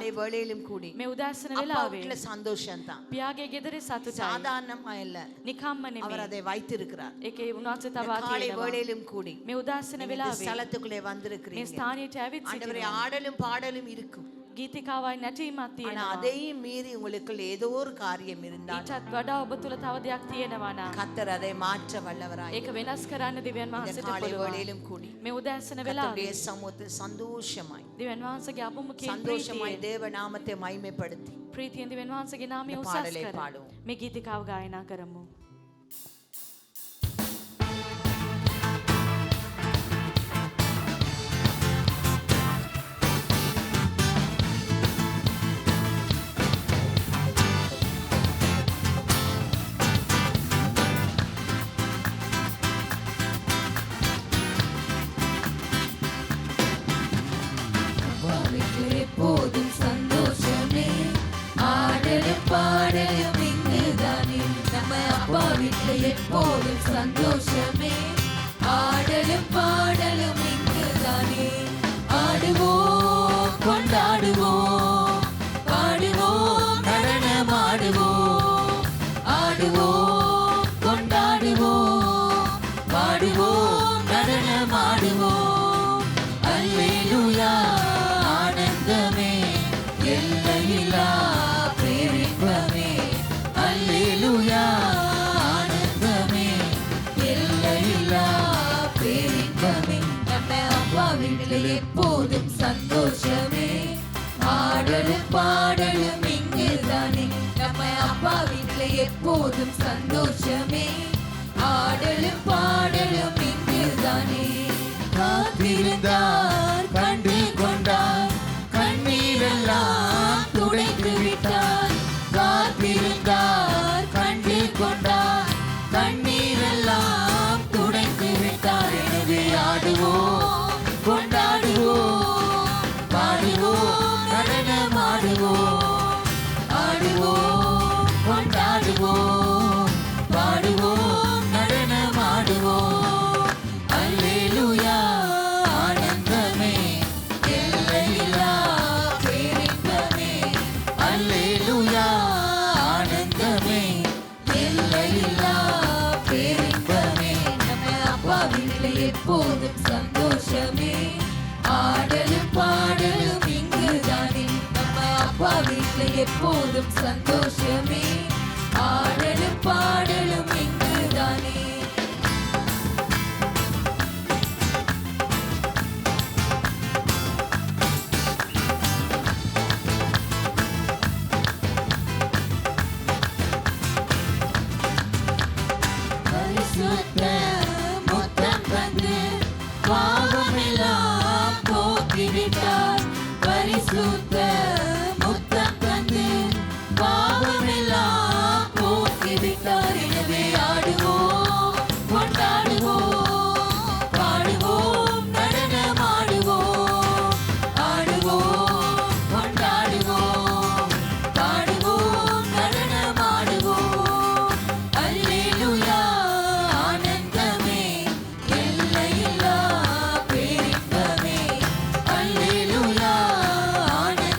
කාලේ වලේලම් කූඩි මේ උදෑසන වෙලාවේ අප්පා සந்தோஷம் தான் පියාගේ ගෙදරේ සතුටයි சாதாரணமா இல்ல නිකම්ම அவர் නෙමෙයි அதை வைத்திருக்கிறார் ඒකේ උන්වහන්සේ තවා காலை තියෙනවා வேளையிலும் கூடி මේ උදෑසන இந்த වෙලාවේ ஸ்தலத்துக்குள்ளே මේ வந்திருக்கிறீங்க ස්ථානයට ඇවිත් ஆண்டவரே සිටිනවා ஆடலும் பாடலும் இருக்கும் ගීතිකාවයි නැටීමක් ஆனா තියෙනවා அதையும் மீறி உங்களுக்குள்ள ஏதோ ஒரு காரியம் இருந்தால் ඊටත් වඩා ඔබ තුල තව දෙයක් තියෙනවා නම් கர்த்தர் அதை மாற்ற வல்லவராய் ඒක වෙනස් කරන්න දිව්‍යන් இந்த වහන්සේට காலை පුළුවන් வேளையிலும் கூடி මේ උදෑසන கர்த்தருடைய වෙලාවේ சமூகத்தில் சந்தோஷமாய் දිව්‍යන් වහන්සේගේ අභිමුඛයෙන් சந்தோஷமாய் தேவ நாமத்தை மகிமைப்படுத்தி ප්‍රීතියෙන් දිව්‍යන් වහන්සේගේ නාමය இந்த උසස් பாடலை කර பாடுவோம். මේ ගීතිකාව ගායනා කරමු எப்போதும் சந்தோஷமே ஆடலும் பாடலும் இங்குதானே நம்ம அப்பா வீட்டுல எப்போதும் சந்தோஷமே ஆடலும் பாடலும் இங்குதானே ஆடுவோம் கொண்டாடுவோம் பாடுவோம் நடனமாடுவோம் ஆடுவோம் கொண்டாடுவோம் பாடுவோம் நடனமாடுவோம் அல்லேலூயா ஆனந்தமே எல்லையில்லா பேரின்பமே அல்லேலூயா ஆனந்தமே எல்லையில்லா பேரின்பமே நம்ம அப்பா வீட்டில் எப்போதும் சந்தோஷமே ஆடலும் பாடலும் இங்குதானே நம்ம அப்பா வீட்டில் எப்போதும் சந்தோஷமே ஆடலும் பாடலும் இங்குதானே காத்திருந்தார் கண்டு கொண்டார் கண்ணீரெல்லாம் துடைத்து விட்டார் காத்திருந்தார் கண்டு கொண்டார் கண்ணீரெல்லாம் துடைத்து விட்டார் எனவே ஆடுவோம் கொண்டாடுவோம் பாடுவோம் நடனமாடுவோம் ஆடுவோம் கொண்டாடுவோம் பாடுவோம் நடனமாடுவோம் அல்லேலூயா ஆனந்தமே எல்லையில்லா பேரின்பமே அல்லேலூயா ஆனந்தமே எல்லையில்லா பேரின்பமே நம்ம அப்பா வீட்டில் எப்போதும் சந்தோஷமே ஆடலும் பாடலும் இங்குதானே நம்ம அப்பா வீட்டில் எப்போதும் சந்தோஷமே ஆடலும் பாடலும் இங்குதானே பரிசுத்த முத்தம் தந்து பாவமெல்லாம் போக்கிவிட்டார் பரிசுத்த முத்தம் தந்து பாவமெல்லாம் போக்கிவிட்டார் எனவே ஆடுவோம் கொண்டாடுவோம் பாடுவோம் நடனமாடுவோம் ஆடுவோம் கொண்டாடுவோம் பாடுவோம் நடனமாடுவோம் அல்லேலூயா ஆனந்தமே எல்லையில்லா பேரின்பமே அல்லேலூயா ஆனந்தமே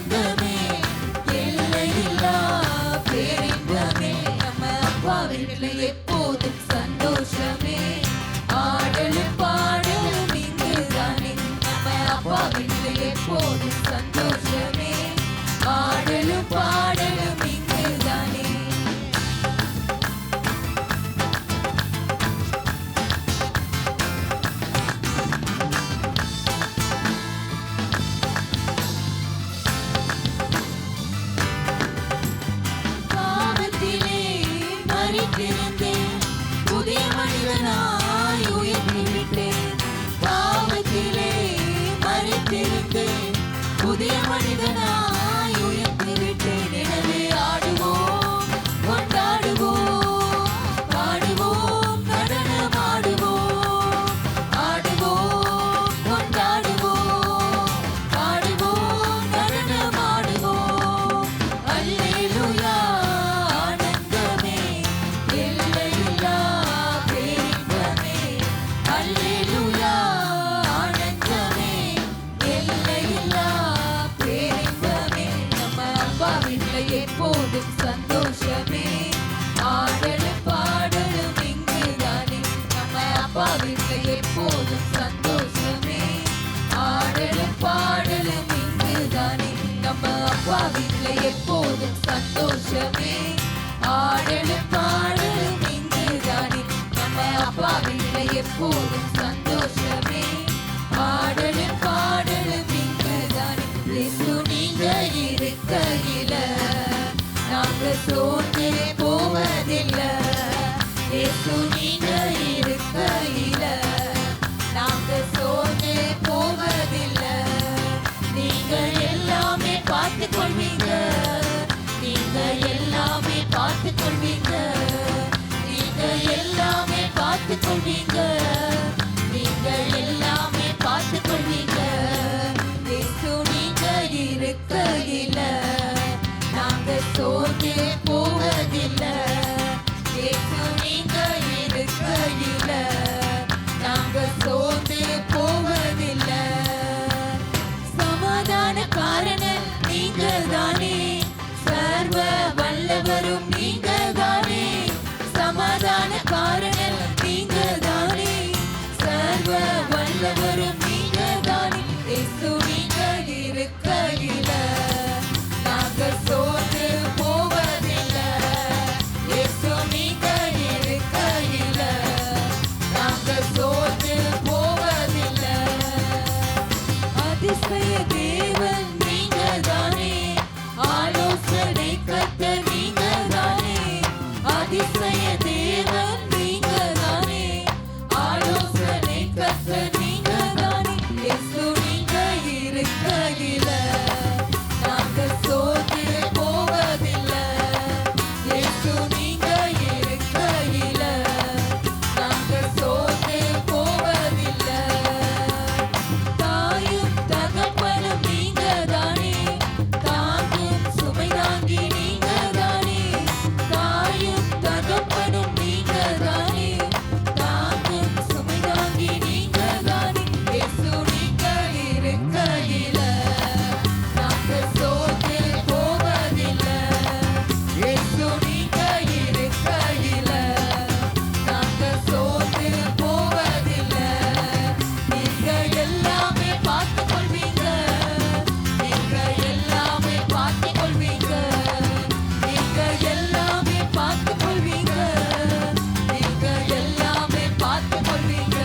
வீட்டில் எப்போதும் சந்தோஷமே, ஆடலும் பாடலும் இங்குதானே. நம்ம அப்பா வீட்டில் எப்போதும் சந்தோஷமே, ஆடலும் பாடலும் இங்குதானே. நம்ம அப்பா வீட்டில் எப்போதும் சந்தோஷமே, ஆடலும் பாடலும் இங்குதானே. இயேசு நீங்க இருக்கையில நாங்க சோர்ந்து போவதில்லை. இயேசு நீங்க இருக்கையில நாங்க சோர்ந்து போவதில்லை. நீங்க எல்லாமே பார்த்து கொள்வீங்க, நீங்க எல்லாமே பார்த்து கொள்வீங்க, நீங்க எல்லாமே பார்த்து கொள்வீங்க, நீங்க எல்லாமே பார்த்து கொள்வீங்க. இயேசு நீங்க இருக்கையில நாங்க சோர்ந்து போவதில்லை. இயேசு நீங்க இருக்கையில நாங்க சோர்ந்து போவதில்லை. சமாதான காரணம் நீங்க தானே, சர்வ வல்லவரும் நீங்க தானே. சமாதான காரணம் நீங்க தானே, சர்வ வல்லவரும் நீங்க தானே. இயேசு நீங்க இருக்கையில நாங்க சோர்ந்து போவதில்லை. இயேசு நீங்க இருக்கையில நாங்க சோர்ந்து போவதில்லை. அதிசய தேவன் நீங்க தானே, ஆலோசனை கர்த்தர் நீங்க தானே. அதிசய தேவன் நீங்க தானே, ஆலோசனை கர்த்தர் நீங்க தானே. இயேசு நீங்க இருக்கையில நாங்க சோர்ந்து போவதில்லை. இயேசு நீங்க இருக்கையில நாங்க சோர்ந்து போவதில்லை. தாயும் தகப்பனும் நீங்க தானே, தாங்கும் சுமை தாங்கி நீங்க தானே. தாயும் தகப்பனும் நீங்க தானே, தாங்கும் சுமை தாங்கி நீங்க தானே. இயேசு நீங்க இருக்கையில நாங்க சோர்ந்து போவதில்லை. இயேசு நீங்க இருக்கையில நாங்க சோர்ந்து போவதில்லை. நீங்க எல்லாமே பார்த்து கொள்வீங்க, நீங்க எல்லாமே பார்த்து கொள்வீங்க, நீங்க எல்லாமே பார்த்து கொள்வீங்க, நீங்க எல்லாமே பார்த்து கொள்வீங்க.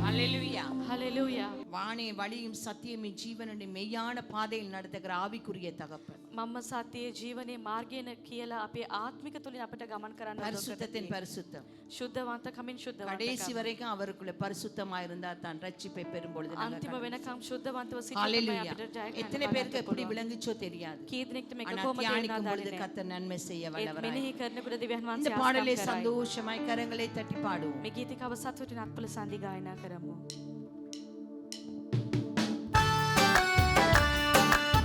ஹalleluya. ஹalleluya. வானே வழியும் சத்தியமே ஜீவனுடைய மெய்யான பாதையில் நடத்துகிற ஆவிக்குரிய தகப்பன், මම සත්‍යයේ ජීවනයේ මාර්ගයන කියලා අපේ ආත්මික තුලින් අපිට ගමන් කරන්න பரிசுத்தத்தின் பரிசுத்தம். ශුද්ධවන්තකමින් கடைசி ශුද්ධවන්තකම. வரைக்கும் அவருக்குள்ள பரிசுத்தமா இருந்தா தான் ரட்சிப்பை பெறும் பொழுது நாங்க අන්තිම වෙනකම් ශුද්ධවන්තව සිටීමයි ஹalleluya. අපිට ජය எத்தனை ගන්න பேருக்கு எப்படி පුළුවන්. விளங்குச்சோ தெரியாது. කී දෙනෙක්ට මේක ஆனா කොහොමද தியானிக்கும் பொழுது වෙනවද? கர்த்தர் நன்மை செய்ய ඒත් வல்லவராய். මෙනෙහි කරනකොට දෙවියන් இந்த වහන්සේ பாடலை ආස්වාද කරයි. சந்தோஷமாய் கரங்களை தட்டி பாடுவோம். මේ ගීතිකාව සතුටින් අත්පල සන්ධි ගායනා කරමු.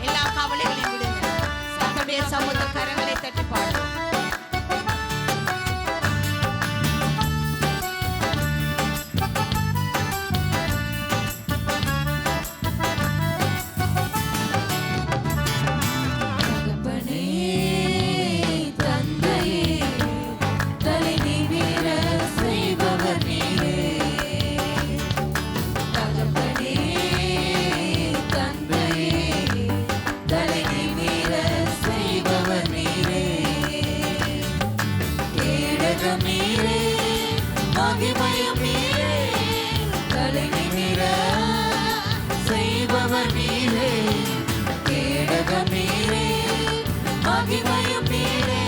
எல்லா கவலைகளையும் விடுங்க. கர்த்தருடைய சமூக கரங்களை தட்டி பாடுவோம். தகப்பனே, தந்தையே, தலை நிமிர செய்பவர் நீரே. தகப்பனே, தந்தையே, தலை நிமிர செய்பவர் நீரே. கேடகம் நீரே, மகிமையும் நீரே, தலை நிமிர செய்பவர் நீரே. கேடகம் நீரே, மகிமையும் நீரே,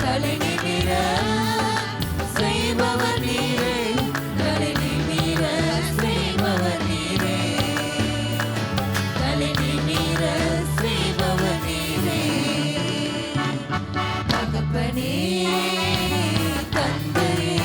தலை நிமிர செய்பவர் நீரே. தலை நிமிர செய்பவர் நீரே, தலை நிமிர செய்பவர் நீரே. தகப்பனே, தந்தையே,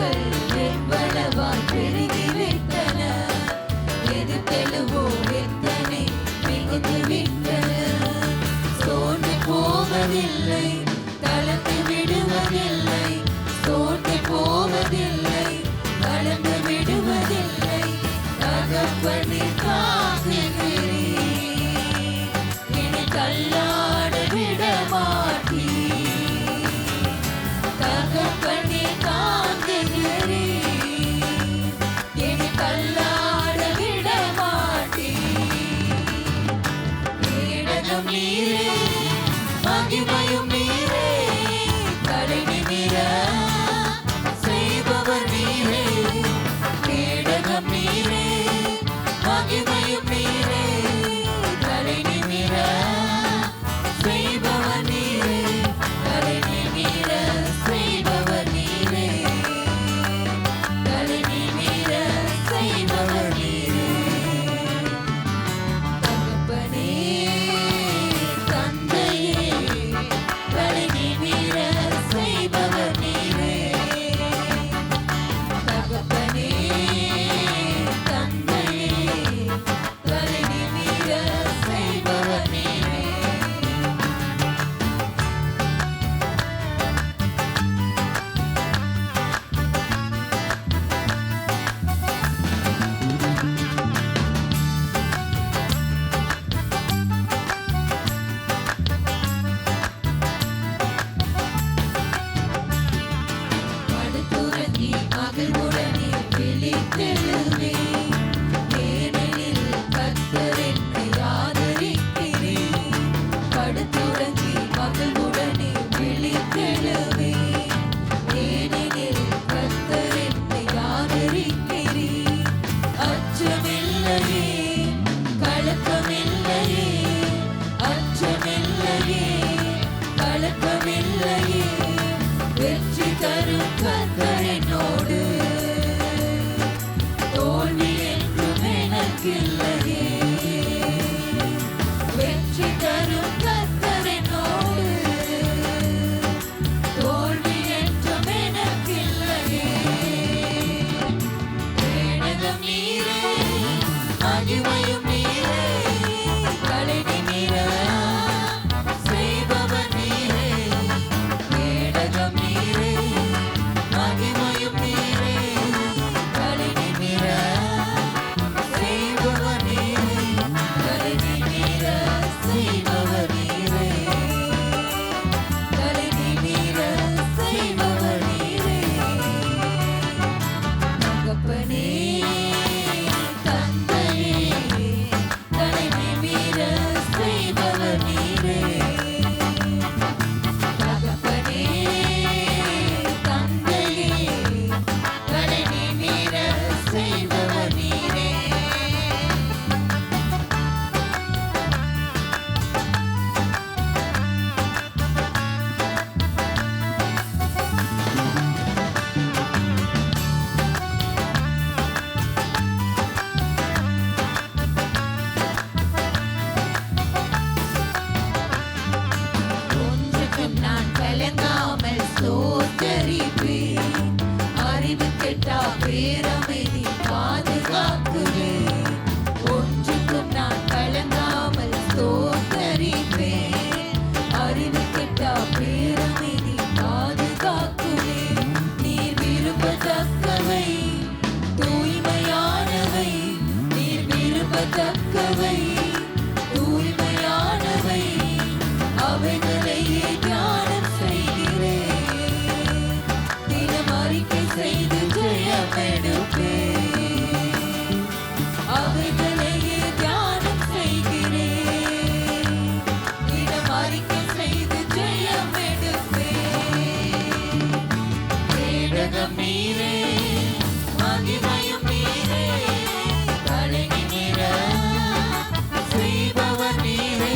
ஆறுகள் வெண்வளவாய் பெருகிவிட்டன. எதிர்த்தெழுவோ எத்தனை மிகுந்து விட்டன. சோர்ந்து போவதில்லை, தளர்ந்து விடுவதில்லை. சோர்ந்து போவதில்லை, தளர்ந்து விடுவதில்லை. தகப்பனை தாங்குகிறீர், இனி தள்ளாட விட மாட்டீர். தகப்பனை தாங்குகிறீர், இனி தள்ளாட விட மாட்டீர். கேடகம் நீரே, மகிமையும் நீரே, தலை நிமிர செய்பவர் நீரே. கேடகம் நீரே, மகிமையும் நீரே, தலை நிமிர செய்பவர் நீரே. தலை நிமிர செய்பவர் நீரே, தலை நிமிர செய்பவர் நீரே. தகப்பனே தந்தையே, தலை நிமிர செய்பவர் நீரே. தகப்பனே தந்தையே, தலை நிமிர செய்பவர் நீரே. படுத்துறங்கி மகிழ்வுடனே விழித்தெழுவேன். ஏனெனில் கர்த்தர் என்னை ஆதரிக்கிறீர். படுத்துறங்கி மகிழ்வுடனே விழித்தெழுவேன். ஏனெனில் கர்த்தர் என்னை ஆதரிக்கிறீர். அச்சமில்லையே, கலக்கமில்லையே, அச்சமில்லையே, கலக்கமில்லையே. வெற்றி தரும் கர்த்தர் என்னோடு, தோல்வி என்றும் எனக்கில்லையே. வெற்றி தரும் கர்த்தர் என்னோடு, தோல்வி என்றும் எனக்கில்லையே. கேடகம் நீரே, மகிமையும் நீரே, தலை நிமிர செய்பவர் நீரே. கேடகம் நீரே, மகிமையும் நீரே, தலை நிமிர செய்பவர் நீரே. தலை நிமிர செய்பவர் நீரே, தலை நிமிர செய்பவர் நீரே. தகப்பனே தந்தையே, தலை நிமிர செய்பவர் நீரே. தகப்பனே தந்தையே, தலை நிமிர செய்பவர் நீரே. ஒன்றுக்கும் நான் கலங்காமல் ஸ்தோத்தரிப்பேன். அறிவு கெட்டா பேரமைதி பாதுகாக்குவேன். ஒன்றுக்கும் நான் கலங்காமல் ஸ்தோத்தரிப்பேன். அறிவு கெட்டா பேரமைதி பாதுகாக்குவேன். நீர் விரும்பத்தக்கவை தூய்மையானவை, நீர் விரும்பத்தக்கவை தூய்மையானவை. அவைகளையே தியானம் செய்கிறேன். தினம் அறிக்கை செய்து ஜெயமெடுப்பேன். அவைகளையே தியானம் செய்கிறேன். தினம் அறிக்கை செய்து ஜெயமெடுப்பேன். கேடகம் நீரே, மகிமையும் நீரே, தலை நிமிர செய்பவர் நீரே.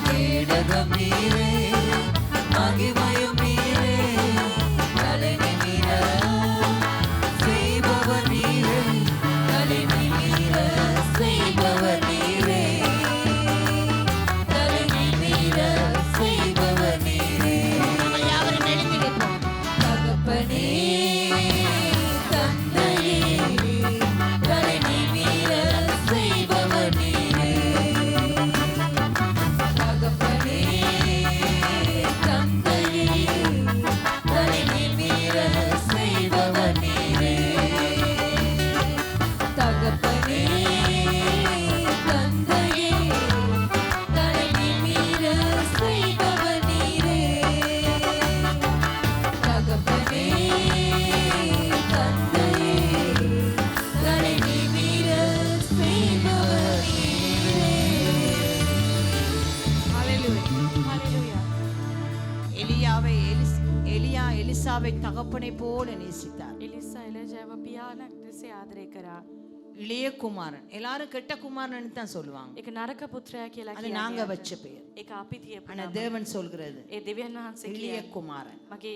கேடகம் நீரே, மகிமையும் நீரே, தலை நிமிர செய்பவர் நீரே. தலை நிமிர செய்பவர் நீரே, தலை நிமிர செய்பவர் நீரே. நம்ம யாவரும் எழுந்து நிற்போம். தகப்பனே எலியாவை தகப்பனை போல நேசித்தார். එලිසා එලජාව පියාණන් දෙසේ ආදරය කරා. இளைய குமாரன், எல்லாரும் கெட்ட குமாரன் தான் சொல்லுவாங்க. ඒක නරක පුත්‍රයා කියලා அது කියන්නේ. நாங்க வச்ச பெயர். ඒක අපි තියපු ஆனா නම. தேவன் சொல்கிறது ඒ දෙවියන් වහන්සේ இளைய කියන්නේ குமாரன் මගේ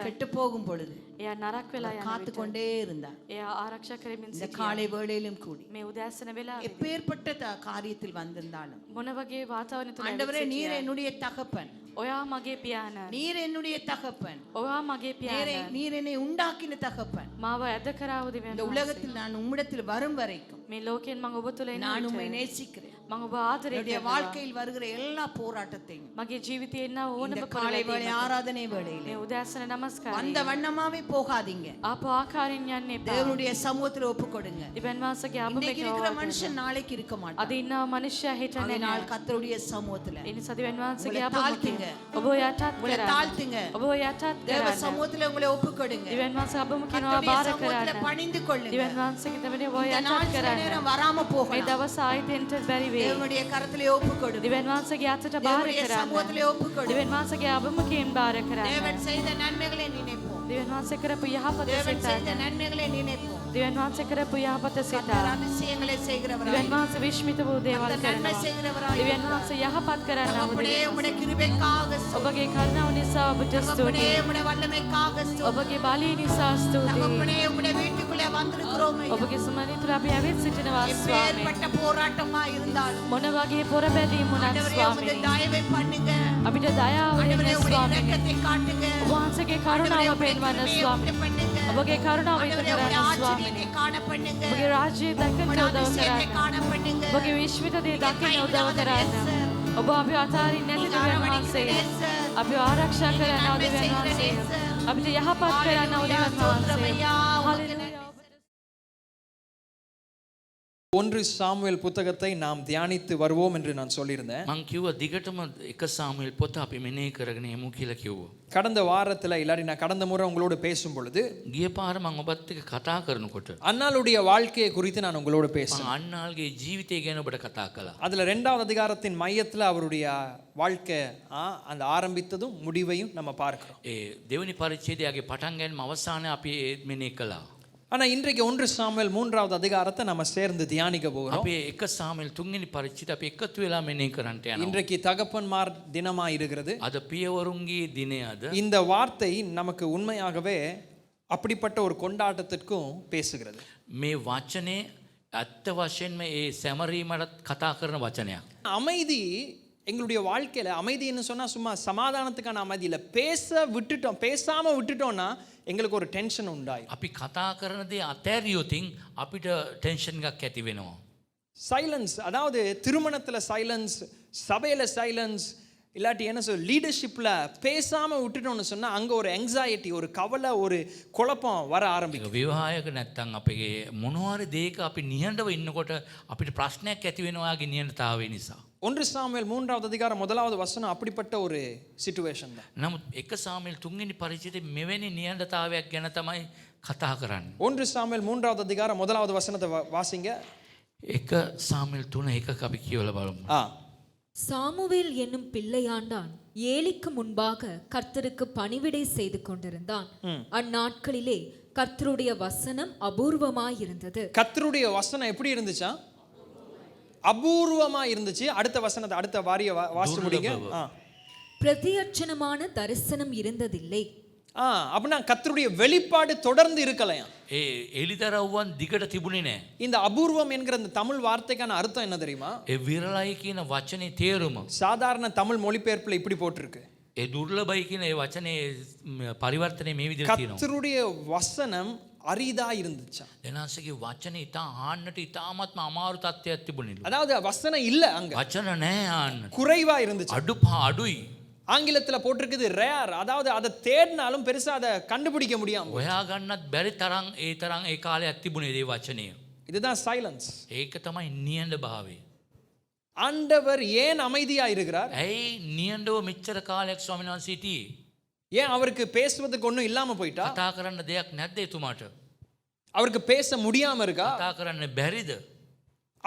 கெட்டு போகும் பொழுது එයා නරක වෙලා යන காத்து විට கொண்டே இருந்தார். එයා ආරක්ෂා කරමින් இந்த සිටියා. காலை வேளையிலும் கூடி මේ උදෑසන වෙලාවේ எப்பேற்பட்ட காரியத்தில் வந்திருந்தாலும் මොන වගේ වාතාවරණය තුල ஆண்டவரே நீர் என்னுடைய தகப்பன், ඔයා මගේ පියාණන්. நீர் என்னுடைய தகப்பன், ඔයා මගේ පියාණන්. நீர் என்னை உண்டாக்கின தகப்பன். මාව ඇද කරාව දෙවියන් இந்த உலகத்தில் நான் உம்மிடத்தில் வரும் வரைக்கும் මේ ලෝකයෙන් මම ඔබ තුල එන நான் විට உம்மை நேசிக்கிறேன். මම ඔබ ආදරය என்னுடைய කරනවා. வாழ்க்கையில் வருகிற எல்லா போராட்டத்தையும் මගේ ජීවිතයේ එන இந்த ඕනම காலை வேளை පරිවර්තනයක් ஆராதனை வேளையிலே මේ උදෑසන නමස්කාරය வந்த வண்ணமாவே போகாதீங்க. ආපු ආකාරයෙන් යන්න එපා. தேவனுடைய சமூகத்தில் ஒப்பு கொடுங்க. දෙවියන් වහන්සේගේ இன்னைக்கு අබමක இருக்கிற மனுஷன் நாளைக்கு இருக்க අද மாட்டான். ඉන්න මනුෂ්‍යයා හිට නැහැ. அதனால் கர்த்தருடைய சமூகத்துல ඒ නිසා දෙවියන් වහන්සේගේ உங்களை අබමක தாழ்த்துங்க. ඔබ යටත් உங்களை කරන්න. தாழ்த்துங்க. ඔබ යටත් தேவ කරන්න. சமூகத்துல உங்களை ஒப்பு கொடுங்க. දෙවියන් වහන්සේ අබමකිනවා கர்த்தருடைய බාර சமூகத்துல කරන්න. பணிந்து கொள்ளுங்க. දෙවියන් වහන්සේගේ දෙවියන් ඔබ இந்த நாள் යටත් சில කරන්න. நேரம் வராம මේ போகலாம். දවස් ආයිතෙන්ට බැරි වේ. தேவனுடைய கரத்திலே ஒப்பு கொடுங்க. දෙවියන් වහන්සේගේ අතට බාර தேவனுடைய කරන්න. சமூகத்திலே ஒப்பு கொடுங்க. දෙවියන් වහන්සේගේ අබමකයෙන් බාර කරන්න. தேவன் செய்த நன்மைகளை நினைப்போம். දෙවියන් වහන්සේ කරපු යහපත தேவன் සිතන්න. செய்த நன்மைகளை நினைப்போம். දෙවියන් වහන්සේ කරපු යහපත සිතා. கர்த்தர் அதிசயங்களை செய்கிறவராய், දෙවියන් වහන්සේ විශ්මිත වූ දේවල් கர்த்தர் நன்மை කරනවා. செய்கிறவராய் දෙවියன் වහන්සේ යහපත් කරන්නා වූ தகப்பனே, දෙවියන් உம்முடைய වහන්සේ. கிருபைக்காக ஸ்தோத்திரம். ඔබගේ කරුණාව නිසා ඔබට தகப்பனே, ස්තුතියි. உம்முடைய வல்லமைக்காக ஸ்தோத்திரம். ඔබගේ බලය නිසා ස්තුතියි. தகப்பனே, உம்முடைய வீட்டுக்குள்ளே வந்திருக்கிறோம் ஐயா. ඔබගේ සුමනින් තුල අපි ඇවිත් සිටිනවා ස්වාමී. எப்பேற்பட்ட போராட்டமா இருந்தாலும் මොන වගේ පොරබැදීම් වුණත් ஆண்டவரே, உம்முடைய ස්වාමී. தயவை பண்ணுங்க. අපිට දයාව ஆண்டவரே, දෙන්න உம்முடைய ස්වාමී. இரக்கத்தை காட்டுங்க. ඔබ වහන්සේගේ කරුණාව ஆண்டவரே, உம்முடைய පෙන්වන්න கிருபையை ස්වාමී. உண்டு பண்ணுங்க. ඔබගේ කරුණාව ඉටු ஆண்டவரே, உம்முடைய කරන්න ස්වාමී. ஆச்சரியத்தை காண பண்ணுங்க. ඔබගේ රාජ්‍යය දකින්න உம்முடைய උදව් அதிசயத்தை කරන්න. காண பண்ணுங்க. ඔබගේ විශ්විත දේ දකින්න උදව් කරන්න. ඔබ අපි අතාරින්න නැති දෙවියන් වහන්සේ. අපි ආරක්ෂා කරන්න දෙවියන් වහන්සේ. අපිට යහපත් කරන්න දෙවියන් වහන්සේ. හalleluya. 1 சாமுவேல் புத்தகத்தை நாம் தியானித்து வருவோம் என்று நான் சொல்லியிருந்தேன். මං කිව්වා දිගටම එක සාමුවෙල් පොත අපි මෙනෙහි කරගෙන යමු කියලා කිව්වා. கடந்த வாரத்தில் இல்லாட்டி நான் கடந்த முறை உங்களோடு பேசும் பொழுது ගිය පාර මං ඔබත් එක්ක කතා කරනකොට அன்னாளுடைய வாழ்க்கையை குறித்து நான் உங்களோடு මං பேசினேன். අන්නාල්ගේ ජීවිතය ගැන ඔබට කතා කළා. அதுல 2வது அதிகாரத்தின் மையத்தில் அவருடைய வாழ்க்கை அந்த ஆரம்பித்ததும் முடிவையும் நம்ம பார்க்கிறோம். ඒ දෙවනි පරිච්ඡේදයේ පටන් ගැනීම අවසානයේ අපි මෙනෙහි කළා. ஆனா இன்றைக்கு 1 சாமுவேல் 3வது அதிகாரத்தை நம்ம சேர்ந்து தியானிக்க போகிறோம். අපි එක සාමුවෙල් තුන්වෙනි පරිච්ඡේදය අපි එකතු වෙලා මෙනෙහි කරන්නට යනවා. இன்றைக்கு தகப்பன்மார் தினமா இருக்கிறது. අද පියවරුන්ගේ දිනය අද. இந்த வார்த்தை நமக்கு உண்மையாகவே அப்படிப்பட்ட ஒரு கொண்டாட்டத்திற்கும் பேசுகிறது. මේ වචනේ ඇත්ත වශයෙන්ම ඒ සැමරීමට කතා කරන වචනයක්. அமைதி எங்களுடைய வாழ்க்கையில அமைதின்னு சொன்னா சும்மா சமாதானத்துக்கான அமைதி இல்லை. பேசாம விட்டுட்டோம்னா எங்களுக்கு ஒரு டென்ஷன் உண்டாய். අපි කතා කරන දේ අතෑරියොතින් අපිට ටෙන්ෂන් එකක් ඇති වෙනවා. சைலன்ஸ், அதாவது திருமணத்துல சைலன்ஸ், சபையில சைலன்ஸ், இல்லாட்டி என்ன சொல் லீடர்ஷிப்ல பேசாம விட்டுட்டோம்னு சொன்னா அங்க ஒரு எங்ஸைட்டி, ஒரு கவலை, ஒரு குழப்பம் வர ஆரம்பிக்கும். විවාහයක නැත්තම් අපේ මොනවාරි දෙයක අපි නිහඬව ඉන්නකොට අපිට ප්‍රශ්නයක් ඇති වෙනවා ගේ නිහඬතාවය නිසා. 1 சாமுவேல் 3வது அதிகாரம் 1வது வசனம் அப்படிப்பட்ட ஒரு சிச்சுவேஷன் தான். නමුත් එක සාමුවෙල් තුන්වෙනි පරිච්ඡේදයේ මෙවැනි නිහඬතාවයක් ගැන තමයි කතා කරන්නේ. 1 சாமுவேல் 3வது அதிகாரம் 1வது வசனத்தை வாசிங்க. එක සාමුවෙල් 3:1 අපි කියවලා බලමු. சாமுவேல் என்னும் பிள்ளையாண்டான் ஏலிக்கு முன்பாக கர்த்தருக்கு பணிவிடை செய்து கொண்டிருந்தான். அந்நாட்களிலே கர்த்தருடைய வசனம் அபூர்வமாயிருந்தது. கர்த்தருடைய வசனம் எப்படி இருந்துச்சா? அபூர்வமா இருந்துச்சு. அடுத்த வசனத்தை அடுத்த வாரிய வாசிச்சு முடிங்க. பிரதியட்சணமான தரிசனம் இருந்ததில்லை. அப்படின்னா கர்த்தருடைய வெளிப்பாடு தொடர்ந்து இருக்கலையா? ඒ එලිදරව්වන් දිගට තිබුණේ නැහැ. இந்த அபூர்வம் என்கிற அந்த தமிழ் வார்த்தைக்கான அர்த்தம் என்ன தெரியுமா? ඒ විරලයි කියන වචනේ තේරුම சாதாரண தமிழ் மொழிபெயர்ப்புல இப்படி போட்டிருக்கு. ඒ දුර්ලභයි කියන ඒ වචනේ පරිවර්තනය මේ විදිහට තියෙනවා. கர்த்தருடைய வசனம் அரிதா இருந்துச்சா? එනාසගේ වචනේ ඉතා ආන්නට ඉතාමත්ම අමාරු තත්ත්වයක් තිබුණලු. அதாவது வசனம் இல்ல அங்க. වචන නැහැ ආන්න. குறைவா இருந்துச்சு. අඩුයි. ஆங்கிலத்துல போட்டிருக்குது ரேர். அதாவது அதை தேடினாலும் பெருசா அதை கண்டுபிடிக்க முடியாம. ඔයා ගන්නත් බැරි තරම් ඒ තරම් ඒ කාලයක් තිබුණේ ඒ වචනය. இதுதான் சைலன்ஸ். ඒක තමයි නිහඬ භාවය. ஆண்டவர் ஏன் அமைதியா இருக்கிறார்? ඇයි නිහඬව මෙච්චර කාලයක් ස්වාමීන් වහන්සේ සිටියේ? ஏன் அவருக்கு பேசுவதுக்கு ஒண்ணும் இல்லாம போயிட்டா? කතා කරන්න දෙයක් නැද්ද එතුමාට? அவருக்கு பேச முடியாம இருக்கா? කතා කරන්න බැරිද?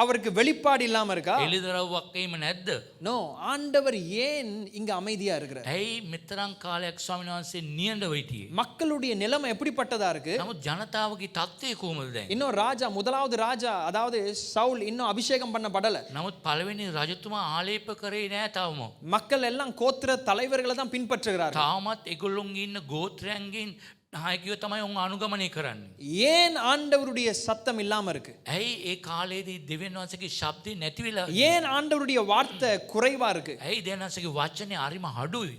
அவருக்கு வெளிப்பாடு இல்லாம இருக்கா? එළිදරව්වක් එීම නැද්ද? நோ, ஆண்டவர் ஏன் இங்க அமைதியா இருக்கிறார்? ඇයි මෙතරම් කාලයක් ස්වාමීන් වහන්සේ නියඬව හිටියේ? மக்களுடைய நிலைமை எப்படிப்பட்டதா இருக்கு? නමුත් ජනතාවගේ තත්ත්වය කොහොමද දැන්? இன்னும் ராஜா, முதலாவது ராஜா அதாவது சவுல் இன்னும் அபிஷேகம் பண்ணப்படல. නමුත් පළවෙනි රජතුමා ආලේප කරේ නෑ තවම. மக்கள் எல்லாம் கோத்திர தலைவர்களை தான் பின்பற்றுகிறார்கள். තාමත් ඒගොල්ලොන්ගේ ඉන්න ගෝත්‍රයන්ගෙන් නායකයෝ තමයි උන් අනුගමනය කරන්නේ. ஏன் ஆண்டவருடைய சத்தம் இல்லாம இருக்கு? ඇයි ඒ කාලේදී දෙවියන් වහන්සේගේ ශබ්දේ නැති වෙලා? ஏன் ஆண்டவருடைய வார்த்தை குறைவா இருக்கு? ඇයි දෙවියන් වහන්සේගේ වචනේ හරිම අඩුයි?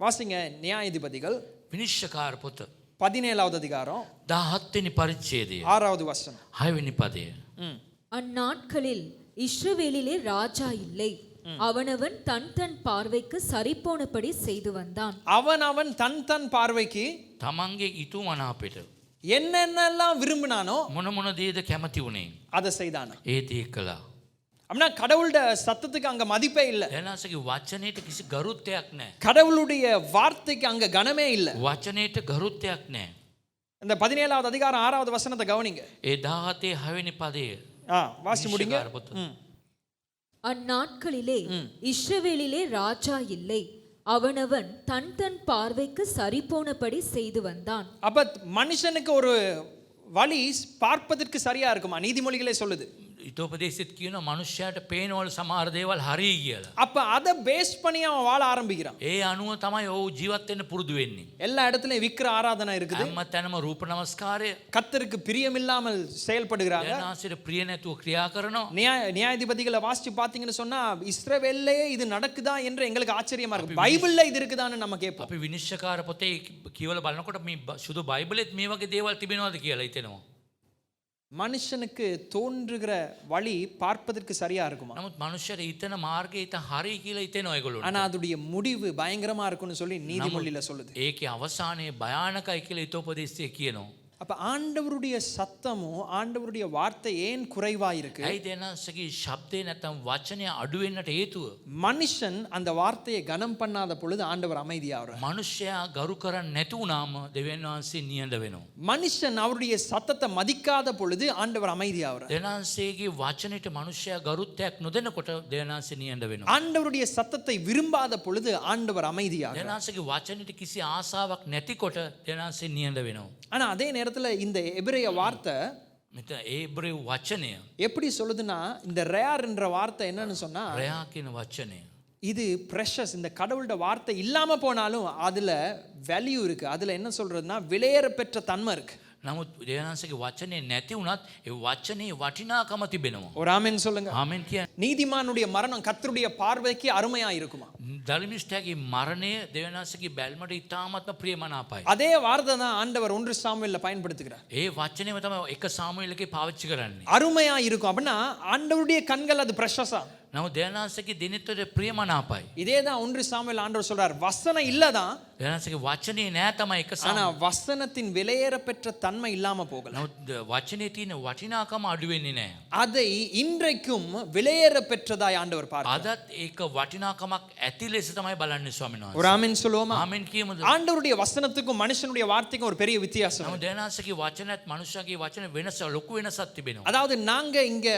வாசிங்க நியாயாதிபதிகள் විනිශ්චයකාර පොත 17வது அதிகாரம் 17 වෙනි පරිච්ඡේදය 6வது வசனம். 6 වෙනි පදය. அந்நாட்களில் இஸ்ரவேலிலே ராஜா இல்லை, அவனவன் தன் தன் பார்வைக்கு சரிபோனபடி செய்து வந்தான். அவன் தன் தன் பார்வைக்கு තමන්ගේ ඊතු මනාපෙට என்னென்னலாம் விரும்பினானோ මොන මොන දේද කැමති වුණේ அதை செய்தானா. ඒ දේ කළා. அப்படின்னா கடவுளோட சத்தத்துக்கு அங்க மதிப்பே இல்ல. දෙවියන්සේගේ වචනේට කිසි ගරුත්වයක් නැහැ. கடவுளுடைய வார்த்தைக்கு அங்க கனமே இல்ல. වචනේට ගරුත්වයක් නැහැ. இந்த 17வது அதிகாரம் 6வது வசனத்தை கவனிங்க. ඒ 17 6 වෙනි පදය வாசி முடிங்க. විනිශ්චයකාර පොත. அந்நாட்களிலே இஸ்ரவேலிலே ராஜா இல்லை, அவனவன் தன் தன் பார்வைக்கு சரிபோனபடி செய்து வந்தான். அப்ப மனுஷனுக்கு ஒரு வழி பார்ப்பதற்கு சரியா இருக்குமா? நீதிமொழிகளே சொல்லுது. ඊතෝපදේශෙත් කියන මනුෂ්‍යයාට පේනවල සමහර දේවල් හරි කියලා. அப்ப அதை பேஸ் பண்ணி அவன் வாழ ஆரம்பிக்கிறான். ඒ අනුව තමයි ඔහු ජීවත් වෙන්න පුරුදු වෙන්නේ. எல்லா இடத்துலயும் விக்கிர ஆராதனை இருக்குது. හැම තැනම රූප නමස්කාරය, கர்த்தருக்கு பிரியமில்லாமல் செயல்படுகிறாங்க. දෙවියන්සේට ප්‍රිය නැතුව ක්‍රියා කරනවා. நியாயாதிபதிகளை வாசிச்சு பாத்தீங்கன்னு சொன்னா இஸ்ரவேல்லையே இது நடக்குதா என்று எங்களுக்கு ஆச்சரியமா இருக்கு. பைபிள்ல இது இருக்குதான்னு நம்ம கேட்போம். අපි විනිශ්චයකාර පොතේ කියවල බලනකොට මේ සුදු බයිබලෙත් මේ වගේ දේවල් තිබෙනවද කියලා හිතෙනවා. மனுஷனுக்கு தோன்றுகிற வழி பார்ப்பதற்கு சரியா இருக்குமா? නමුත් මනුෂ්‍යර හිතන මාර්ගය හිත හරි කියලා හිතෙනවා ඒගොල්ලෝ. ஆனா அதோடைய முடிவு பயங்கரமா இருக்கும்னு சொல்லி நீதிமொழியில சொல்லுது. ඒකේ අවසානයේ භයානකයි කියලා ඊතෝපදේශයේ කියනවා. அப்ப ஆண்டவருடைய சத்தமும் ஆண்டவருடைய வார்த்தை ஏன் குறைவா இருக்கு? ඇයි දෙවියන්සේගේ ශබ්දේ නැත්නම් වචනය අඩු වෙන්නට හේතුව? மனுஷன் அந்த வார்த்தையை கனம் பண்ணாத பொழுது ஆண்டவர் அமைதியாகிறார். මනුෂ්‍යයා ගරු කරන්නේ නැති වුණාම දෙවියන් වහන්සේ නියඬ වෙනවා. மனுஷன் அவருடைய சத்தத்தை மதிக்காத பொழுது ஆண்டவர் அமைதியாகிறார். දෙවියන්සේගේ වචනෙට මනුෂ්‍යයා ගරුත්වයක් නොදෙනකොට දෙවියන් වහන්සේ නියඬ වෙනවා. ஆண்டவருடைய சத்தத்தை விரும்பாத பொழுது ஆண்டவர் அமைதியாகிறார். දෙවියන් වහන්සේගේ වචනෙට කිසි ආසාවක් නැතිකොට දෙවියන් වහන්සේ නියඬ වෙනවා. ஆனா அதே நேரத்துல இந்த எபிரேய வார்த்தை මෙතන ඒබ්‍රේව වචනය, எப்படி சொல்லுதுன்னா, இந்த ரேர் என்ற வார்த்தை என்னன்னு சொன்னா, රයා කියන වචනය இது ப்ரெஷஸ். இந்த கடவுளோட வார்த்தை இல்லாம போனாலும் அதுல வேல்யூ இருக்கு. அதுல என்ன சொல்றதுன்னா விலையேற பெற்ற தன்மை இருக்கு. නමුත් දෙවියන්සේගේ වචනේ නැති වුණත් ඒ වචනේ වටිනාකම තිබෙනවා. ஒரு ஆமென் சொல்லுங்க. ආමෙන් කියන්නේ நீதிமானுடைய மரணம் கர்த்தருடைய பார்வைக்கு அருமையா இருக்குமா? ධර්මිෂ්ඨයාගේ මරණය දෙවියන් වහන්සේගේ බැල්මට ඉතාමත්ම ප්‍රියමනාපයි. அதே வார்த்தை தான் ஆண்டவர் 1 சாமுவேல்ல பயன்படுத்துகிறார். ඒ වචනේම තමයි එක සාමුවෙල්ගේ පාවිච්චි කරන්නේ. அருமையா இருக்கும் அப்படின்னா ஆண்டவருடைய கண்கள் அது ப்ரெஷஸா. නමුත් දෙවියන් වහන්සේගේ දිනෙතට ප්‍රියමනාපයි. இதே தான் 1 சாமுவேல் ஆண்டவர் சொல்றார், வசனம் இல்லதான், දෙවියන් වහන්සේගේ වචනේ නෑ තමයි එක ஆனா සාමුවෙල්. வசனத்தின் விலையேற பெற்ற தன்மை இல்லாம போகல. නමුත් වචනේ තියෙන වටිනාකම අඩු වෙන්නේ නෑ. அதை இன்றைக்கும் விலையேற பெற்றதாய் ஆண்டவர் பார்க்கிறார். අදත් ඒක වටිනාකමක් ඇති ලෙස තමයි බලන්නේ ස්වාමීන් ஒரு වහන්සේ. ஆமென் சொல்லுவோமா? ආමෙන් කියමුද? ஆண்டவருடைய வசனத்துக்கும் மனுஷனுடைய வார்த்தைக்கும் ஒரு பெரிய வித்தியாசம். නමුත් දෙවියන් වහන්සේගේ වචනත් මනුෂ්‍යයාගේ වචන වෙනස ලොකු වෙනසක් තිබෙනවා. அதாவது நாங்க இங்க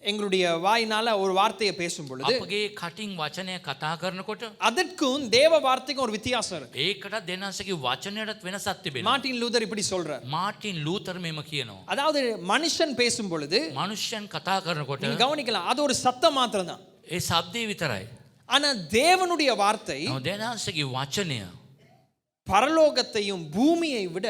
எங்களுடைய வாயினால ஒரு வார்த்தையை பேசும் பொழுது අපගේ කටින් වචනය කතා කරනකොට அதற்கும் தேவ வார்த்தைக்கும் ஒரு வித்தியாசம் இருக்கு. ඒකටත් දෙවියන් වහන්සේගේ වචනයටත් වෙනසක් තිබෙනවා. மார்ட்டின் லூதர் இப்படி சொல்றார். මාටින් ලූතර් මෙම කියනවා. அதாவது மனுஷன் பேசும் பொழுது මනුෂ්‍යයන් කතා කරනකොට நீங்க கவனிக்கலாம், அது ஒரு சத்தம் மாத்திரம் தான். ඒ ශබ්දේ විතරයි. ஆனா தேவனுடைய வார்த்தை නමුත් දෙවියන් වහන්සේගේ වචනය பரலோகத்தையும் பூமியை விட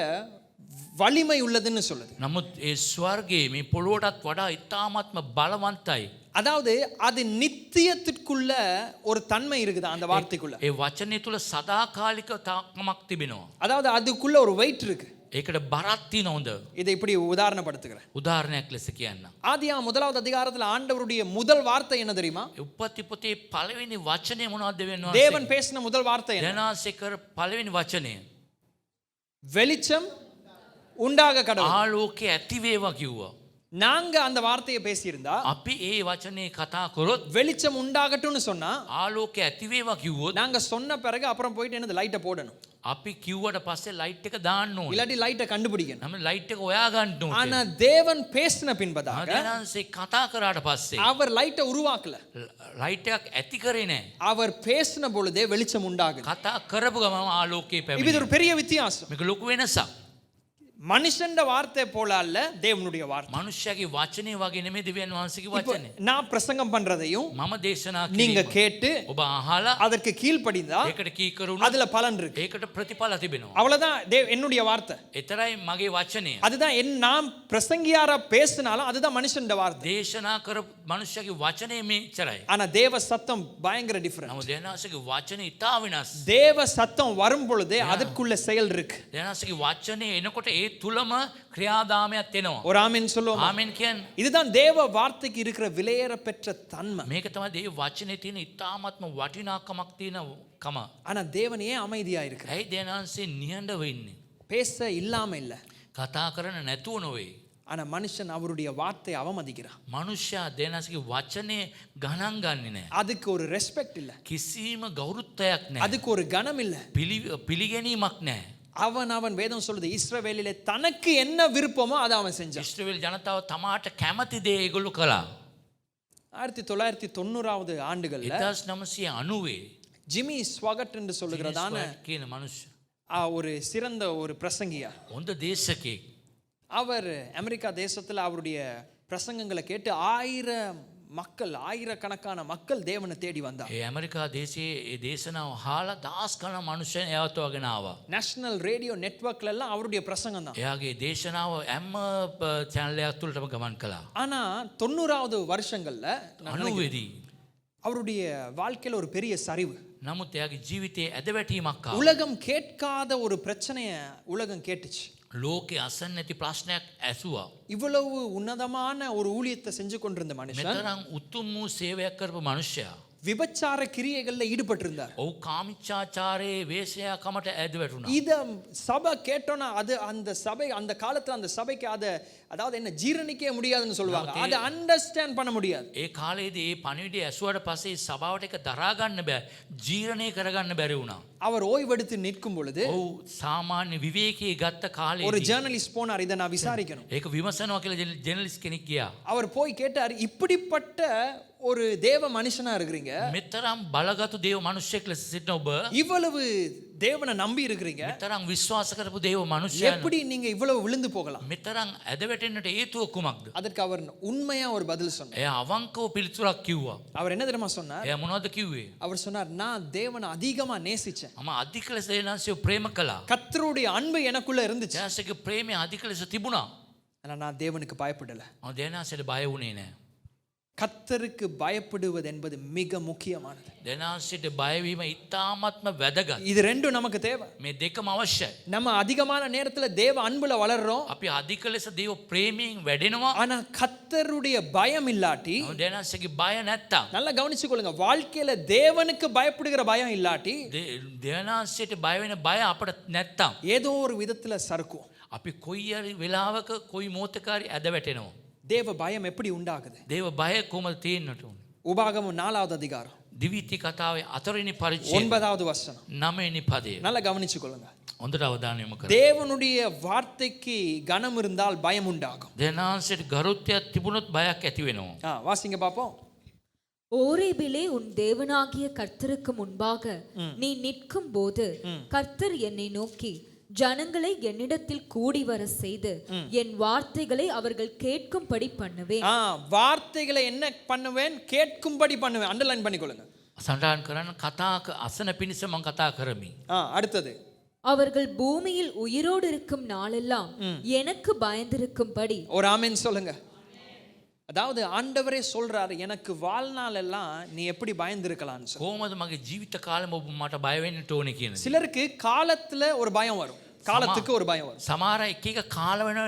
வலிமை உள்ளதுன்னு சொல்லுது. නමුත් ඒ ස්වර්ගයේ මේ පොළොවටත් වඩා ඉතාමත්ම බලවන්තයි. அதாவது அது நித்தியத்திற்குள்ள ஒரு தன்மை இருக்குது அந்த வார்த்தைக்குள்ள. ඒ වචනේ තුල සදාකාලික තාක්කමක් තිබෙනවා. அதாவது அதுக்குள்ள ஒரு வெயிட் இருக்கு. ඒකට බරක් තියෙනවද? இதை இப்படி உதாரணப்படுத்துகிறேன். උදාහරණයක් ලෙස කියන්න. ஆதியாகமம் 1வது அதிகாரத்துல ஆண்டவருடைய முதல் வார்த்தை என்ன தெரியுமா? උප්පත්ති පොතේ පළවෙනි වචනේ මොනවද දෙවියන් தேவன் වහන්සේ? பேசின முதல் வார்த்தை என்ன? දෙවියන් වහන්සේ කර පළවෙනි වචනය வெளிச்சம் உண்டாக கடவுள். ආලෝකය ඇති වේවා කිව්වා. நாங்க அந்த வார்த்தையை பேசியிருந்தா, අපි ඒ වචනේ කතා කරොත් வெளிச்சம் உண்டாகட்டும்னு சொன்னா, ආලෝකය ඇති වේවා කිව්වොත් நாங்க சொன்ன பிறகு அப்புறம் போயிட்டு என்னது லைட்டை போடணும். අපි කිව්වට පස්සේ ලයිට් එක දාන්න ඕනේ. இல்லாட்டி லைட்டை கண்டுபிடிக்கணும். நம்ம லைட் එක හොයා ගන්න ඕනේ. ஆனா தேவன் பேசின பின்பதாக දෙනාන්සේ කතා කරාට පස්සේ அவர் லைட்டை உருவாக்கல. ලයිට් එකක් ඇති කරේ නැහැ. அவர் பேசின பொழுதே வெளிச்சம் உண்டாகுது. කතා කරපු ගමන් ආලෝකය இது පැමිණෙනවා. ஒரு பெரிய வித்தியாசம். මේක ලොකු වෙනසක්. மனுஷண்ட வார்த்தை போல அல்ல தேவனுடைய வார்த்தை. මනුෂ්‍යයාගේ වචනේ වගේ නෙමෙයි දෙවියන් වහන්සේගේ இப்போ වචනේ. நான் பிரசங்கம் பண்றதையும் මම දේශනා நீங்க කිරීම கேட்டு ඔබ අහලා அதற்கு கீழ்ப்படிந்தா ඒකට කීකරුණා அதுல பலன் இருக்கு. ඒකට ප්‍රතිඵල තිබෙනවා. அவ்வளவுதான் என்னுடைய வார்த்தை. එතරයි මගේ වචනය. அதுதான் நாம் பிரசங்கியாரா பேசினாலும் அதுதான் மனுஷண்ட வார்த்தை. දේශනා කර මනුෂ්‍යයාගේ වචනේ මේච්චරයි. ஆனா தேவ சத்தம் பயங்கர டிஃபரண்ட். නමුත් දෙනාසගේ වචනේ ඉතා වෙනස්. தேவ சத்தம் வரும் பொழுதே அதற்குள்ள செயல் இருக்கு. දෙනාසගේ වචනේ එනකොට ඒ තුලම ක්‍රියාදාමයක් එනවා. ஒரு ஆமென் சொல்லுவோம். ආමෙන් කියන්නේ இதுதான் தேவ வார்த்தைக்கு இருக்கிற விலையேற பெற்ற தன்மை. මේක තමයි මේ වචනේ තියෙන ඉතාමත්ම වටිනාකමක් තියෙන කම. ஆனா தேவன் ஏன் அமைதியா இருக்கிறார்? ඇයි දෙනාන්සේ නිහඬව ඉන්නේ? பேச இல்லாம இல்ல. කතා කරන්න නැතුව නොවේ. ஆனா மனுஷன் அவருடைய வார்த்தையை அவமதிக்கிறான். මනුෂ්‍යයා දෙනාසගේ වචනේ ගණන් ගන්නේ නැහැ. அதுக்கு ஒரு ரெஸ்பெக்ட் இல்ல. කිසිම ගෞරවයක් නැහැ. அதுக்கு ஒரு கனம் இல்ல. පිළිගැනීමක් නැහැ. அவன் வேதம் சொல்லுது இஸ்ரவேலிலே தனக்கு என்ன விருப்பமோ அதை அவன் செஞ்சான். ඉස්රායෙල් ජනතාව තමාට කැමති දේ ඒගොල්ලෝ කළා. 1990வது ஆண்டுகள்ல 1990 ஜிமி ஸ்வாகட் என்று சொல்லுகிறதான කියන මනුෂ්‍ය ஒரு சிறந்த ஒரு பிரசங்கியா. හොඳ දේශකයෙක්. அவர் அமெரிக்கா தேசத்துல அவருடைய பிரசங்கங்களை கேட்டு ஆயிரக்கணக்கான மக்கள் தேவனை தேடி வந்தார். ඒ ඇමරිකා දේශයේ ඒ දේශනාව අහලා දහස් ගණන් මනුෂ්‍යයන් එයාවතවගෙන ආවා. நேஷனல் ரேடியோ நெட்வொர்க்ல எல்லாம் அவருடைய பிரசங்கம் தான். එයාගේ දේශනාව හැම channel එකක් තුලටම ගමන් කළා. ஆனா 90வது வருஷங்கள்ல 90 அவருடைய வாழ்க்கையில ஒரு பெரிய சரிவு. නමුත් එයාගේ ජීවිතයේ ඇදවැටීමක් ආවා. உலகம் கேட்காத ஒரு பிரச்சனைய உலகம் கேட்டுச்சு. ලෝකේ අසන්න නැති ප්‍රශ්නයක් ඇසුවා. இவ்வளவு உன்னதமான ஒரு ஊழியத்தை செஞ்சு கொண்டிருந்த மனுஷன் මෙතරම් උතුම් වූ සේවයක් කරපු මනුෂ්‍යයා விபச்சார கிரியைகள்ல ஈடுபட்டிருந்தார். ඔව් කාමිච්ඡාචාරයේ වේශ්‍යාකමට ඇද වැටුණා. இத சபை கேட்டோன்னா அது அந்த சபை அந்த காலத்துல அந்த சபைக்கு அதாவது என்ன ஜீரணிக்கவே முடியாதுன்னு சொல்லுவாங்க. அதை அண்டர்ஸ்டாண்ட் பண்ண முடியாது. ඒ කාලේදී ඒ පණිවිඩය ඇසුවට පස්සේ සභාවට එක දරා ගන්න බෑ. ජීර්ණය කරගන්න බැරි වුණා. அவர் ஓய்வெடுத்து நிற்கும் பொழுது ඔව් සාමාන්‍ය විවේකී ගත්ත ஒரு කාලේදී ஜேர்னலிஸ்ட் போனார், இதை நான் விசாரிக்கணும். ඒක විමසනවා කියලා ජර්නලිස්ට් කෙනෙක් ගියා. அவர் போய் கேட்டார், இப்படிப்பட்ட ஒரு தேவ மனுஷனா இருக்கிறீங்க, මෙතරම් බලගත් දේව මිනිස්සෙක් ලෙස සිටින ඔබ இவ்வளவு தேவனை நம்பி இருக்கிறீங்க, මෙතරම් විශ්වාස කරපු දේව මිනිසයන් எப்படி நீங்க இவ்வளவு விழுந்து போகலாம்? මෙතරම් ඇද වැටෙන්නට හේතුව කුමක්ද? அதற்கு அவர் உண்மையா ஒரு பதில் சொன்னார். එයා අවංකව පිළිතුරක් කිව්වා. அவர் என்ன தெரியுமா சொன்னார்? එයා මොනවද කිව්වේ? அவர் சொன்னார், நான் தேவனை அதிகமா நேசிச்சேன். මම අධික ලෙස දේනාංශය ප්‍රේම කළා. கர்த்தருடைய அன்பு எனக்குள்ள இருந்துச்சு. ජාසගේ ප්‍රේමය අධික ලෙස තිබුණා. ஆனா நான் தேவனுக்கு பயப்படல. මම දේනාංශයට බය වුණේ නැහැ. கர்த்தருக்கு பயப்படுவது என்பது மிக முக்கியமானது. දේනාංශයට බයවීම ඉතාමත්ම වැදගත්. இது ரெண்டும் நமக்கு தேவை. මේ දෙකම අවශ්‍යයි. நம்ம அதிகமான நேரத்துல தேவ அன்புல வளர்றோம். අපි අධික ලෙස දේව ප්‍රේමයෙන් වැඩෙනවා. ஆனா கர்த்தருடைய பயம் இல்லாட்டி, දේනාංශගේ බය නැත්තම්, நல்லா கவனிச்சுக்கொள்ளுங்க, வாழ்க்கையில தேவனுக்கு பயப்படுகிற பயம் இல்லாட்டி දේනාංශයට බය වෙන බය අපට නැත්තම් ஏதோ ஒரு விதத்துல சறுக்கும். අපි කොයි හරි වෙලාවක කොයි මොහොතකාරී ඇද වැටෙනවා. தேவ பயம் எப்படி உண்டாகுது? දේව බය කොහොමද තියෙන්නට ඕන? உபாகமம் 4வது அதிகாரம் දිවිති කතාවේ 4වෙනි පරිච්ඡේදය 9வது வசனம். 9වෙනි පදය. நல்லா கவனிச்சுக்கொள்ளுங்க. හොඳට අවධානය යොමු කරන්න. தேவனுடைய வார்த்தைக்கு கனம் இருந்தால் பயம் உண்டாகும். දේනාංශයට ගරුත්වයක් තිබුණොත් බයක් ඇති වෙනවා. வாசிங்க பாப்போம். ஓரேபிலே உன் தேவனாகிய கர்த்தருக்கு முன்பாக நீ நிற்கும் போது கர்த்தர் என்னை நோக்கி, ஜனங்களை என்னிடத்தில் கூடி வர செய்து என் வார்த்தைகளை அவர்கள் கேட்கும்படி பண்ணுவேன். வார்த்தைகளை என்ன பண்ணுவேன்? கேட்கும்படி பண்ணுவேன். அண்டர்லைன் பண்ணிக்கொள்ளுங்க. සඳහන් කරන්න කතා අසන පිණිස මම කතා කරමි. அடுத்தது, அவர்கள் பூமியில் உயிரோடு இருக்கும் நாளெல்லாம் எனக்கு பயந்திருக்கும்படி. ஒரு ஆமென் சொல்லுங்க. அதாவது ஆண்டவரே சொல்றாரு, எனக்கு வாழ்நாள் எல்லாம் நீ எப்படி பயந்திருக்கலாம்னு சொல்லி. කොහොමද මගේ ජීවිත කාලෙම ඔබ මට බය වෙන්නට ඕනේ කියන දේ. சிலருக்கு காலத்துல ஒரு பயம் வரும், காலத்துக்கு ஒரு பயம் வரும். සමහර එක එක කාල වෙන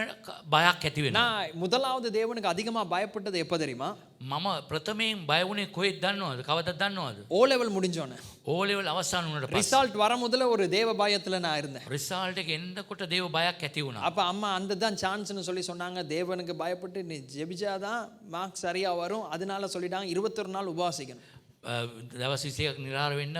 බයක් ඇති වෙනවා. நான் முதலாவது தேவனுக்கு அதிகமா பயப்பட்டது எப்ப தெரியுமா? මම ප්‍රථමයෙන් බය වුණේ කොහෙද දන්නවද? කවදද දන්නවද? ஓ லெவல் முடிஞ்சோனே, ඕ ලෙවල් අවසන් වුණාට පස්සේ ரிசல்ட் வர முதல்ல ஒரு தேவ பயத்துல நான் இருந்தேன். රිසල්ට් එක එන්නකොට දේව බයක් ඇති වුණා. அப்ப அம்மா அந்த தான் சான்ஸ்னு சொல்லி சொன்னாங்க. தேவனுக்கு பயப்பட்டு நீ ஜெபிச்சாதான் மார்க் சரியா வரும். அதனால சொல்லிட்டாங்க 21 நாள் உபவாசிக்கணும். දවස් 21ක් නිරාර වෙන්න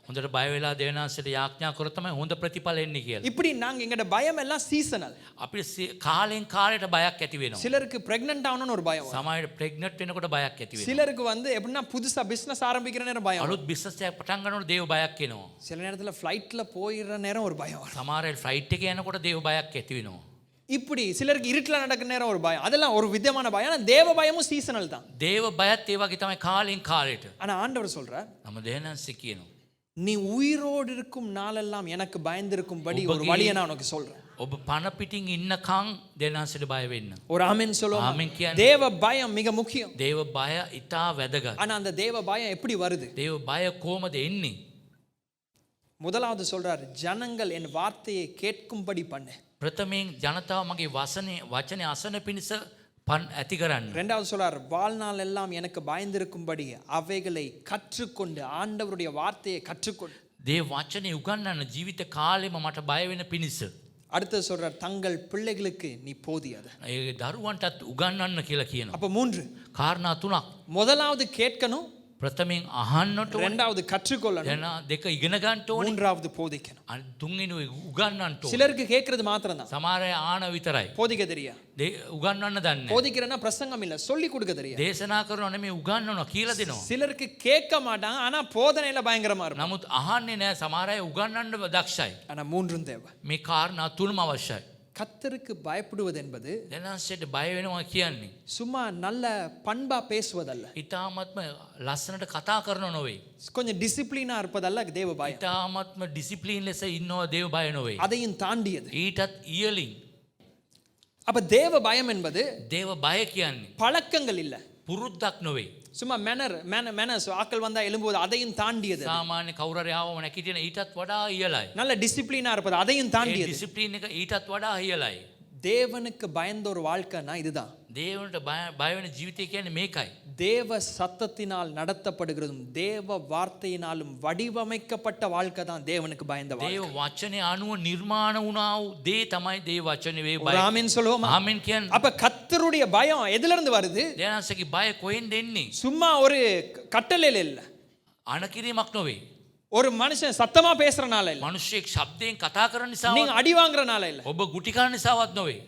හොඳට බය වෙලා දෙවනාසට යාඥා කරොත් තමයි හොඳ ප්‍රතිඵල එන්නේ කියලා. இப்படி நாங்க எங்கட பயம் எல்லாம் சீசனல். අපිට කාලෙන් කාලයට බයක් ඇති වෙනවා. சிலருக்கு பிரெக்னன்ட் ஆகணும்னு ஒரு பயம் வரும். සමහරවිට ප්‍රෙග්නන්ට් වෙනකොට බයක් ඇති වෙනවා. சிலருக்கு வந்து எப்படின்னா புதுசா பிசினஸ் ஆரம்பிக்கிற நேரம் பயம் வரும். අලුත් බිස්නස් එකක් පටන් ගන්නකොට දේව බයක් එනවා. சில நேரத்துல ஃப்ளைட்ல போயிடுற நேரம் ஒரு பயம் வரும். සමහර වෙලාවට ෆ්ලයිට් එකේ යනකොට දේව බයක් ඇති වෙනවා. இப்படி சிலருக்கு இருட்டுல நடக்கிற நேரம் ஒரு பயம். அதெல்லாம் ஒரு விதமான பயம். ஆனா தேவ பயமும் சீசனல் தான். දේව බයත් ඒ වගේ තමයි කාලෙන් කාලයට. ஆனா ஆண்டவர் சொல்றார், நம்ம தேவனாசி කියනවා. நீ உயிரோடு இருக்கும் நாளெல்லாம் எனக்கு பயந்திருக்கும்படி ஒரு வழியை நான் உனக்கு சொல்றேன். ඔබ පණ පිටින් ඉන්නකම් දෙවනාසිට බය වෙන්න. ஒரு ஆமென் சொல்லுவோம். ஆமென் කියන්නේ. தேவ பயம் மிக முக்கியம். දේව බය ඉතා වැදගත්. ஆனா அந்த தேவ பயம் எப்படி வருது? දේව බය කොහමද එන්නේ? முதலாவது சொல்றார், ஜனங்கள் என் வார்த்தையை கேட்கும்படி பண்ணு. ප්‍රථමයෙන් ජනතාව මගේ වචනේ අසන පිණිස පන් ඇති කරන්න. இரண்டாவது சொல்றார், வாழ்நாள் எல்லாம் எனக்கு பயந்திருக்கும்படி அவைகளை கற்றுக்கொண்டு ஆண்டவருடைய வார்த்தையை கற்றுக்கொண்டு. දේ වචනේ උගන්වන්න ජීවිත කාලෙම මට බය වෙන පිණිස. அடுத்து சொல்றார், தங்கள் பிள்ளைகளுக்கு நீ போதியது. ඒ දරුවන්ටත් උගන්වන්න කියලා කියනවා. அப்ப மூன்று කාරණා තුනක්. முதலாவது கேட்கணும், ප්‍රථමයෙන් අහන්නට ඕන. இரண்டாவது கற்றுக்கொள்ளணும், දෙන දෙක ඉගෙන ගන්නට ඕනේ. மூன்றாவது போதிக்கணும். තුන්වෙනි උගන්වන්නට ඕනේ. சிலருக்கு கேட்கறது மாத்திரம் தான், සමහර අය ආන විතරයි. போதிக்க தெரியா. උගන්වන්න දන්නේ නැහැ. போதிக்கிறேன்னா பிரசங்கம் இல்ல, சொல்லி கொடுக்க தெரியா. දේශනා කරනවා නෙමෙයි උගන්වනවා කියලා දෙනවා. சிலருக்கு கேட்க மாட்டாங்க, ஆனா போதனையில பயங்கரமா இருக்கும். නමුත් අහන්නේ නැහැ. සමහර අය උගන්වන්න දක්ෂයි. ஆனா மூன்றும் தேவை. මේ කාරණා තුනම අවශ්‍යයි. கர்த்தருக்கு பயப்படுவது என்பது දෙනාසෙට බය වෙනවා කියන්නේ சும்மா நல்ல பண்பா பேசுவதல்ல, ඊටාත්ම ලස්සනට කතා කරනව නොවේ. கொஞ்சம் டிசிப்ளினா இருப்பதல்ல தேவ பயம். ඊටාත්ම ඩිසිප්ලින් ලෙස ඉන්නවා දේව බය නොවේ. அதையும் தாண்டியது. ඊටත් ඉහළින් அப்ப தேவ பயம் என்பது දේව බය කියන්නේ பழக்கங்கள் இல்ல, පුරුද්දක් නොවේ. சும்மா மேனர்ஸ் ஆக்கள் வந்தா எழும்புவது, அதையும் தாண்டியது. සාමාන්‍ය කවුරු හරි ආවම නැගිටින ඊටත් වඩා ඉහළයි. நல்ல டிசிப்ளினா இருப்பது, அதையும் ඒ தாண்டியது. ඩිසිප්ලින් එක ඊටත් වඩා ඉහළයි. தேவனுக்கு பயந்த ஒரு வாழ்க்கைனா இதுதான். දේවන්ට බය වෙන ජීවිතය කියන්නේ මේකයි. தேவ சத்தத்தினால் நடத்தப்படுகிறதும் தேவ வார்த்தையினாலும் வடிவமைக்கப்பட்ட வாழ்க்கை தான் தேவனுக்கு பயந்த வாழ்க்கை. දේව වචනේ අනුව නිර්මාණ වුණා වූ දේ තමයි දේව වචනේ වේ ஒரு බය. ஆமென் சொல்லுவோமா? ආමෙන් කියන්නේ. அப்ப கர்த்தருடைய பயம் எதுல இருந்து வருது? දේනාසගේ බය කොහෙන්ද එන්නේ? சும்மா ஒரு கட்டளையில இல்ல, අනකිරීමක් නොවේ. ஒரு மனுஷன் சத்தமா பேசுறனால இல்ல, මිනිස්සෙක් ශබ්දයෙන් කතා කරන නිසා நீங்க அடி வாங்குறனால இல்ல. ඔබ ගුටි කන නිසාවත් නොවේ.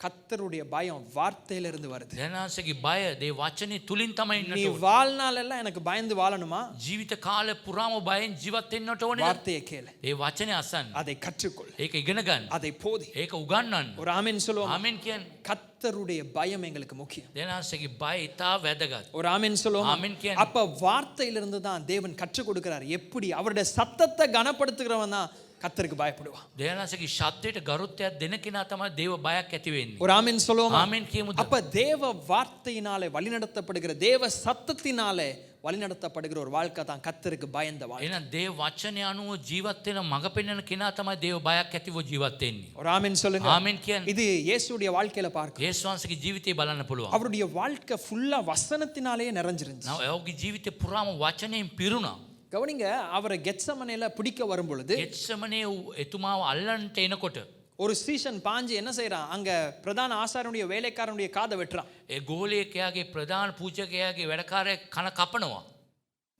கர்த்தருடைய பயம் வார்த்தையில இருந்து வருது. දේනාසගේ බය දේ වචනේ තුලින් තමයි நீ එන්නට ඕනේ. வாழ்நாள் எல்லாம் எனக்கு பயந்து வாழணுமா? ජීවිත කාලය පුරාම බයෙන් ජීවත් වෙන්නට ඕනේ. வார்த்தையை கேளு, ඒ වචනේ අසන්න. அதை கற்றுக்கொள், ඒක ඉගෙන ගන්න. அதை போதி. ඒක උගන්වන්න. ஒரு ஆமென் சொல்லுவோமா? ආමෙන් කියන්නේ. கர்த்தருடைய பயம் எங்களுக்கு முக்கியம். දේනාසගේ බය ඉතා වැදගත්. ஒரு ஆமென் சொல்லுவோமா? ஆமென் කියන්නේ. அப்ப வார்த்தையிலிருந்து தான் தேவன் கற்றுக் கொடுக்கிறார். எப்படி அவருடைய சத்தத்தை கனப்படுத்துகிறவன் தான் கர்த்தருக்கு பயப்படுவான். දේනාසගේ ශබ්දයට ගරුත්වයක් දෙන කෙනා තමයි දේව බයක් ඇති වෙන්නේ. ஒரு ஆமென் சொல்லுவோமா? ආමෙන් කියමුද? அப்ப தேவ வார்த்தையினாலே வழிநடத்தப்படுகிற, தேவ சத்தத்தினாலே வழிநடத்தப்படுகிற ஒரு வாழ்க்கை தான் கர்த்தருக்கு பயந்த வாழ்க்கை. එහෙනම් දේව වචනය අනුව ජීවත් වෙන මඟ පෙන්වන කෙනා තමයි දේව බයක් ඇතිව ජීවත් වෙන්නේ. ஒரு ஆமென் சொல்லுங்க. ආමෙන් කියන්නේ. இது இயேசுடைய வாழ்க்கையில பார்க்க, යේසුස් වහන්සේගේ ජීවිතය බලන්න පුළුවන්. அவருடைய வாழ்க்கை ஃபுல்லா வசனத்தினாலேயே நிறைஞ்சிருந்துச்சு. ඔහුගේ ජීවිතේ පුරාම වචනයෙන් පිරුණා. கவனிங்க, அவரை கெத்சமனேல பிடிக்க வரும் பொழுது ගෙත්සමනේ එතුමාව අල්ලන්නට එනකොට ஒரு சீசன் பாஞ்சு என்ன செய்யறான், அங்க பிரதான ஆசாரனுடைய வேலைக்காரனுடைய காதை வெட்டுறான். ඒ ගෝලයෙක්යාගේ ප්‍රධාන පූජකයාගේ වැඩකාරයෙක් කන කපනවා.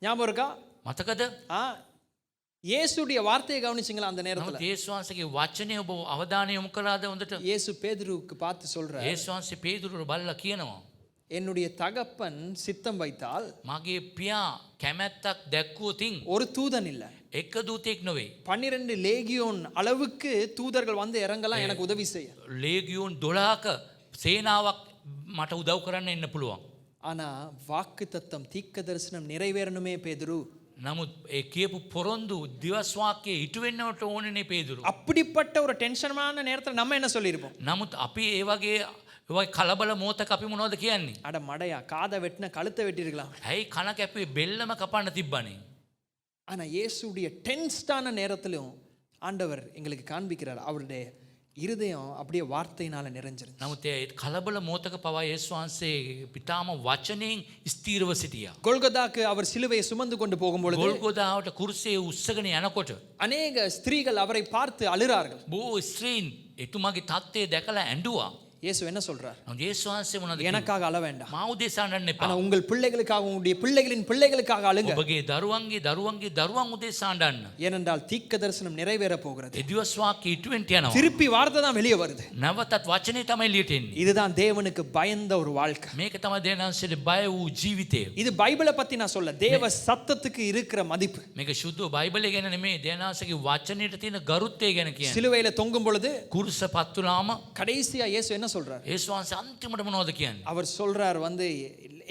ஞாபகம் இருக்கா? මතකද? இயேசுடைய வார்த்தையை கவனிச்சிங்களா அந்த නමුත් நேரத்துல? යේසුස් වහන්සේගේ වචනය ඔබ අවධානය යොමු කළාද හොඳට? இயேசு பேதுருவுக்கு பார்த்து சொல்ற, යේසුස් වහන්සේ පේදුරුට බලලා කියනවා என்னுடைய தகப்பன் சித்தம் வைத்தால் මගේ පියා කැමැත්තක් දැක්වුවොතින් ஒரு தூதன் இல்ல, එක දූතෙක් නොවේ. 12 லேகியோன் அளவுக்கு தூதர்கள் வந்து இறங்கலாம் எனக்கு உதவி செய்ய. ලේගියෝන් 12ක සේනාවක් මට උදව් කරන්න එන්න පුළුවන්. ஆனா வாக்கு தத்தம் தீர்க்க தரிசனம் நிறைவேறணுமே பேதுரு. නමුත් ඒ කියපු පොරොන්දු දිවස් වාක්‍යයේ ඉටු වෙන්නට ඕනේ පේදුරු. அப்படிப்பட்ட ஒரு டென்ஷனான நேரத்துல நம்ம என்ன சொல்லியிருப்போம்? නමුත් අපි ඒ වගේ කලබල මොහොතක අපි මොනවද කියන්නේ? அட மடையா, காதை வெட்டின கழுத்தை வெட்டிருக்கலாம். ඇයි කන කැපුවේ බෙල්ලම කපන්න තිබ්බනේ? ஆனா இயேசுடைய டென்ஸ்டான நேரத்திலும் ஆண்டவர் எங்களுக்கு காண்பிக்கிறார், அவருடைய இருதயம் அப்படியே வார்த்தையினால நிறைஞ்சிருச்சு. නමුත් ඒ කලබල මොහොතක පවා යේසුස් වහන්සේ පිටාම වචනයෙන් ස්ථීරව සිටියා. கொல்கதாக்கு அவர் சிலுவையை சுமந்து கொண்டு போகும்பொழுது ගොල්ගොදාවට කුරුසියේ උස්සගෙන යනකොට அநேக ஸ்திரீகள் அவரை பார்த்து அழுறார்கள். බොහෝ ස්ත්‍රීන් එතුමාගේ තත්ත්වය දැකලා ඇඬුවා. இயேசு என்ன சொல்றார்? යේසුස් වහන්සේ මොනවද කිව්වේ? எனக்காக அழ வேண்டாம், මා උදෙසා අඬන්න එපා. ஆனா உங்கள் பிள்ளைகளுக்காக, உங்களுடைய பிள்ளைகளின் பிள்ளைகளுக்காக அழுங்க. ඔබගේ දරුවන් උදෙසා අඬන්න. ஏனென்றால் தீர்க்க தரிசனம் நிறைவேற போகிறது. ඒ දිවස් වාක්‍ය ඉටුවෙන්ට යනවා. திருப்பி வார்த்தை தான் வெளியே வருது. නැවතත් වචනේ තමයි එළියට එන්නේ. இதுதான் தேவனுக்கு பயந்த ஒரு வாழ்க்கை. මේක තමයි දෙවියන්සේට බය වූ ජීවිතය. இது பைபிளை பத்தி நான் சொல்ல, தேவ சத்தத்துக்கு இருக்கிற மதிப்பு. මේක සුද්ධ බයිබලය ගැන නෙමෙයි, දෙවියන්සේගේ වචනයට තියෙන ගරුත්වය ගැන කියන්නේ. சிலுவையில தொங்கும் பொழுது කුරුස පත් වුණාම கடைசியா இயேசு என்ன சொல்றார்? යේසුස් වහන්සේ අන්තිමට මොනවද කියන්නේ? அவர் சொல்றார் வந்து,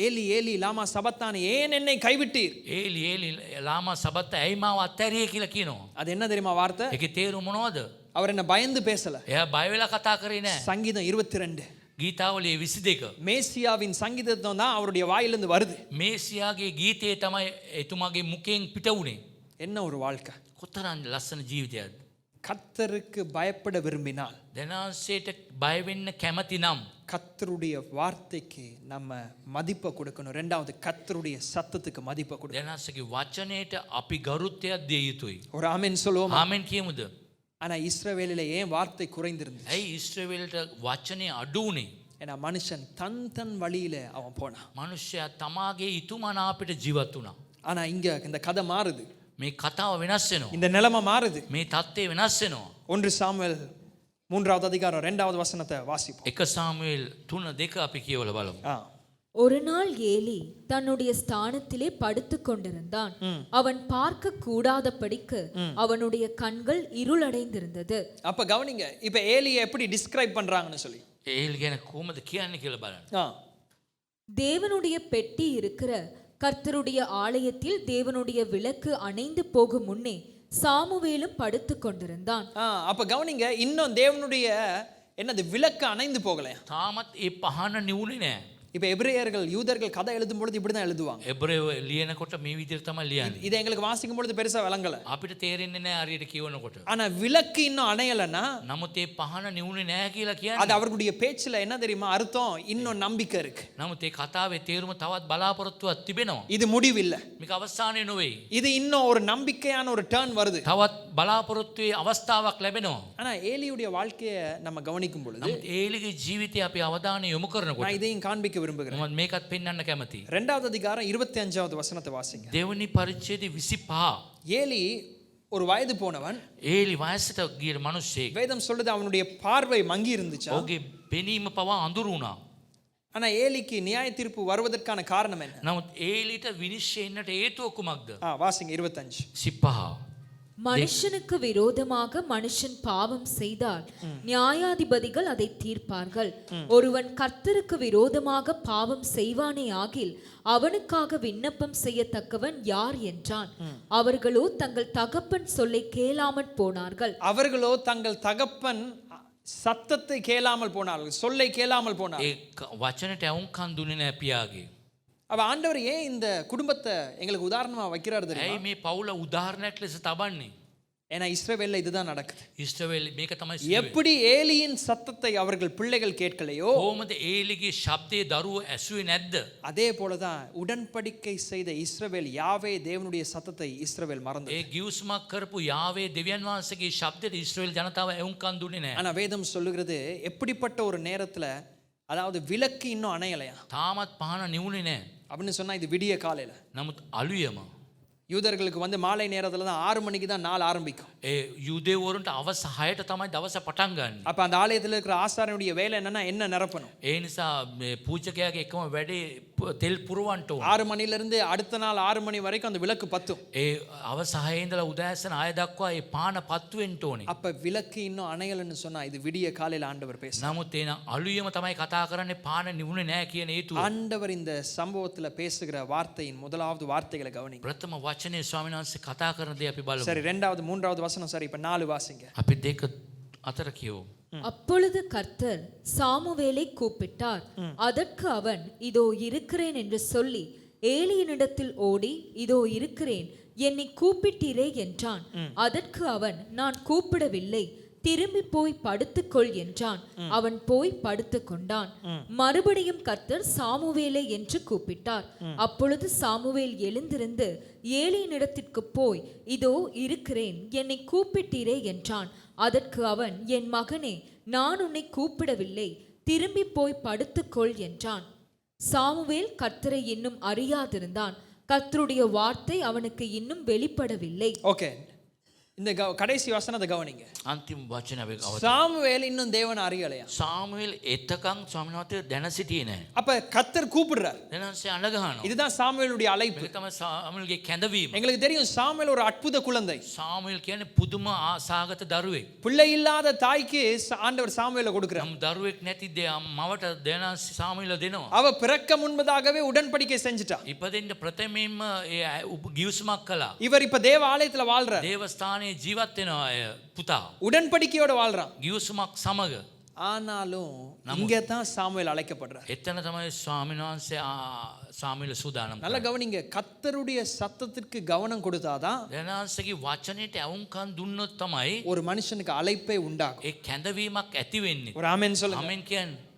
ஏலி ஏலி லாமா சபத்தானி, ஏன் என்னை கைவிட்டீர்? ඒලි ලාමා සබත්ත ඇයි මාව අත්හැරියේ කියලා කියනවා. அது என்ன தெரியுமா வார்த்தை? ඒකේ තේරුම මොනවද? அவர் என்ன பயந்து பேசல. එයා බය වෙලා කතා කරේ නෑ. சங்கீதம் 22 ගීතාවලියේ 22 மேசியாவின் சங்கீதம் தான் அவருடைய வாயிலிருந்து வருது. මේසියාගේ ගීතේ තමයි එතුමාගේ මුඛයෙන් පිට වුණේ. என்ன ஒரு வாழ்க்கை! කොතරම් ලස්සන ජීවිතයක්ද. கர்த்தருக்கு பயப்பட விரும்பினால், දෙවියන්සේට බය වෙන්න කැමති නම් கர்த்தருடைய வார்த்தைக்கு நம்ம மதிப்பை கொடுக்கணும். ரெண்டாவது, கர்த்தருடைய சத்தத்துக்கு மதிப்பை கொடுக்கணும். දෙවියන්සේගේ වචනයට අපි ගරුත්වයක් දිය යුතුයි. ஒரு ஆமென் சொல்லுவோம். ආමෙන් කියමුද? ஆனா இஸ்ரவேலிலே ஏன் வார்த்தை குறைந்திருந்தது? ඇයි ඊශ්‍රායලට වචනේ අඩු වුණේ? ஏன்னா மனுஷன் தன் வழியில அவன் போனான். මනුෂ්‍යයා තමාගේ ඉතුමනාපිට ජීවත් වුණා. ஆனா இங்க இந்த கதை மாறுது, මේ කතාව වෙනස් වෙනවා. இந்த நிலைமை மாறுது. මේ தත්ත්වය වෙනස් වෙනවා. 1 சாமுவேல் 3வது அதிகாரம் 2வது வசனத்தை வாசிப்போம். 1 சாமுவேல் 3:2 අපි කියවලා බලමු. ஒரு நாள் ஏலி தன்னுடைய ஸ்தானத்திலே படுத்துக் கொண்டிருந்தான். அவன் பார்க்க கூடாதபடிக்கு அவனுடைய கண்கள் இருளடைந்திருந்தது. அப்ப கவனிங்க, இப்ப ஏலியை எப்படி டிஸ்கிரைப் பண்றாங்கன்னு சொல்லி. ඒල් ගැන කොහොමද කියන්නේ කියලා බලන්න. தேவனுடைய பெட்டி இருக்கிற கர்த்தருடைய ஆலயத்தில் தேவனுடைய விளக்கு அணைந்து போகும் முன்னே சாமுவேலும் படுத்துக் கொண்டிருந்தான். அப்ப கவனிங்க, இன்னும் தேவனுடைய என்னது விளக்கு அணைந்து போகலையா? තාමත් ඒ පහන නිවුනේ නෑ. இப்ப எபிரேயர்கள் யூதர்கள் கதை எழுதும் பொழுது இப்படிதான் எழுதுவாங்க. එබ්‍රේව ලියනකොට මේ විදිහට තමයි ලියන්නේ. இதை எங்களுக்கு வாசிக்கும் பொழுது பெருசா விளங்கல. අපිට තේරෙන්නේ නෑ හරියට කියවනකොට. ஆனா விளக்கு இன்னும் அணையலனா, නමුත් ඒ පහන නිවුනේ නෑ කියලා அது කියන්නේ. அவர்களுடைய பேச்சுல என்ன தெரியுமா அர்த்தம்? இன்னும் நம்பிக்கை இருக்கு. නමුත් ඒ කතාවේ තේරුම තවත් බලාපොරොත්තුවක් තිබෙනවා. இது முடிவில்லை. මේක අවසානය නෙවෙයි. இது இன்னும் ஒரு நம்பிக்கையான ஒரு டர்ன் வருது. තවත් බලාපොරොත්තුවේ අවස්ථාවක් ලැබෙනවා. ஆனா ஏலியுடைய வாழ்க்கையை நம்ம கவனிக்கும் பொழுது, නමුත් ඒලිගේ ජීවිතය අපි අවධානය යොමු කරනකොට நான் இதையும் காண்பிக்க விரும்புகிறேன். මම මේකත් පෙන්වන්න කැමතියි. 2வது அதிகாரம் 25வது வசனத்தை வாசிங்க. දෙවනි පරිච්ඡේදයේ 25 ஏலி ஒரு வயது போனவன். ඒලි වයසට ගිය මිනිස්සෙක්. வேதம் சொல்லுது அவனுடைய பார்வை மங்கி இருந்துச்சா. ඔහුගේ පෙනීම පවා අඳුරු වුණා. ஆனா ஏலிக்கு நியாய தீர்ப்பு வருவதற்கான காரணம் என்ன? නමුත් ඒලිට විනිශ්චය එන්නට හේතුව කුමක්ද? வாசிங்க 25. 25 மனுஷனுக்கு விரோதமாக மனுஷன் பாவம் செய்தால் நியாயாதிபதிகள் அதை தீர்ப்பார்கள். ஒருவன் கர்த்தருக்கு விரோதமாக பாவம் செய்வானே ஆகில் அவனுக்காக விண்ணப்பம் செய்யத்தக்கவன் யார் என்றான். அவர்களோ தங்கள் தகப்பன் சொல்லை கேளாமற் போனார்கள். அவர்களோ தங்கள் தகப்பன் சத்தத்தை கேளாமல் போனார்கள், சொல்லை கேளாமல் போனார்கள். ඒ වචනට ඇවුම්කන් දුන්නේ නැහැ පියාගේ. அவ ஆண்டவர் ஏன் இந்த குடும்பத்தை எங்களுக்கு உதாரணமா வைக்கிறாரு தெரியுமா? ඇයි මේ පවුල උදාහරණයක් ලෙස තබන්නේ? ஏன்னா இஸ்ரவேல்ல இதுதான் நடக்குது. ඊශ්‍රායල් මේක තමයි எப்படி ஏலியின் சத்தத்தை அவர்கள் பிள்ளைகள் கேட்கலையோ, කොහොමද ඒලිගේ ශබ්දයේ දරුවෝ ඇසුවේ නැද්ද? அதே போலதான் உடன்படிக்கை செய்த இஸ்ரவேல், யாவே தேவனுடைய சத்தத்தை இஸ்ரவேல் மறந்தது. ඒ ගිවිසුමක් කරපු යාවේ දෙවියන් වහන්සේගේ ශබ්දයට ඊශ්‍රායල් ජනතාව ඇවුම්කන් දුන්නේ නැහැ. ஆனா வேதம் சொல்லுகிறது, எப்படிப்பட்ட ஒரு நேரத்துல, அதாவது விளக்கு இன்னும் அணையலையா තාමත් පහන නිවුනේ නැහැ. அப்படின்னு சொன்னா இது விடிய காலையில. නමුත් අලුයම யூதர்களுக்கு வந்து மாலை நேரத்துல தான் 6 மணிக்கு தான் நாள் ஆரம்பிக்கும். ඒ යුදෙවරුන්ට අවස 6ට තමයි දවස පටන් ගන්න. அப்ப அந்த ஆலயத்துல இருக்கிற ஆசாரியனுடைய வேலை என்னன்னா, என்ன நிரப்பணும். ඒ නිසා මේ පූජකයාගේ එකම වැඩේ තෙල් පුරවන්න ඕන. 6 மணில இருந்து அடுத்த நாள் 6 மணி வரைக்கும் அந்த விளக்கு பத்தும். ඒ අවස 6 ඉඳලා උදෑසන 6 දක්වා ඒ පාන පත්තු වෙන්න ඕනේ. அப்ப விளக்கு இன்னும் அணையலன்னு சொன்னா இது விடிய காலையில ஆண்டவர் பேசுறார். නමුත් එන අලුයම තමයි කතා කරන්නේ පාන නිවුනේ නැහැ කියන හේතුව. ஆண்டவர் இந்த சம்பவத்துல பேசுகிற வார்த்தையின் முதலாவது வார்த்தைகளை கவனிங்க. ප්‍රථම වචනේ ස්වාමීන් වහන්සේ කතා කරන දේ අපි බලමු. சரி, 2வது 3வது வசனம். சரி, இப்ப 4 வாசிங்க. අපි දෙක අතර කියවමු. அப்பொழுது கர்த்தர் சாமுவேலை கூப்பிட்டார். அதற்கு அவன் இதோ இருக்கிறேன் என்று சொல்லி ஏலியினிடத்தில் ஓடி இதோ இருக்கிறேன், என்னை கூப்பிட்டீரே என்றான். அதற்கு அவன் நான் கூப்பிடவில்லை, திரும்பி போய் படுத்துக்கொள் என்றான். அவன் போய் படுத்துக் கொண்டான். மறுபடியும் கர்த்தர் சாமுவேலே என்று கூப்பிட்டார். அப்பொழுது சாமுவேல் எழுந்திருந்து ஏலியினிடத்திற்கு போய் இதோ இருக்கிறேன், என்னை கூப்பிட்டீரே என்றான். அதற்கு அவன் என் மகனே, நான் உன்னை கூப்பிடவில்லை, திரும்பி போய் படுத்துக்கொள் என்றான். சாமுவேல் கர்த்தரை இன்னும் அறியாதிருந்தான். கர்த்தருடைய வார்த்தை அவனுக்கு இன்னும் வெளிப்படவில்லை. ஓகே, இந்த கடைசி வசனத்தை கவனிங்க. අන්තිම වචන අපි අවතර. சாமுவேல் இன்னும் தேவனை அறியலையா? සාමුවෙල් එතකන් ස්වාමීන් වහන්සේ දැන සිටියේ නැහැ. அப்ப கர்த்தர் கூப்பிடுறார். දැනන්සේ අඬ ගහනවා. இதுதான் சாமுவேலுடைய அழைப்பு. මේක තමයි සාමුවෙල්ගේ කැඳවීම. எங்களுக்கு தெரியும் சாமுவேல் ஒரு அற்புத குழந்தை. සාමුවෙල් කියන්නේ පුදුම ආසාගත දරුවෙක්. பிள்ளை இல்லாத தாய்க்கு ஆண்டவர் சாமுவேலை கொடுக்கிறார். නම් දරුවෙක් නැති මවට දැනන්සේ සාමුවෙල දෙනවා. அவ பிறக்க முன்பதாகவே உடன்படிக்கை செஞ்சுட்டா. ඉපදෙන්න ප්‍රථමයෙන්ම ගිවිසුමක් කළා. இவர் இப்ப தேவ ஆலயத்துல வாழ்றார். දේවස්ථානයේ ජීවත් වෙනවා පුතා. உடன்படிக்கையோட வாழ்றான். ගිවිසුමක් සමග. ஆனாலும் இங்க தான் சாமுவேல் அழைக்கப்படுறார். එතන තමයි ස්වාමීන් වහන්සේ සාමුවෙල සූදානම්. நல்ல கவனிங்க, கர்த்தருடைய சத்தத்திற்கு கவனம் கொடுத்தாதான் දැනන්සේගේ වචනයට ඇවුම්කන් දුන්නොත් තමයි ஒரு மனுஷனுக்கு அழைப்பே உண்டாகும். ඒ කැඳවීමක් ඇති වෙන්නේ. ஒரு ஆமென் சொல்லுங்க. ආමෙන් කියන්නේ.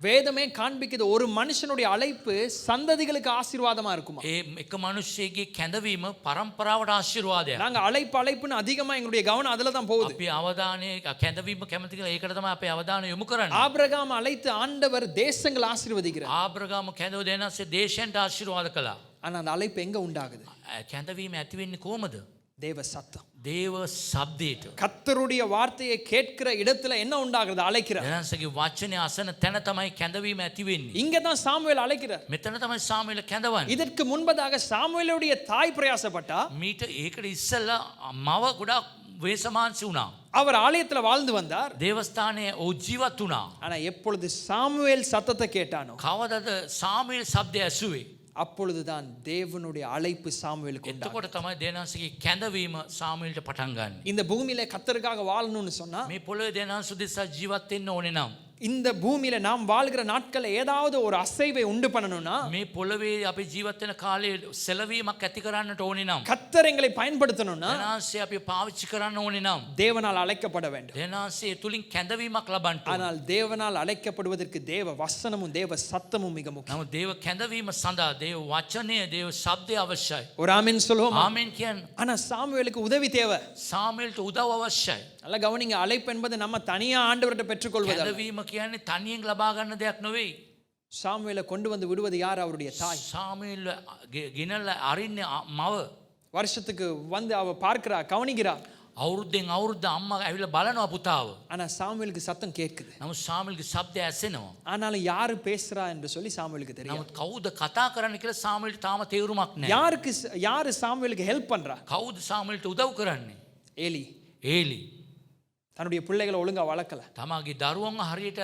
வேதமே காண்பிக்குது ஒரு மனுஷனுடைய அழைப்பு சந்ததிகளுக்கு ஆசீர்வாதமா இருக்குமா. ඒ එක මිනිස්සෙගේ කැඳවීම පරම්පරාවට ආශිර්වාදයක්. நாங்க அழைப்புன்னு அதிகமா எங்களுடைய கவனம் அதுல தான் போகுது. අපි අවධානය කැඳවීම කැමති කියලා ඒකට තමයි අපේ අවධානය යොමු කරන්නේ. ஆபிரகாம் அழைத்து ஆண்டவர் தேசங்களை ஆசீர்வதிக்கிறார். ආබ්‍රහාම කැඳව දෙනසේ දේශයන්ට ආශිර්වාද කළා. ஆனா அந்த அழைப்பு எங்க உண்டாகுது? කැඳවීම ඇති වෙන්නේ කොහමද? தேவ சத்தம். දේව ශබ්දයට. கர்த்தருடைய வார்த்தையை கேட்கிற இடத்துல என்ன உண்டாகிறது? அழைக்கிறார். දැනන්සේගේ වචනේ අසන තැන තමයි කැඳවීම ඇති වෙන්නේ. இங்க தான் சாமுவேல் அழைக்கிறார். මෙතන තමයි සාමුවෙල කැඳවන්නේ. இதற்கு முன்பதாக சாமுவேலுடைய தாய் பிரயாசப்பட்டா. මීට ඒකට ඉස්සෙල්ලා මව ගොඩක් වේසමාංශ වුණා. அவர் ஆலயத்துல வாழ்ந்து வந்தார். දේවස්ථානයේ ඔහු ජීවත් වුණා. ஆனா எப்பொழுது சாமுவேல் சத்தத்தை கேட்டானோ කවදද සාමුවෙල් ශබ්දය ඇසුවේ? அப்பொழுதுதான் தேவனுடைய அழைப்பு சாமுவேலுக்கு உண்டாகும். එතකොට තමයි දේනාංශගේ කැඳවීම සාමුවෙල්ට පටන් ගන්න. இந்த பூமியில கர்த்தருக்காக வாழணும்னு சொன்னா මේ පොළොවේ දේනාංශ උදෙසා ජීවත් වෙන්න ඕනේ නම් இந்த பூமியில நாம் வாழ்கிற நாட்கள்ல ஏதாவது ஒரு அசைவை உண்டு பண்ணணும்னா මේ පොළොවේ අපි ජීවත් වෙන කාලේ සෙලවීමක් ඇති කරන්නට ඕනේ නම් கர்த்தர் எங்களை பயன்படுத்தணும்னா දේනාංශය අපි පාවිච්චි කරන්න ඕනේ නම් தேவனால் அழைக்கப்பட வேண்டும். දේනාංශය තුලින් කැඳවීමක් ලබන්න ඕනේ. ஆனால் தேவனால் அழைக்கப்படுவதற்கு தேவ வசனமும் தேவ சத்தமும் மிக முக்கியம். නමුත් දේව කැඳවීම සඳහා දේව වචනය දේව ශබ්දය අවශ්‍යයි. ஒரு ஆமென் சொல்லுவோமா? ආමෙන් කියන්නේ. ஆனா சாமுவேலுக்கு உதவி தேவை. සාමුවෙල්ට උදව් අවශ්‍යයි. நல்லா கவனிங்க, அழைப்பு என்பது நம்ம தனியா ஆண்டவர்கிட்ட பெற்றுக்கொள்வது அல்ல. කැඳවීම කියන්නේ තනියෙන් ලබා ගන්න දෙයක් නෙවෙයි. சாமுவேலை கொண்டு வந்து விடுவது யார்? அவருடைய தாய். සාමුවෙල් ගෙනල්ලා අරින්නේ මව. வருஷத்துக்கு வந்து அவ பார்க்கிறா, கவனிக்கிறா. අවුරුද්දෙන් අවුරුද්ද අම්මා ඇවිල්ලා බලනවා පුතාව. ஆனா சாமுவேலுக்கு சத்தம் கேட்குது. නමුත් සාමුවෙල්ගේ ශබ්දය ඇසෙනවා. ஆனாலும் யாரு பேசுறா என்று சொல்லி சாமுவேலுக்கு தெரியும். නමුත් කවුද කතා කරන්න කියලා සාමුවෙල්ට තාම තේරුමක් නැහැ. யாரு சாமுவேலுக்கு ஹெல்ப் பண்றா? කවුද සාමුවෙල්ට උදව් කරන්නේ? ஏலி. ඒලි. தன்னுடைய பிள்ளைகளை ஒழுங்கா வளர்க்கல. තමගේ දරුවන්ව හරියට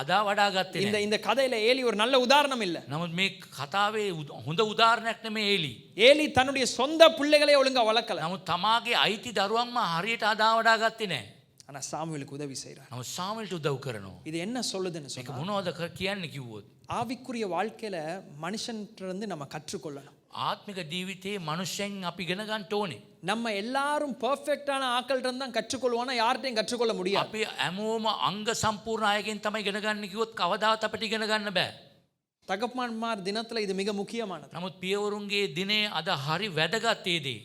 අදා වඩා ගත්තේ இந்த නැහැ. இந்த கதையில ஏலி ஒரு நல்ல உதாரணம் இல்ல. නමුත් මේ කතාවේ හොඳ උදාහරණයක් නෙමෙයි ඒලි. ஏலி தன்னுடைய சொந்த பிள்ளைகளை ஒழுங்கா வளர்க்கல. නමුත් තමාගේ අයිති දරුවන්ව හරියට අදා වඩා ගත්තේ නැහැ. ஆனா சாமுவேலுக்கு உதவி செய்றார். නමුත් සාමුවෙල්ට උදව් කරනවා. இது என்ன சொல்லுதுன்னு මේක சொன்னா, මොනවද කියන්නේ කිව්වොත්? ஆவிக்குரிய வாழ்க்கையில மனுஷன்கிட்ட இருந்து நம்ம கற்றுக்கொள்ளணும். ආත්මික ජීවිතයේ මනුෂ්‍යයන් අපි ඉගෙන ගන්න ඕනේ. நம்ம எல்லாரும் பெர்ஃபெக்ட்டான ஆட்கள்ட்ட இருந்து தான் கற்றுக்கொள்வோம்னா யார்ட்டையும் கற்றுக்கொள்ள முடியாது. අපි හැමෝම අංග සම්පූර්ණ අයගෙන් තමයි ඉගෙන ගන්න කිව්වොත් කවදාවත් අපිට ඉගෙන ගන්න බෑ. தகப்பன்மார் தினத்துல இது மிக முக்கியமானது. නමුත් පියවරුන්ගේ දිනේ අද හරි වැදගත් ඒ දේ.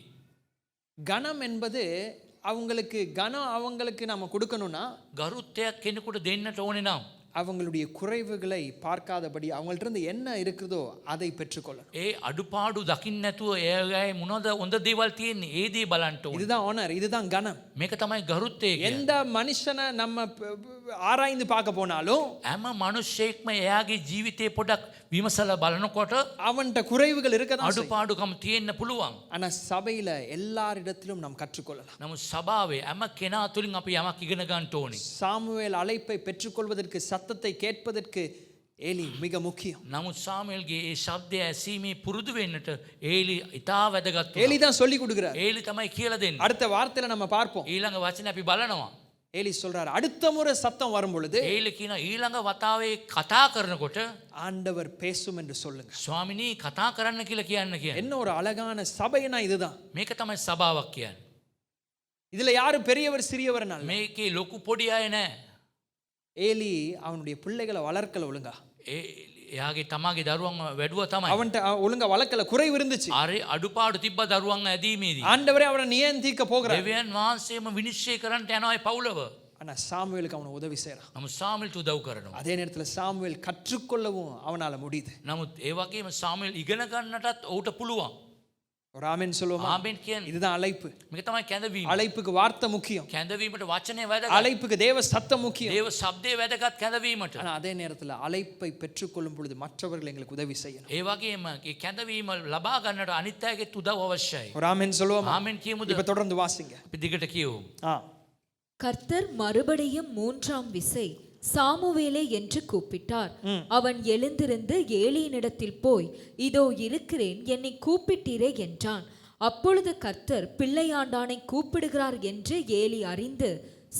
கனம் என்பது அவங்களுக்கு நம்ம கொடுக்கணும்னா ගරුත්වයක් කෙනෙකුට දෙන්නට ඕනේ නම් அவங்களுடைய குறைவுகளை பார்க்காதபடி அவங்கள்ட்ட இருந்து என்ன இருக்குதோ அதை பெற்றுக்கொள்ளணும். ඒ අඩුපාඩු දකින්න නැතුව එයාගේ මොනවද හොඳ දේවල් තියෙන්නේ ඒ දේ බලන්න ඕනේ. இதுதான் ஆனர், இதுதான் கனம். මේක තමයි ගරුත්වය කියන්නේ. எந்த மனுஷனை நம்ம ஆராய்ந்து பார்க்க போனாலும் හැම මිනිස්සෙක්ම එයාගේ ජීවිතේ පොඩක් විමසලා බලනකොට அவன்கிட்ட குறைவுகள் இருக்கதான் செய்யும். අඩුපාඩුකම් තියෙන්න පුළුවන්. ஆனா சபையில எல்லாரிடத்திலும் நாம் கற்றுக்கொள்ளலாம். නමුත් සභාවේ හැම කෙනා තුලින් අපි යමක් ඉගෙන ගන්න ඕනේ. சாமுவேல் அழைப்பை பெற்றுக்கொள்வதற்கு சத்தத்தை கேட்பதற்கு ஏலி மிக முக்கியம். නමුත් සාමුවෙල්ගේ ඒ ශබ්දය ඇසීමේ පුරුදු වෙන්නට ඒලි ඉතා වැදගත් ஏலி වුණා. தான் சொல்லி கொடுக்கிறார். ඒලි තමයි කියලා දෙන්නේ. அடுத்த வார்த்தையில நம்ம பார்ப்போம். ඊළඟ වචනේ අපි බලනවා. ஏலி சொல்றார், அடுத்த முறை சத்தம் வரும் பொழுது ඒලි කියන ඊළඟ වතාවේ කතා කරනකොට ஆண்டவர் பேசும் என்று சொல்லுங்க. ස්වාමිනී කතා කරන්න කියලා කියන්න කියන්නේ. என்ன ஒரு அழகான சபைனா இதுதான். මේක තමයි සභාවක් කියන්නේ. இதுல யாரு பெரியவர் சிறியவர் அல்ல. මේකේ ලොකු පොඩි අය නැහැ. ஏலி அவனுடைய பிள்ளைகளை வளர்க்கல ஒழுங்கா. එයාගේ තමාගේ දරුවන් වැඩුව තමයි. அவன்கிட்ட ஒழுங்கா வளர்க்கல, குறைவு இருந்துச்சு. අර අඩුපාඩු තිබ්බ දරුවන් ඇදීමේදී ஆண்டவரே அவனை நியந்திக்க போகிறார். දෙවියන් වහන්සේම විනිශ්චය කරන්නට යනවා ඒ පවුලව. ஆனா சாமுவேலுக்கு அவனை உதவி செய்யறான். නමුත් සාමුවෙල්ට උදව් කරනවා. அதே நேரத்துல சாமுவேல் கற்றுக்கொள்ளவும் அவனால முடியுது. නමුත් ඒ වගේම සාමුවෙල් ඉගෙන ගන්නටත් ඔහුට පුළුවන්. ஒரு ஆமென் சொல்லுவோமா? ආමෙන් කියන්නේ. இதுதான் அழைப்பு. මේක තමයි කැඳවීම. அழைப்புக்கு வார்த்தை முக்கியம். කැඳවීමට වචනේ වැදගත්. அழைப்புக்கு தேவ சத்தம் முக்கியம். දේව ශබ්දේ වැදගත් කැඳවීමට. ஆனா அதே நேரத்துல அழைப்பை பெற்றுக்கொள்ளும் பொழுது மற்றவர்கள் எங்களுக்கு உதவி செய்யணும். ඒ වගේම ඒ කැඳවීම ලබා ගන්නට අනිත් අයගේ උදව් අවශ්‍යයි. ஒரு ஆமென் சொல்லுவோமா? ආමෙන් කියමුද? இப்ப தொடர்ந்து வாசிங்க. අපි දිගට කියමු. கர்த்தர் மறுபடியும் 3ஆம் விசை சாமுவேலே என்று கூப்பிட்டார். அவன் எழுந்திருந்து ஏலியினிடத்தில் போய், இதோ இருக்கிறேன், என்னை கூப்பிட்டீரே என்றான். அப்பொழுது கர்த்தர் பிள்ளையாண்டானை கூப்பிடுகிறார் என்று ஏலி அறிந்து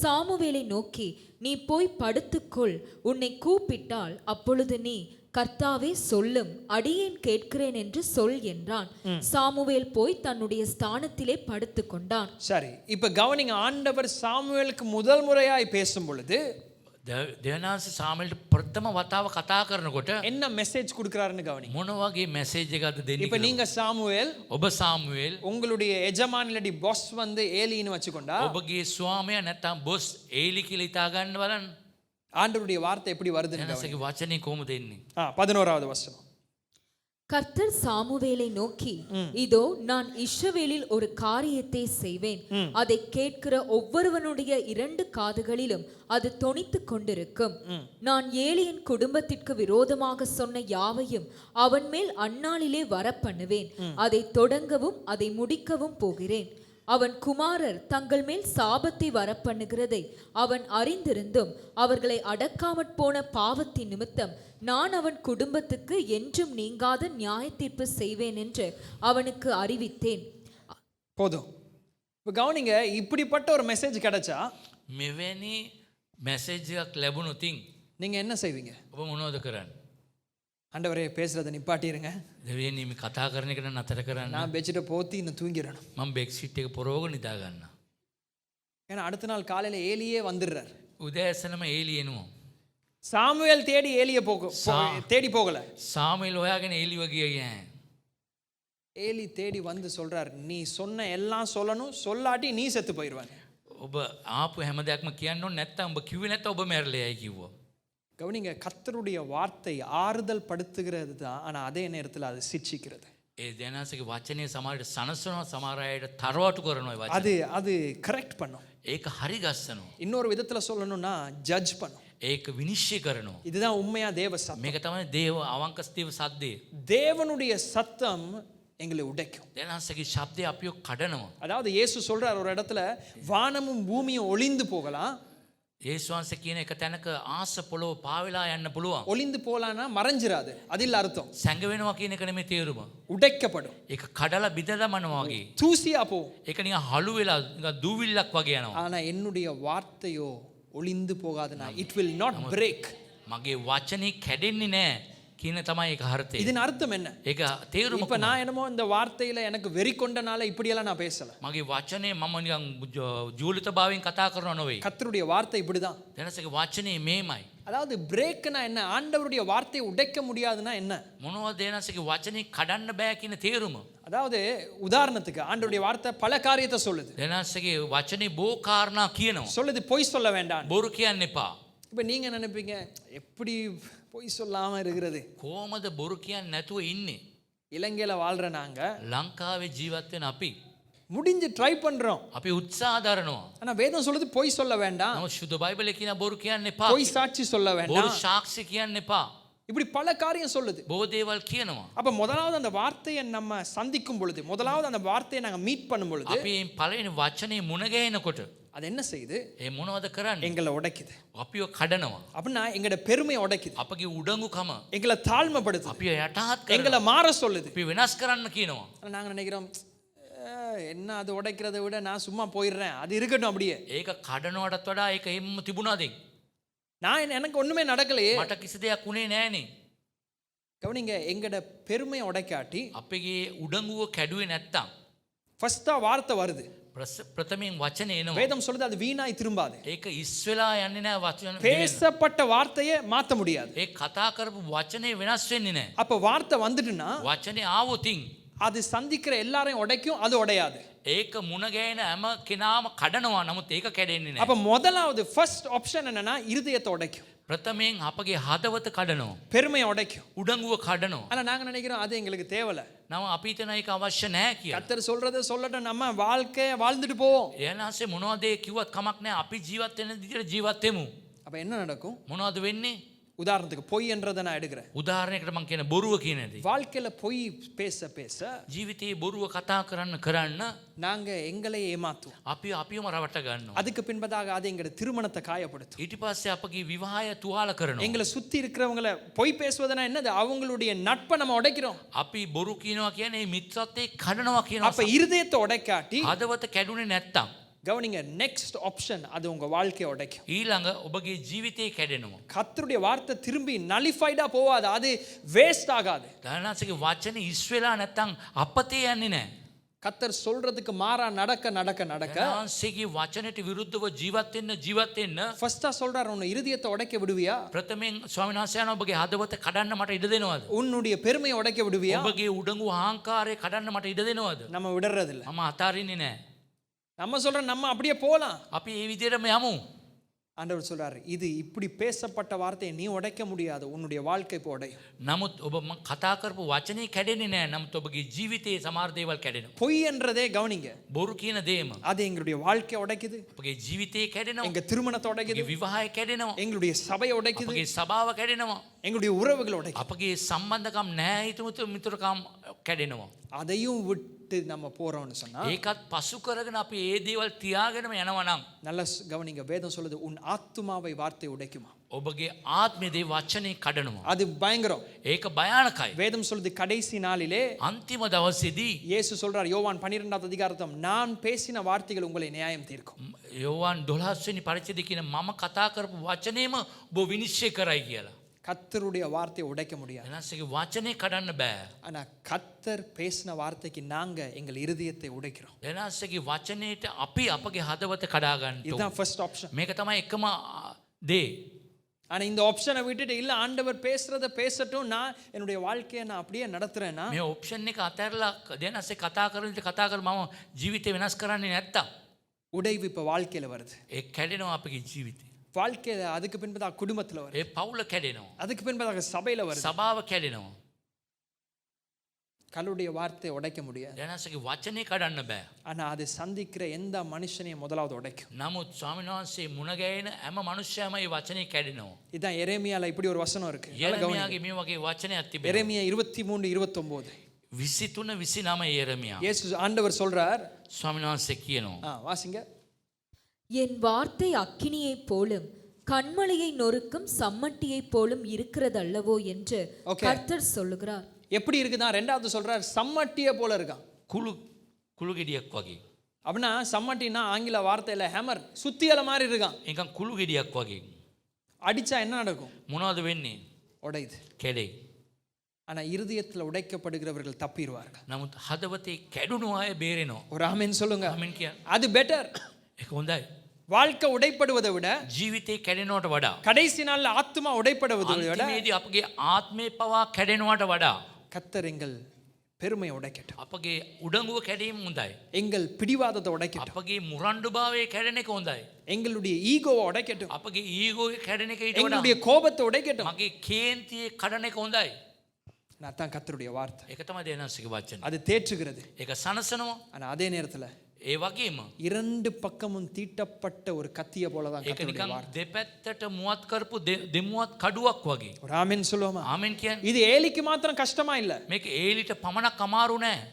சாமுவேலை நோக்கி, நீ போய் படுத்துக்கொள், உன்னை கூப்பிட்டால் அப்பொழுது நீ, கர்த்தாவே சொல்லும், அடியேன் கேட்கிறேன் என்று சொல் என்றான். சாமுவேல் போய் தன்னுடைய ஸ்தானத்திலே படுத்து கொண்டான். சரி, இப்ப கவனிங்க, ஆண்டவர் சாமுவேலுக்கு முதல் முறையாய் பேசும் பொழுது දෙවනාන්සේ සාමුවෙල්ට ප්‍රථම වතාව කතා කරනකොට என்ன மெசேஜ் கொடுக்கறாருன்னு கவனிங்க. මොන වගේ මැසේජ් එකක්ද දෙන්නේ இப்ப நீங்க சாமுவேல், ඔබ සාමුවෙල් உங்களுடைய எஜமான் இல்லாட்டி பாஸ் வந்து ஏலின்னு வச்சுக்கொண்டா, ඔබගේ ස්වාමියා නැත්නම් බොස් ඒලි කියලා හිතා ගන්න බලන්න. ஆண்டவருடைய வார்த்தை எப்படி வருதுன்னு கவனிங்க. දෙවනාන්සේගේ වචනේ කොහොමද එන්නේ? 11வது வசனம். கர்த்தர் சாமுவேலை நோக்கி, இதோ நான் இஸ்ரவேலில் ஒரு காரியத்தை செய்வேன், அதை கேட்கிற ஒவ்வொருவனுடைய 2 காதுகளிலும் அது தொனித்துக் கொண்டிருக்கும். நான் ஏலியின் குடும்பத்திற்கு விரோதமாக சொன்ன யாவையும் அவன் மேல் அந்நாளிலே வரப்பண்ணுவேன். அதை தொடங்கவும் அதை முடிக்கவும் போகிறேன். அவன் குமாரர் தங்கள் மேல் சாபத்தை வரப்பண்ணுகிறதை அவன் அறிந்திருந்தும் அவர்களை அடக்காமற் போன பாவத்தின் நிமித்தம் நான் அவன் குடும்பத்துக்கு என்றும் நீங்காத நியாய தீர்ப்பு செய்வேன் என்று அவனுக்கு அறிவித்தேன். போதும். இப்ப கவனிங்க, இப்படிப்பட்ட ஒரு மெசேஜ் கிடைச்சா මෙවැනි මැසේජ් එකක් ලැබුණොතින් நீங்க என்ன செய்வீங்க? ඔබ මොනවද කරන්නේ? ஆண்டவரே, பேசுறதை நிப்பாட்டிருங்க, දෙවියනි මේ කතා කරන එක නතර කරන්න. நான் பெட்ஷீட்டை போத்தி இன்னும் தூங்கிடணும். මම බෙඩ් ෂීට් එක පොරවගෙන නිදා ගන්න. ஏன்னா அடுத்த நாள் காலையில ஏலியே வந்துடுறார். උදෑසනම ඒලි එනවා. சாமுவேல் தேடி ஏலிய தேடி போகல. සාමුවෙල් හොයාගෙන ඒලිව ගියා. ஏலி தேடி வந்து சொல்றார், நீ சொன்ன எல்லாம் சொல்லணும், சொல்லாட்டி நீ செத்து போயிடுவாங்க. ඔබ ආපු හැම දෙයක්ම කියන්න ඕනේ, නැත්තම් ඔබ කිව්වේ නැත්තම් ඔබ මැරෙලයි කිව්වා. கவனிங்க, கர்த்தருடைய வார்த்தை ஆறுதல் படுத்துகிறது தான், ஆனா அதே நேரத்தில் அது சிட்சிக்கிறது. ඒ දෙනාසගේ වචනේ සමහරට සනසනවා, සමහර අයට තරවටු කරනවා. ඒ වචනේ அது கரெக்ட் பண்ணும். ඒක හරි ගස්සනවා. இன்னொரு விதத்துல சொல்லணும்னா ஜட்ஜ் பண்ணும். ඒක විනිශ්චය කරනවා. இதுதான் உண்மையா தேவ சத்தம். මේක තමයි දේව අවංක දේව සද්දේ. தேவனுடைய சத்தம் எங்களை உடைக்கும். දෙනාසගේ ශබ්දය අපිව කඩනවා. அதாவது இயேசு சொல்றார் ஒரு இடத்துல, வானமும் பூமியும் ஒளிந்து போகலாம். යේසුස් වහන්සේ කියන එක තැනක ආස පොළොව පාවෙලා යන්න පුළුවන්. ஒளிந்து போலான்னா மறைஞ்சிராது, அது இல்ல அர்த்தம். සැඟවෙනවා කියන එක නෙමෙයි තේරුම. உடைக்கப்படும், ඒක කඩලා බිඳදමනවා වගේ. தூசியா போகும். ඒක නිකන් හලු වෙලා නිකන් දූවිල්ලක් වගේ යනවා. ஆனா என்னுடைய வார்த்தையோ ஒளிந்து போகாதுன்னா, இட் வில் நாட் பிரேக். මගේ වචනේ කැඩෙන්නේ නැහැ කියන තමයි ඒක අර්ථය. இதன் அர்த்தம் என்ன? ඒක තේරුම இப்ப நான் என்னமோ இந்த வார்த்தையில எனக்கு வெறி கொண்டனால இப்படியெல்லாம் நான் பேசல. මගේ වචනේ මම නිකන් ජූලිතභාවයෙන් කතා කරනව නෙවෙයි. கர்த்தருடைய வார்த்தை இப்படிதான். දෙනසගේ වචනේ මේමයි. அதாவது பிரேக்னா என்ன? ஆண்டவருடைய வார்த்தையை உடைக்க முடியாதுன்னா என்ன? මොනවද දෙනසගේ වචනේ කඩන්න බෑ කියන තේරුම. அதாவது உதாரணத்துக்கு ஆண்டவருடைய வார்த்தை பல காரியத்தை சொல்லுது. දෙනසගේ වචනේ බෝ කාරණා කියනවා. சொல்லுது பொய் சொல்ல வேண்டாம். බොරු කියන්න එපා. இப்ப நீங்க நினைப்பீங்க, எப்படி பொய் சொல்லாம இருக்கிறது? කොහමද බොරු කියන්නේ නැතුව ඉන්නේ? இலங்கையில வாழ்ற நாங்க ලංකාවේ ජීවත් වෙන අපි முடிஞ்சு ட்ரை பண்றோம். අපි උත්සාහ දරනවා. ஆனா வேதம் சொல்லுது பொய் சொல்ல வேண்டாம், නමුත් සුදු බයිබලයේ කියන බොරු කියන්න එපා. பொய் சாட்சி சொல்ல බොරු வேண்டாம், සාක්ෂි කියන්න එපා. இப்படி பல காரியம் சொல்லுது. බොහෝ දේවල් කියනවා. அப்ப முதலாவது அந்த வார்த்தையை நம்ம சந்திக்கும் பொழுது, முதலாவது அந்த வார்த்தையை நாங்க மீட் பண்ணும் பொழுது, අපි මේ පළවෙනි වචනේ මුණ ගැහෙනකොට அது என்ன செய்யுது? ඒ මොනවද කරන්නේ? எங்களை உடைக்குது. අපිව කඩනවා. அப்படின்னா எங்களோட பெருமையை உடைக்குது, අපගේ උඩඟුකම எங்களை தாழ்மைப்படுத்துது, අපිව යටහත් කරනවා. எங்களை மாற சொல்லுது. අපි වෙනස් කරන්න කියනවා. ஆனா நாங்க நினைக்கிறோம், என்ன அது உடைக்கிறதை விட நான் சும்மா போயிடுறேன், அது இருக்கட்டும் அப்படியே, ඒක කඩනවටත් වඩා ඒක එහෙම්ම තිබුණාද? நான் எனக்கு ஒண்ணுமே நடக்கலையே. මට කිසි දෙයක් උනේ නෑනේ. கவனிங்க, எங்கட பெருமையை உடைக்காட்டி අපගේ උඩඟුව කැඩුවේ නැත්තම් ஃபர்ஸ்டா வார்த்தை வருது, ප්‍රථමයෙන් වචනේ එනවා. வேதம் சொல்லுது அது வீணாய் திரும்பாது. ඒක ඉස් වෙලා යන්නේ නෑ වචන. பேசப்பட்ட வார்த்தையை மாத்த முடியாது. ඒ කතා කරපු වචනේ වෙනස් වෙන්නේ නෑ. அப்ப வார்த்தை வந்துட்டுனா වචනේ ආවොතින් அது சந்திக்கிற எல்லாரையும் உடைக்கும், அது உடையாது. ඒක මුණ ගැහෙන හැම කෙනාම කඩනවා. නමුත් ඒක කැඩෙන්නේ නැහැ. அப்ப முதலாவது ஃபர்ஸ்ட் ஆப்ஷன் என்னன்னா இருதயத்தை உடைக்கும், ප්‍රථමයෙන් අපගේ හදවත කඩනවා. பெருமையை உடைக்கும். උඩඟුව කඩනවා. ஆனா நாங்க நினைக்கிறோம் அது எங்களுக்கு தேவையில்ல, නම අපි හිතන එක අවශ්‍ය නැහැ කියලා. கர்த்தர் சொல்றதை சொல்லட்டும், நம்ம வாழ்க்கைய வாழ்ந்துட்டு போவோம். එයානාසේ මොනවද ඒ කිව්වත් කමක් නැහැ. අපි ජීවත් වෙන විදිහට ජීවත් වෙමු. அப்ப என்ன நடக்கும்? මොනවද වෙන්නේ? உதாரணத்துக்கு பொய் என்றதை நான் எடுக்கிறேன். උදාහරණයකට මම කියන බොරුව කියන දේ. வாழ்க்கையில பொய் பேச பேச ජීවිතේ බොරුව කතා කරන්න நாங்க எங்களை ஏமாத்துவோம். අපි අපිවම රවට්ට ගන්නවා. அதுக்கு பின்பதாக அது எங்களுடைய திருமணத்தை காயப்படுத்தும். ඊට පස්සේ අපගේ විවාහය තුවාල කරනවා. எங்களை சுத்தி இருக்கிறவங்களை பொய் பேசுவதுனா என்னது? அவங்களுடைய நட்பை நம்ம உடைக்கிறோம். අපි බොරු කියනවා කියන්නේ මිත්‍රත්වයේ කඩනවා කියනවා. அப்ப இருதயத்தை உடைக்காட்டி හදවත කැඩුනේ නැත්තම් கவனிங்க, நெக்ஸ்ட் ஆப்ஷன் அது உங்க வாழ்க்கையை உடைக்கும். ඊළඟ ඔබගේ ජීවිතේ කැඩෙනවා. கர்த்தருடைய வார்த்தை திரும்பி நலிஃபைடா போவாது, அது வேஸ்ட் ஆகாது. දානසගේ වචනේ ඉස් වෙලා නැත්තම් අපතේ යන්නේ නැහැ. கர்த்தர் சொல்றதுக்கு மாறா நடக்க நடக்க நடக்க දානසගේ වචනට විරුද්ධව ජීවත් වෙන්න ஃபர்ஸ்டா சொல்றாரு, உன்னை இருதயத்தை உடைக்க விடுவியா? ප්‍රථමයෙන් ස්වාමීන් වහන්සේ යනවා ඔබගේ හදවත කඩන්න මට ඉඩ දෙනවද? உன்னுடைய பெருமையை உடைக்க விடுவியா? ඔබගේ උඩඟු අහංකාරය කඩන්න මට ඉඩ දෙනවද? நம்ம விடுறது இல்ல. මම අතාරින්නේ නැහැ. நம்ம சொல்றோம் நம்ம அப்படியே போலாம். අපි මේ විදිහටම යමු. ஆண்டவர் சொல்றாரு, இது இப்படி பேசப்பட்ட வார்த்தையை நீ உடைக்க முடியாது, உன்னுடைய வாழ்க்கை இப்போ உடையும். නමුත් ඔබ කතා කරපු වචනේ කැඩෙන්නේ නැහැ. නමුත් ඔබගේ ජීවිතයේ සමහර දේවල් කැඩෙනවා. பொய் என்றதே கவனிங்க, බොරු කියන දේම அது எங்களுடைய வாழ்க்கையை உடைக்குது, ඔබගේ ජීවිතේ කැඩෙනවා. எங்க திருமணத்தை உடைக்குது, ඔබගේ විවාහය කැඩෙනවා. எங்களுடைய சபையை உடைக்குது, අපගේ සභාව කැඩෙනවා. எங்களுடைய உறவுகளை உடைக்குது. අපගේ සම්බන්ධකම් නැහැ හිතමුතු මිතුරකම් කැඩෙනවා. அதையும் விட்டு நம்ம போறோம்னு சொன்னா ඒකත් පසු කරගෙන අපි ඒ දේවල් තියාගෙනම යනවා නම් நல்ல கவனிங்க, வேதம் சொல்லுது உன் ஆத்துமாவை வார்த்தை உடைக்குமா. ඔබගේ ආත්මයේ වචනේ කඩනවා. அது பயங்கரம். ඒක භයානකයි. வேதம் சொல்லுது கடைசி நாளிலே අන්තිම දවසේදී இயேசு சொல்றார், யோவான் 12வது அதிகாரத்தம், நான் பேசின வார்த்தைகள் உங்களை நியாயம் தீர்க்கும். යෝවාන් 12 වෙනි පරිච්ඡේදයේ කියන මම කතා කරපු වචනේම ඔබ විනිශ්චය කරයි කියලා. கர்த்தருடைய வார்த்தையை உடைக்க முடியாது. එනසගේ වචනේ කඩන්න බෑ. ஆனா கர்த்தர் பேசின வார்த்தைக்கு நாங்க எங்கள் இருதயத்தை உடைக்கிறோம். එනසගේ වචනේට අපි අපගේ හදවත කඩා ගන්න இதுதான் ஃபர்ஸ்ட் ஆப்ஷன். මේක තමයි එකම දේ. ஆனா இந்த ஆப்ஷனை விட்டுட்டு இல்ல ஆண்டவர் பேசுறத பேசட்டும், நான் என்னுடைய வாழ்க்கையை நான் அப்படியே நடத்துறேன்னா මේ ඔප්ෂන් එක අතහැරලා දෙනසේ කතා කරන මම ජීවිතේ වෙනස් කරන්නේ නැත්තම් உடைவு இப்ப வாழ்க்கையில வருது. ඒ කැඩෙනවා අපගේ ජීවිතේ. வாழ்க்கையில அதுக்கு பின்பதாக குடும்பத்துல வருது, ඒ පවුල කැඩෙනවා. அதுக்கு பின்பதாக சபையில வருது. සභාව කැඩෙනවා. கர்த்தருடைய வார்த்தையை உடைக்க முடியாது. එනසගේ වචනේ කඩන්න බෑ. ஆனா அது சந்திக்கிற எந்த மனுஷனையும் முதலாவது உடைக்கும். නමුත් ස්වාමීන් වහන්සේ මුණ ගැහෙන හැම මනුස්සයම මේ වචනේ කැඩෙනවා. இதான் எரேமியால இப்படி ஒரு வசனம் இருக்கு. நல்லா கவனிங்க. යෙරමියාගේ මේ වගේ වචනයක් තිබෙනවා. எரேமியா 23:29. 23 29 යෙරමියා. இயேசு ஆண்டவர் சொல்றார், ස්වාමීන් වහන්සේ කියනවා. வாசிங்க. என் வார்த்தை அக்கினியைப் போலும் கண்மலையை நொறுக்கும் சம்மட்டியைப் போலும் இருக்கிறதல்லவோ என்று Okay. கர்த்தர் சொல்லுகிறார். எப்படி இருக்குதான்? ரெண்டாவது சொல்றார், சம்மட்டியை போல இருக்கான். කුළු ගෙඩියක් වගේ. அப்படின்னா சம்மட்டினா ஆங்கில வார்த்தையில ஹேமர், சுத்தியல மாதிரி இருக்கான். නිකන් කුළු ගෙඩියක් වගේ. அடிச்சா என்ன நடக்கும்? මොනවද වෙන්නේ? உடையுது. කැඩේ. ஆனா இருதயத்துல உடைக்கப்படுகிறவர்கள் தப்பிடுவார்கள். නමුත් හදවතේ කැඩුණු අය බේරෙනවා. ஒரு ஆமென் சொல்லுங்க. ආමෙන් කියන්න. அது பெட்டர். ඒක හොඳයි. வாழ்க்கை உடைப்படுவதை விட ජීවිතේ කැඩෙනවට වඩා கடைசி நாள்ல ஆத்மா உடைப்படுவதை விட අන්තිමේදී අපගේ ආත්මේ පවා කැඩෙනවට වඩා கர்த்தர் எங்கள் பெருமையை உடைக்கட்டும், අපගේ උඩඟුව කැඩීම හොඳයි. எங்கள் பிடிவாதத்தை உடைக்கட்டும், අපගේ මුරණ්ඩුභාවයේ කැඩෙන එක හොඳයි. எங்களுடைய ஈகோவை உடைக்கட்டும், අපගේ ඊගෝගේ කැඩෙන එක ඊට වඩා எங்களுடைய கோபத்தை உடைக்கட்டும். මගේ කේන්තියේ කඩන එක හොඳයි. அதான் கர்த்தருடைய வார்த்தை. ඒක තමයි දේනස්සික වචන. அது தேற்றுகிறது. ඒක සනසනවා. ஆனா அதே நேரத்துல ඒ වගේම இரண்டு பக்கமும் தீட்டப்பட்ட ஒரு கத்திய போலதான் ඒක கர்த்தருடைய නිකන් வார்த்தை. දෙපැත්තට මුවත් කරපු දෙමුවත් කඩුවක් වගේ. ஒரு ஆமென் சொல்லுவோமா? ආමෙන් කියන්නේ. இது ஏலிக்கு மாத்திரம் கஷ்டமா இல்ல, මේක ඒලිට පමණක් අමාරු නෑ.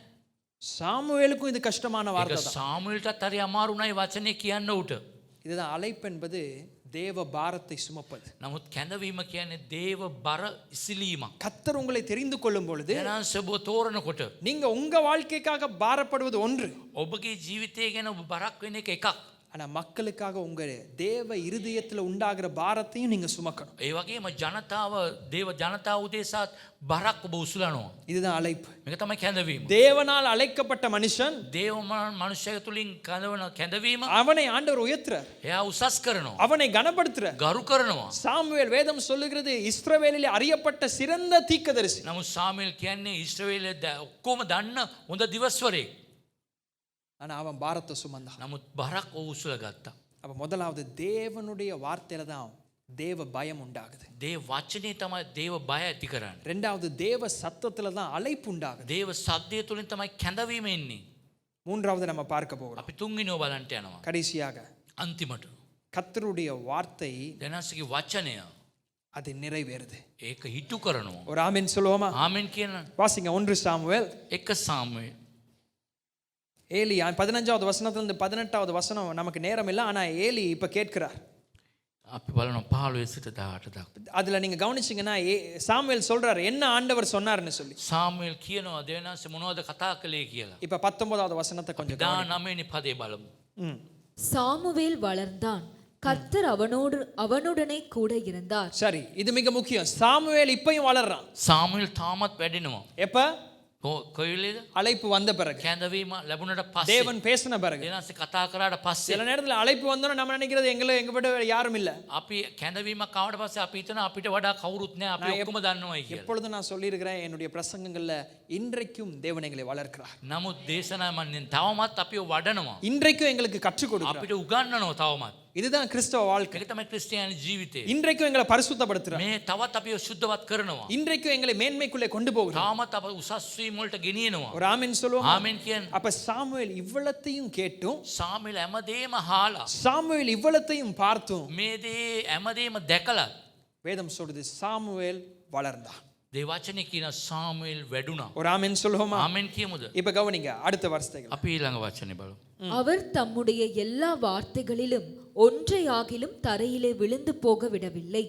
சாமுவேலுக்கும் இது கஷ்டமான ඒක வார்த்தை தான். සාමුවෙල්ටත් හරි අමාරු නයි වචනේ කියන්න උට. இதுதான் அழைப்பு என்பது தேவ பாரத்தை சுமப்பது. නමුත් කැඳවීම කියන්නේ දේව බර ඉසිලීමක්. கர்த்தர் உங்களை தெரிந்து கொள்ளும் பொழுது එනං සබ තෝරනකොට நீங்க உங்க வாழ்க்கைக்காக பாரப்படுவது ஒன்று, ඔබගේ ජීවිතය ගැන ඔබ බරක් වෙන එක එකක්. ஆனா மக்களுக்காக உங்க தேவ இருதயத்துல உண்டாகிற பாரத்தையும் நீங்க சுமக்கணும். ඒ වගේම ජනතාව දේව ජනතාව උදෙසාත් බරක් ඔබ උසුලනවා. இதுதான் அழைப்பு. මේක තමයි කැඳවීම. தேவனால் அழைக்கப்பட்ட மனுஷன் දේව මනුෂ්‍යය තුලින් කඳවන කැඳවීම அவனை ஆண்டவர் உயர்த்துறார், එයා උසස් කරනවා. அவனை கனப்படுத்துறார். ගරු කරනවා. சாமுவேல் வேதம் சொல்லுகிறது இஸ்ரவேலிலே அறியப்பட்ட சிறந்த தீர்க்கதரிசி. නමුත් සාමුවෙල් කියන්නේ ඊශ්‍රායලයේ ඔක්කොම දන්න හොඳ දිවස්වරයෙක්. ஆனா அவன் பாரத்தை சுமந்தான். නමුත් බරක් ඔහු උසුල ගත්තා. அப்ப முதலாவது தேவனுடைய வார்த்தையில தான் தேவ பயம் உண்டாகுது. දේව වචනේ තමයි දේව බය ඇති කරන්නේ. ரெண்டாவது தேவ சத்தத்துல தான் அழைப்பு உண்டாகுது. දේව සද්දය තුලින් තමයි කැඳවීම එන්නේ. மூன்றாவது நம்ம பார்க்க போகிறோம். අපි තුන්වෙනිව බලන්න යනවා. கடைசியாக අන්තිමට கர்த்தருடைய வார்த்தை දෙනාසගේ වචනය அது நிறைவேறுது. ඒක හිතු කරනවා. ஒரு ஆமென் சொல்லுவோமா? ආමෙන් කියන வாசிங்க 1 சாமுவேல். එක සාමුවෙල් ஏலி 15வது வசனத்துல இருந்து 18வது வசனம் நமக்கு நேரம் இல்லை, ஆனா ஏலி இப்ப கேட்கிறார். අපි බලනවා 15 සිට 18 දක්වා. அதுல நீங்க கவனிச்சீங்கன்னா சாமுவேல் சொல்றாரு என்ன ஆண்டவர் சொன்னார்னு சொல்லி. සාමුවෙල් කියනවා දෙවියන්සේ මොනවද කතා කළේ කියලා. இப்ப 19வது வசனத்தை கொஞ்சம் கவனிங்க. 19 පදේ බලමු. சாமுவேல் வளர்ந்தான், கர்த்தர் அவனுடனே கூட இருந்தார். சரி, இது மிக முக்கியம். சாமுவேல் இப்பயும் வளர்றான். සාමුවෙල් තාමත් වැඩෙනවා. எப்ப? කොයිලේද? அழைப்பு வந்த பிறகு, කැඳවීම ලැබුණට පස්සේ, தேவன் பேசின பிறகு. දෙවියන්සේ කතා කරාට පස්සේ சில நேரத்துல அழைப்பு வந்தோன்னா நம்ம நினைக்கிறது எங்க விட யாரும் இல்ல. අපි කැඳවීමක් ආවට පස්සේ අපි හිතන අපිට වඩා කවුරුත් නැහැ, අපි ඔක්කොම දන්නවයි කියලා. எப்பொழுதும் நான் சொல்லியிருக்கிறேன் என்னுடைய பிரசங்கங்கள்ல, இன்றைக்கும் தேவன் எங்களை வளர்க்கிறார். නමුත් දේශනා මන්නේ තවමත් අපිව වඩනවා. இன்றைக்கும் எங்களுக்கு கற்றுக் கொடுக்கிறார். අපිට උගන්වනවා තවමත්. இதுதான் கிறிஸ்தவ வாழ்க்கை. ඒක තමයි ක්‍රිස්තියානි ජීවිතය. இன்றைக்கும் எங்களை பரிசுத்தப்படுத்துறார். මේ තවත් අපිව සුද්ධවත් කරනවා. இன்றைக்கும் எங்களை மேன்மைக்குள்ளே கொண்டு போகிறார். තාමත් අප උසස් වීම වලට ගෙනියනවා. ஒரு ஆமென் சொல்லுவோம். ආමෙන් කියන්නේ. அப்ப சாமுவேல் இவ்வளத்தையும் கேட்டும், සාමුවෙල් හැමදේම අහලා, சாமுவேல் இவ்வளத்தையும் பார்த்தும், මේ දේ හැමදේම දැකලා வேதம் சொல்றது சாமுவேல் வளர்ந்தான். දේවචනේ කියන සාමුවෙල් වැඩුණා. ஒரு ஆமென் சொல்லுவோமா? ආමෙන් කියමුද? இப்ப கவனிங்க அடுத்த வார்த்தைகள். අපි ඊළඟ වචනේ බලමු. அவர் தம்முடைய எல்லா வார்த்தைகளிலும் ஒன்றையாகிலும் தரையிலே விழுந்து போக விடவில்லை.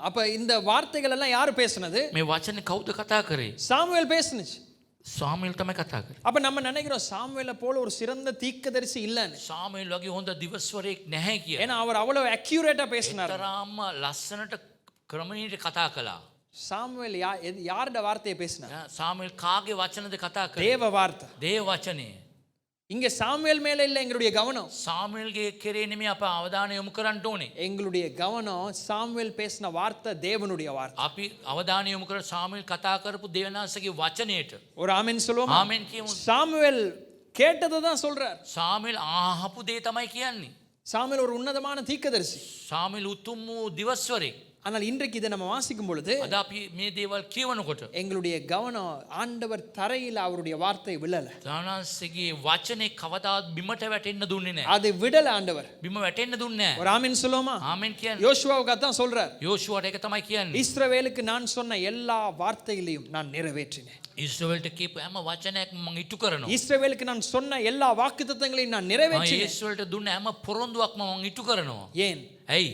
அப்ப இந்த வார்த்தைகள் எல்லாம் யாரு பேசுனது? මේ වචනේ කවුද කතා කරේ? சாமுவேல் பேசுனுச்சு. සාමුවෙල් තමයි කතා කරේ. அப்ப நம்ம நினைக்கிறோம் சாமுவேலை போல ஒரு சிறந்த தீர்க்கதரிசி இல்லன்னு. සාමුවෙල් වගේ හොඳ දිවස්වරයෙක් නැහැ කියලා. ஏன்னா அவர் அவ்வளவு அக்யூரேட்டா பேசினார். තරම්ම ලස්සනට ක්‍රමණීයට කතා කළා. சாமுவேல் யாரோட வார்த்தையை பேசினார்? සාමුවෙල් කාගේ වචනද කතා කරේ? தேவ வார்த்தை. දේව වචනේ. இங்க சாமுவேல் மேல இல்ல எங்களுடைய கவனம். සාමුවෙල්ගේ කෙරේ නෙමෙයි අප අවධානය යොමු කරන්න ඕනේ. எங்களுடைய கவனம் சாமுவேல் பேசின வார்த்தை தேவனுடைய வார்த்தை. අපි අවධානය යොමු කර සාමුවෙල් කතා කරපු දෙවියන්සේගේ වචනයට. ஒரு ஆமென் சொல்லுவோமா? ආමෙන් කියමු. சாமுவேல் கேட்டதை தான் சொல்றார். සාමුවෙල් ආහපු දේ තමයි කියන්නේ. சாமுவேல் ஒரு உன்னதமான தீர்க்கதரிசி. සාමුවෙල් උතුම් වූ දිවස්වරයෙක්. ஆனால் இன்றைக்கு இதை நம்ம வாசிக்கும் பொழுது අද අපි මේ දේවල් කියවනකොට எங்களுடைய கவனம் ஆண்டவர் தரையில் அவருடைய வார்த்தை விழல. දානන්සේගේ වචනේ කවදාවත් බිමට වැටෙන්න දුන්නේ නැහැ. அது விடல ஆண்டவர். බිම වැටෙන්න දුන්නේ නැහැ. ஒரு ஆமென் சொல்லுவோமா? ආමෙන් කියන්නේ. யோசுவாவுக்கு அதான் சொல்றார். යෝෂුවාට ඒක තමයි කියන්නේ. இஸ்ரவேலுக்கு நான் சொன்ன எல்லா வார்த்தைகளையும் நான் நிறைவேற்றினேன். ඊශ්‍රායෙල්ට කියපු හැම වචනයක්ම මම ඉටු කරනවා. இஸ்ரவேலுக்கு நான் சொன்ன எல்லா வாக்குத்தத்தங்களையும் நான் මම நிறைவேற்றினேன். ඊශ්‍රායෙල්ට දුන්න හැම පොරොන්දුවක්ම මම ඉටු කරනවා. ஏன்? ඇයි?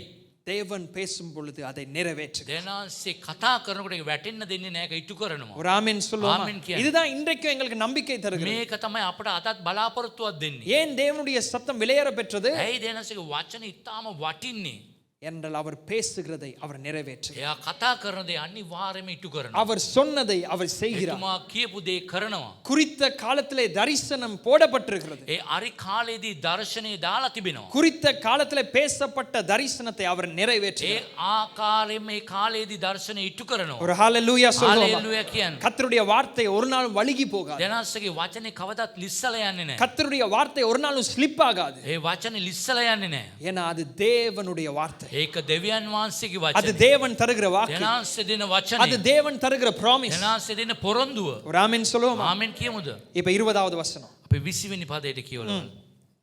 தேவன் பேசும் பொழுது அதை நிறைவேற்று. දෙනාන්සේ කතා කරනකොට ඒක වැටෙන්න දෙන්නේ නැහැ. ඒක ඉටු කරනවා. ஒரு ஆமென் சொல்லுவோமா? ஆமென் කියන්න. இதுதான் இன்றைக்கும் எங்களுக்கு நம்பிக்கை தருகிறது. මේක තමයි අපට අදත් බලාපොරොත්තුවක් දෙන්නේ. ஏன் தேவனுடைய சத்தம் விலையேற பெற்றது? ඇයි දෙනාන්සේගේ වචන ඉතාම වටින්නේ? என்றால் அவர் பேசுகிறதை அவர் நிறைவேற்று. එයා කතා කරන දේ අනිවාර්යයෙන්ම ඉටු කරනවා. அவர் சொன்னதை அவர் செய்கிறார். එතුමා කියපු දේ කරනවා. குறித்த காலத்திலே தரிசனம் போடப்பட்டிருக்கிறது. ඒ අරි කාලේදී දර්ශනේ දාලා තිබෙනවා. குறித்த காலத்திலே பேசப்பட்ட தரிசனத்தை அவர் ඒ நிறைவேற்றுகிறார். ආකාරයෙන් මේ කාලේදී දර්ශනේ ඉටු කරනවා. ஒரு ஹalleluya சொல்லுவோமா? හalleluya කියන්නේ. கர்த்தருடைய வார்த்தை ஒரு நாள் வழுகி போகாது. දෙනාන්සේගේ වචනේ කවදාත් ලිස්සලා යන්නේ නැහැ. கர்த்தருடைய வார்த்தை ஒரு நாளும் ஸ்லிப் ஆகாது. ඒ වචනේ ලිස්සලා යන්නේ නැහැ. ஏன்னா அது தேவனுடைய வார்த்தை. ඒක දෙවියන් වහන්සේගේ அது වචනේ. தேவன் தருகிற வாக்கு. දෙනාන්සේ දෙන அது වචනේ. தேவன் தருகிற ப்ராமிஸ். දෙනාන්සේ දෙන පොරොන්දුව. ஒரு ஆமென் சொல்லுவோமா? ආමෙන් කියමුද? இப்ப 20வது வசனம். අපි 20 වෙනි පදයට කියවලා.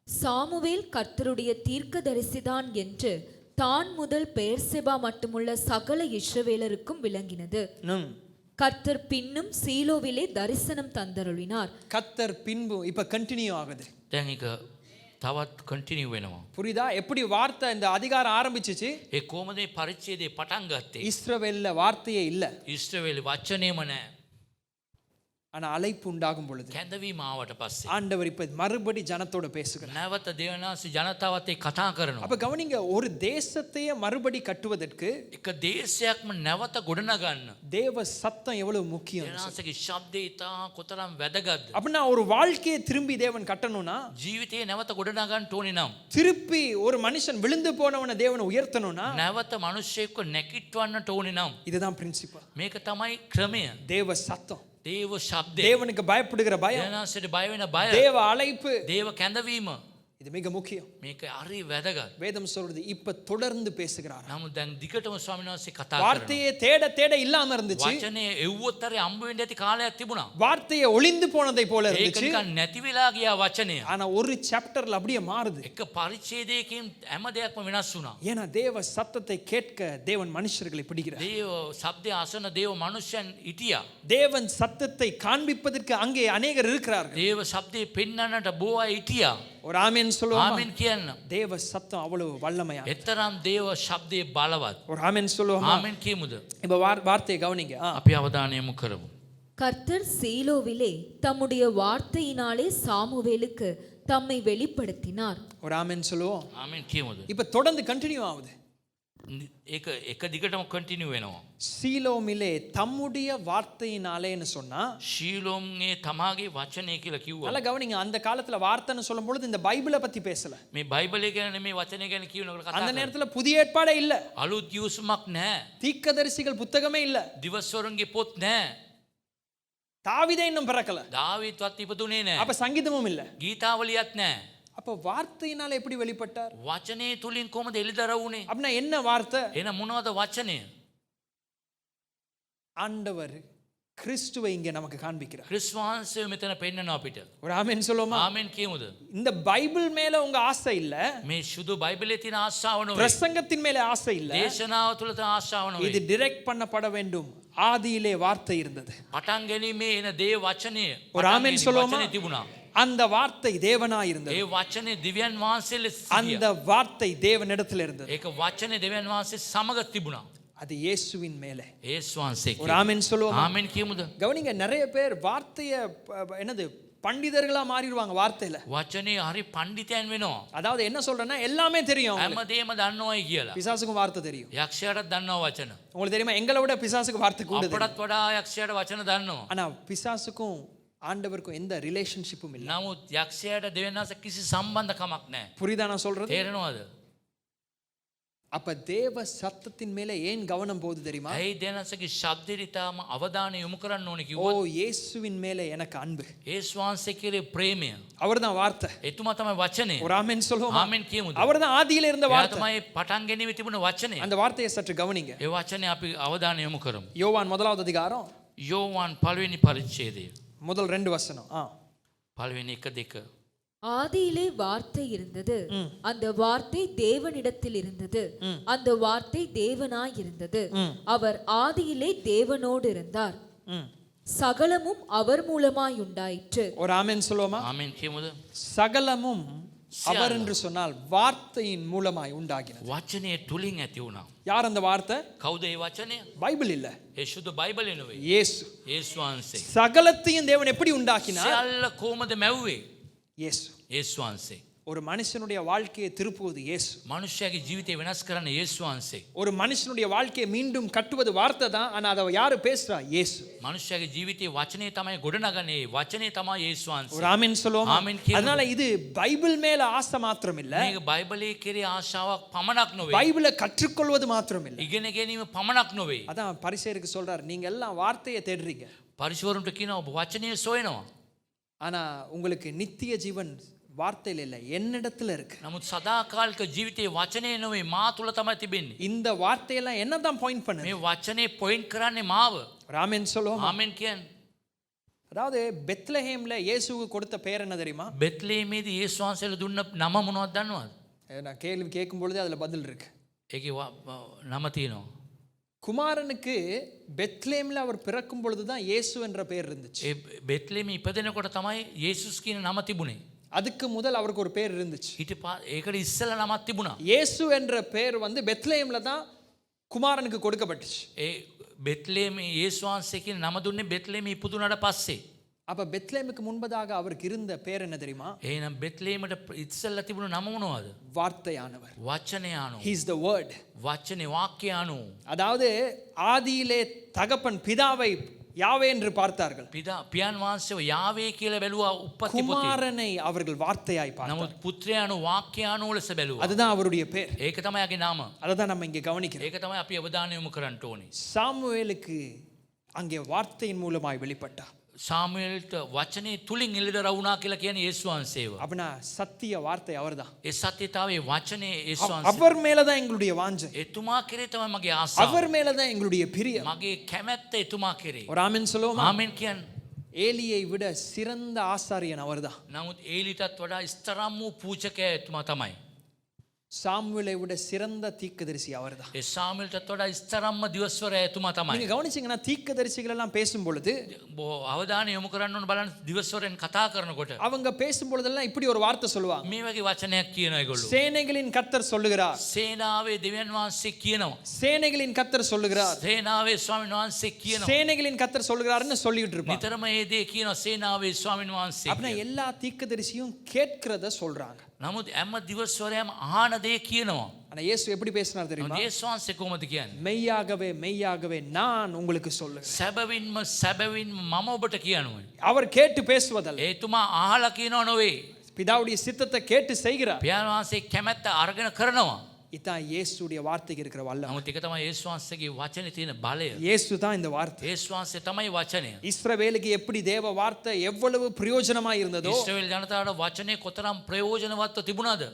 சாமுவேல் கர்த்தருடைய தீர்க்கதரிசிதான் என்று தான் முதல் பெயர்செபா மட்டுமுள்ள சகல இஸ்ரவேலருக்கும் விளங்கினது. கர்த்தர் பின்னும் சீலோவிலே தரிசனம் தந்தருளினார். கர்த்தர் பின்பு இப்ப கண்டினியூ ஆகுது. දැන් ඒක තවත් කන්ටිනියු වෙනවා. புரியுதா? எப்படி வார்த்தை இந்த அதிகாரம் ஆரம்பிச்சிச்சு? ඒ කොහොමද මේ පරිච්ඡේදය පටන් ගත්තේ? இஸ்ரவேல்ல வார்த்தையே இல்ல. ඊශ්‍රායෙල් වචනේම නැහැ. ஆனா அழைப்பு உண்டாகும் பொழுது කැඳවීම ආවට පස්සේ ஆண்டவர் இப்ப மறுபடி ஜனத்தோட பேசுகிறார். නැවත දෙවනාසි ජනතාවත් එක්ක කතා කරනවා. அப்ப கவனிங்க, ஒரு தேசத்தையே மறுபடி கட்டுவதற்கு එක දේශයක්ම නැවත ගොඩනගන්න தேவ சத்தம் எவ்வளவு முக்கியம். දෙවනාසගේ ශබ්දය ඉතා කොතරම් වැදගත්ද. அப்படின்னா ஒரு வாழ்க்கையை திரும்பி தேவன் கட்டணும்னா, ජීවිතේ නැවත ගොඩනගන්න ඕනේ නම් திருப்பி ஒரு மனுஷன் விழுந்து போனவனை தேவனை உயர்த்தணும்னா නැවත මිනිස්සෙක්ව නැකිටවන්නට ඕනේ නම් இதுதான் பிரின்சிபல். මේක තමයි ක්‍රමය. தேவ சத்தம், දේව ශබ්දය, தேவனுக்கு பயப்படுகிற பயம், දෙවනාසට බය වෙන බය, தேவ அழைப்பு, දේව කැඳවීම இது மிக முக்கியம். මේක හරි වැදගත්. வேதம் சொல்றது இப்ப தொடர்ந்து பேசுகிறார். නමුත් දැන් දිගටම ස්වාමීන් වහන්සේ කතා කරනවා. வார்த்தையை தேட தேட இல்லாம இருந்துச்சு, වචනේ එව්වොත් හරි අම්බ වෙන්න ඇති කාලයක් තිබුණා. வார்த்தையை ஒளிந்து போனதை போல ඒක இருந்துச்சு. නිකන් නැති වෙලා ගියා වචනය. ஆனா ஒரு சாப்டர்ல அப்படியே மாறுது. එක පරිච්ඡේදයකින් හැම දෙයක්ම වෙනස් වුණා. ஏன்னா தேவ சத்தத்தை கேட்க தேவன் மனுஷர்களை பிடிக்கிறார். දේව ශබ්දය අසන දේව මනුෂ්‍යයන් හිටියා. தேவன் சத்தத்தை காண்பிப்பதற்கு அங்கே அநேகர் இருக்கிறார்கள். දේව ශබ්දේ පෙන්වන්නට බොහෝ අය හිටියා. ஒரு ஆமென் சொல்லுவோமா? ආමෙන් කියන්න. தேவ சத்தம் அவ்வளவு வல்லமையா. එතරම් දේව ශබ්දේ බලවත්. ஒரு ஆமென் சொல்லுவோமா? ආමෙන් කියමුද? இப்ப வார்த்தையை கவனிங்க. අපි අවධානය යොමු කරමු. கர்த்தர் சீலோவிலே தம்முடைய வார்த்தையினாலே சாமுவேலுக்கு தம்மை வெளிப்படுத்தினார். ஒரு ஆமென் சொல்லுவோம். ආමෙන් කියමුද? இப்ப தொடர்ந்து கண்டினியூ ஆகுது. ඒක එක දිගටම කන්ටිනියු වෙනවා. சீலோமிலே தம்முடைய வார்த்தையினாலேன்னு சொன்னா, ශීලෝම්ගේ තමාගේ වචනය කියලා කිව්වා. நல்லா கவனிங்க, அந்த காலத்துல வார்த்தைன்னு சொல்லும் பொழுது இந்த பைபிளை பத்தி பேசல. මේ බයිබලය ගැන නෙමෙයි වචනය ගැන කියනකොට කතා அந்த කරන්නේ. நேரத்துல புதிய ஏற்பாடே இல்ல, අලුත් යූසුමක් නැහැ. தீர்க்கதரிசிகள் புத்தகமே இல்ல, දිවස්වරුන්ගේ පොත් නැහැ. தாவீதே இன்னும் பிறக்கல, දාවීත්වත් ඉපදුනේ නැහැ. அப்ப சங்கீதமும் இல்ல. ගීතාවලියත් නැහැ. அப்ப வார்த்தையினால எப்படி வெளிப்பட்டார்? වචනේ තුලින් කොහොමද එළිදරව් වුනේ? அப்படின்னா என்ன வார்த்தை? එහෙනම් මොනවද වචනය? ஆண்டவர் கிறிஸ்துவை இங்க நமக்கு காண்பிக்கிறார். ක්‍රිස්තුස් වහන්සේ මෙතන පෙන්නනවා අපිට. ஒரு ஆமென் சொல்லுவோமா? ආමෙන් කියමුද? இந்த பைபிள் மேல உங்க ஆசை இல்ல, මේ සුදු බයිබලයේ තියෙන ආශාව නෙවෙයි. பிரசங்கத்தின் மேல ஆசை இல்ல, දේශනාව තුල තියෙන ආශාව இது නෙවෙයි. டைரக்ட் பண்ணப்பட வேண்டும். ஆதியிலே வார்த்தை இருந்தது. පටන් ගැනීමේ එන දේව වචනය. ஒரு ஆமென் சொல்லுவோமா? වචනේ තිබුණා. அந்த வார்த்தை தேவனாய் இருந்தது. ඒ වචනේ දිව්‍යන් වහන්සේ ලෙස அந்த வார்த்தை தேவனிடத்தில் இருந்தது. ඒක වචනේ දෙවියන් වහන්සේ සමග තිබුණා. அது இயேசுவின் மேலே. ඒසු වහන්සේ ஒரு ஆமென் சொல்லுவோமா? ආමෙන් කියමුද? கவனிங்க, நிறைய பேர் வார்த்தைய என்னது பண்டிதர்களா மாறிடுவாங்க வார்த்தையில. වචනේ හරි පඬිතයන් වෙනවා. அதாவது என்ன சொல்றேன்னா எல்லாமே தெரியும் அவங்களுக்கு. හැමදේම දන්නවයි කියලා. பிசாசுக்கும் வார்த்தை தெரியும். යක්ෂයාටත් දන්නවා වචන. உங்களுக்கு தெரியுமா, எங்களை விட பிசாசுக்கு வார்த்தை கூட தெரியும். අපටත් වඩා යක්ෂයාට වචන දන්නවා. ஆனா பிசாசுக்கும் ஆண்டவருக்கும் எந்த ரிலேஷன்ஷிப்பும் இல்ல. නමුත් යක්ෂයාට දෙවියන් වහන්සේ කිසි සම්බන්ධකමක් නැහැ. புரியுதா நான் சொல்றது? තේරෙනවද? அப்ப தேவ சத்தத்தின் மேல ஏன் கவனம் போகுது தெரியுமா? ඇයි දෙවියන් වහන්සේගේ ශබ්දෙට තාම අවධානය යොමු කරන්න ඕනේ ஓ, කිව්වොත්? இயேசுவின் மேல எனக்கு அன்பு. ඒසු වහන්සේ කෙරේ ප්‍රේමය. அவர்தான் வார்த்தை. එතුමා තමයි වචනේ. ஒரு ஆமென் சொல்லுவோமா? ආමෙන් කියමුද? அவர்தான் ஆதியில இருந்த එයා வார்த்தை. තමයි පටන් ගැනීමේ තිබුණ වචනේ. அந்த வார்த்தையை சற்று கவனிங்க. ඒ වචනේ අපි අවධානය යොමු කරමු. யோவான் முதலாவது அதிகாரம் යෝවාන් පළවෙනි පරිච්ඡේදය. முதல் 2 வசனம். පළවෙනි 1-2. ஆதியிலே வார்த்தை இருந்தது, அந்த வார்த்தை தேவனிடத்தில் இருந்தது, அந்த வார்த்தை தேவனாய் இருந்தது, அவர் ஆதியிலே தேவனோடு இருந்தார், சகலமும் அவர் மூலமாய் உண்டாயிற்று. ஒரு ஆமென் சொல்லுவோமா? ආමෙන් කියමුද? சகலமும் அவர் என்று சொன்னால் வார்த்தையின் மூலமாய் உண்டாகினது. වචනේ තුලින් ඇති වුණා. யார் அந்த வார்த்தை? කවුද ඒ වචනය? பைபிள் இல்ல, ඒ සුදු බයිබලේ නෙවෙයි. இயேசு. ඒසු වහන්සේ. சகலத்தையும் தேவன் எப்படி உண்டாக்கினார்? සියල්ල කොහොමද මැව්වේ? இயேசு. ඒසු වහන්සේ. ஒரு மனுஷனுடைய வாழ்க்கையை திருப்புவது இயேசு. මනුෂ්‍යයාගේ ජීවිතය වෙනස් කරන්න ඒසු වහන්සේ. ஒரு மனுஷனுடைய வாழ்க்கையை மீண்டும் கட்டுவது வார்த்தை தான், ஆனா அதை யாரு பேசுறா? இயேசு. මනුෂ්‍යයාගේ ජීවිතේ වචනේ තමයි ගොඩනගන්නේ. වචනේ තමයි ඒසු වහන්සේ. ஒரு ஆமென் சொல்லுவோமா? ஆமென் කියමු. அதனால இது பைபிள் மேல ஆசை மாத்திரம் இல்ல, මේක බයිබලයේ කෙරේ ආශාවක් පමණක් නෙවෙයි. பைபிளை கற்றுக்கொள்வது மாத்திரம் இல்ல. ඉගෙන ගැනීම පමණක් නෙවෙයි. அதான் பரிசேயருக்கு சொல்றாரு, நீங்க எல்லாம் வார்த்தையை தேடுறீங்க, පරිශවරුන්ට කියනවා ඔබ වචනය සොයනවා. ஆனா உங்களுக்கு நித்திய ஜீவன் வார்த்தையில இல்ல, என்னிடத்துல இருக்கு. නමුත් සදාකාලික ජීවිතේ වචනේ නෙවෙයි මා තුල තමයි තිබෙන්නේ. இந்த வார்த்தையெல்லாம் என்னதான் பாயிண்ட் பண்ணுது? මේ වචනේ පොයින්ට් කරන්නේ මාව. ஒரு ஆமென் சொல்லுவோமா? ආමෙන් කියන්නේ. அதாவது பெத்லஹேம்ல இயேசுவுக்கு கொடுத்த பேர் என்ன தெரியுமா? බෙත්ලේමේදී යේසුස් වහන්සේලා දුන්න නම මොනවද දන්නවද? நான் கேள்வி கேட்கும் பொழுது அதுல பதில் இருக்கு. ඒකේ නම තියෙනවා. குமாரனுக்கு பெத்லேம்ல அவர் பிறக்கும் பொழுதுதான் இயேசு என்ற பெயர் இருந்துச்சு. ඒ බෙත්ලේමේ ඉපදෙනකොට තමයි යේසුස් කියන නම තිබුණේ. அதுக்கு முதல் அவருக்கு ஒரு பேர் இருந்துச்சு. ඒකට ඉස්සෙල්ලා නමක් තිබුණා. இயேசு என்ற பெயர் வந்து பெத்லேம்ல தான் குமாரனுக்கு கொடுக்கப்பட்டுச்சு. ඒ බෙත්ලේමේ යේසුස් වහන්සේ කියන නම දුන්නේ බෙත්ලේමේ ඉපදුනාට පස්සේ. அப்ப பெத்லேமுக்கு முன்பதாக அவருக்கு இருந்த பேர் என்ன தெரியுமா? එහෙනම් බෙත්ලේමට ඉස්සෙල්ලා තිබුණු නම මොනවද? வார்த்தையானவர். වචනයානු. He is the word. වචනේ වාක්‍යයානු. அதாவது ஆதியிலே தகப்பன் பிதாவை யாவே என்று பார்த்தார்கள். පියාණන් වහන්සේව යාවේ කියලා බැලුවා උප්පත්ති පොතේ. குமாரனை அவர்கள் வார்த்தையாய் பார்த்தார்கள். නමුත් පුත්‍රයාණු වාක්‍යයානු ලෙස බැලුවා. அதுதான் அவருடைய பேர். ඒක තමයි යාගේ නාම. அதை நம்ம இங்க கவனிக்கிறோம். ඒක තමයි අපි අවධානය යොමු කරන්න ඕනේ. சாமுவேலுக்கு அங்கே வார்த்தையின் மூலமாய் வெளிப்பட்டார். සාමුවෙල්ට වචනේ තුලින් එළිදර වුණා කියලා කියන්නේ යේසුස් වහන්සේව. அப்படின்னா சத்திய வார்த்தை அவர்தான். ඒ සත්‍යතාවයේ වචනේ යේසුස් වහන්සේ. அவர் மேலதான் எங்களுடைய வாஞ்சை. එතුමා කෙරේ තමයි මගේ ආසාව. அவர் மேலதான் எங்களுடைய பிரியம். මගේ කැමැත්ත එතුමා කෙරේ. ஒரு ஆமென் சொல்லுவோமா? ආමෙන් කියන්න. ஏலியை விட சிறந்த ஆசாரியன் அவர்தான். නමුත් ඒලිටත් වඩා ස්තරම් වූ පූජකයා එතුමා තමයි. சாமுவேலை விட சிறந்த தீர்க்கதரிசி அவர்தான். ඒ සාමුවෙල්ටත් වඩා ස්තරම්ම දිවස්වරයා එතුමා තමයි. நீங்க கவனிச்சீங்கன்னா தீர்க்கதரிசிகள் எல்லாம் பேசும் பொழுது අවධානය යොමු කරන්න ඕන බලන්න දිවස්වරෙන් කතා කරනකොට அவங்க பேசும் பொழுதெல்லாம் இப்படி ஒரு வார்த்தை சொல்லுவாங்க. මේ වගේ වචනයක් කියනවා ඒගොල්ලෝ. சேனைகளின் கர்த்தர் சொல்லுகிறார். සේනාවේ දෙවියන් වහන්සේ කියනවා. சேனைகளின் கர்த்தர் சொல்லுகிறார். සේනාවේ ස්වාමීන් වහන්සේ කියනවා. சேனைகளின் கர்த்தர் சொல்லுகிறார்னு சொல்லிட்டு இருப்பாங்க. නිතරම මේ දේ කියනවා සේනාවේ ස්වාමීන් වහන්සේ. அப்படின்னா எல்லா தீர்க்கதரிசியும் கேட்கிறத சொல்றாங்க. නමුත් හැම දිවස්වරයම අහන දේ කියනවා. ஆனா இயேசு எப்படி பேசினார் தெரியுமா? යේසුස් වහන්සේ කොහොමද කියන්නේ? மெய்யாகவே மெய்யாகவே நான் உங்களுக்கு சொல்லுகிறேன். සැබවින්ම සැබවින්ම මම ඔබට කියනවා. அவர் கேட்டு பேசுவதல்ல. ඒතුමා අහලා කියනව නොවේ. பிதாவுடைய சித்தத்தை கேட்டு செய்கிறார். පියාණන් වහන්සේ කැමැත්ත අරගෙන කරනවා. இதான் இயேசுடைய வார்த்தைக்கு இருக்கிற வல்லம். නමුත් ඒක තමයි යේසුස් වහන්සේගේ වචනේ තියෙන බලය. இயேசு தான் இந்த வார்த்தை. යේසුස් වහන්සේ තමයි වචනය. இஸ்ரவேலுக்கு எப்படி தேவ வார்த்தை எவ்வளவு பிரயோஜனமாய் இருந்ததோ ඉස්රායෙල් ජනතාවට වචනේ කොතරම් ප්‍රයෝජනවත්ව තිබුණාද?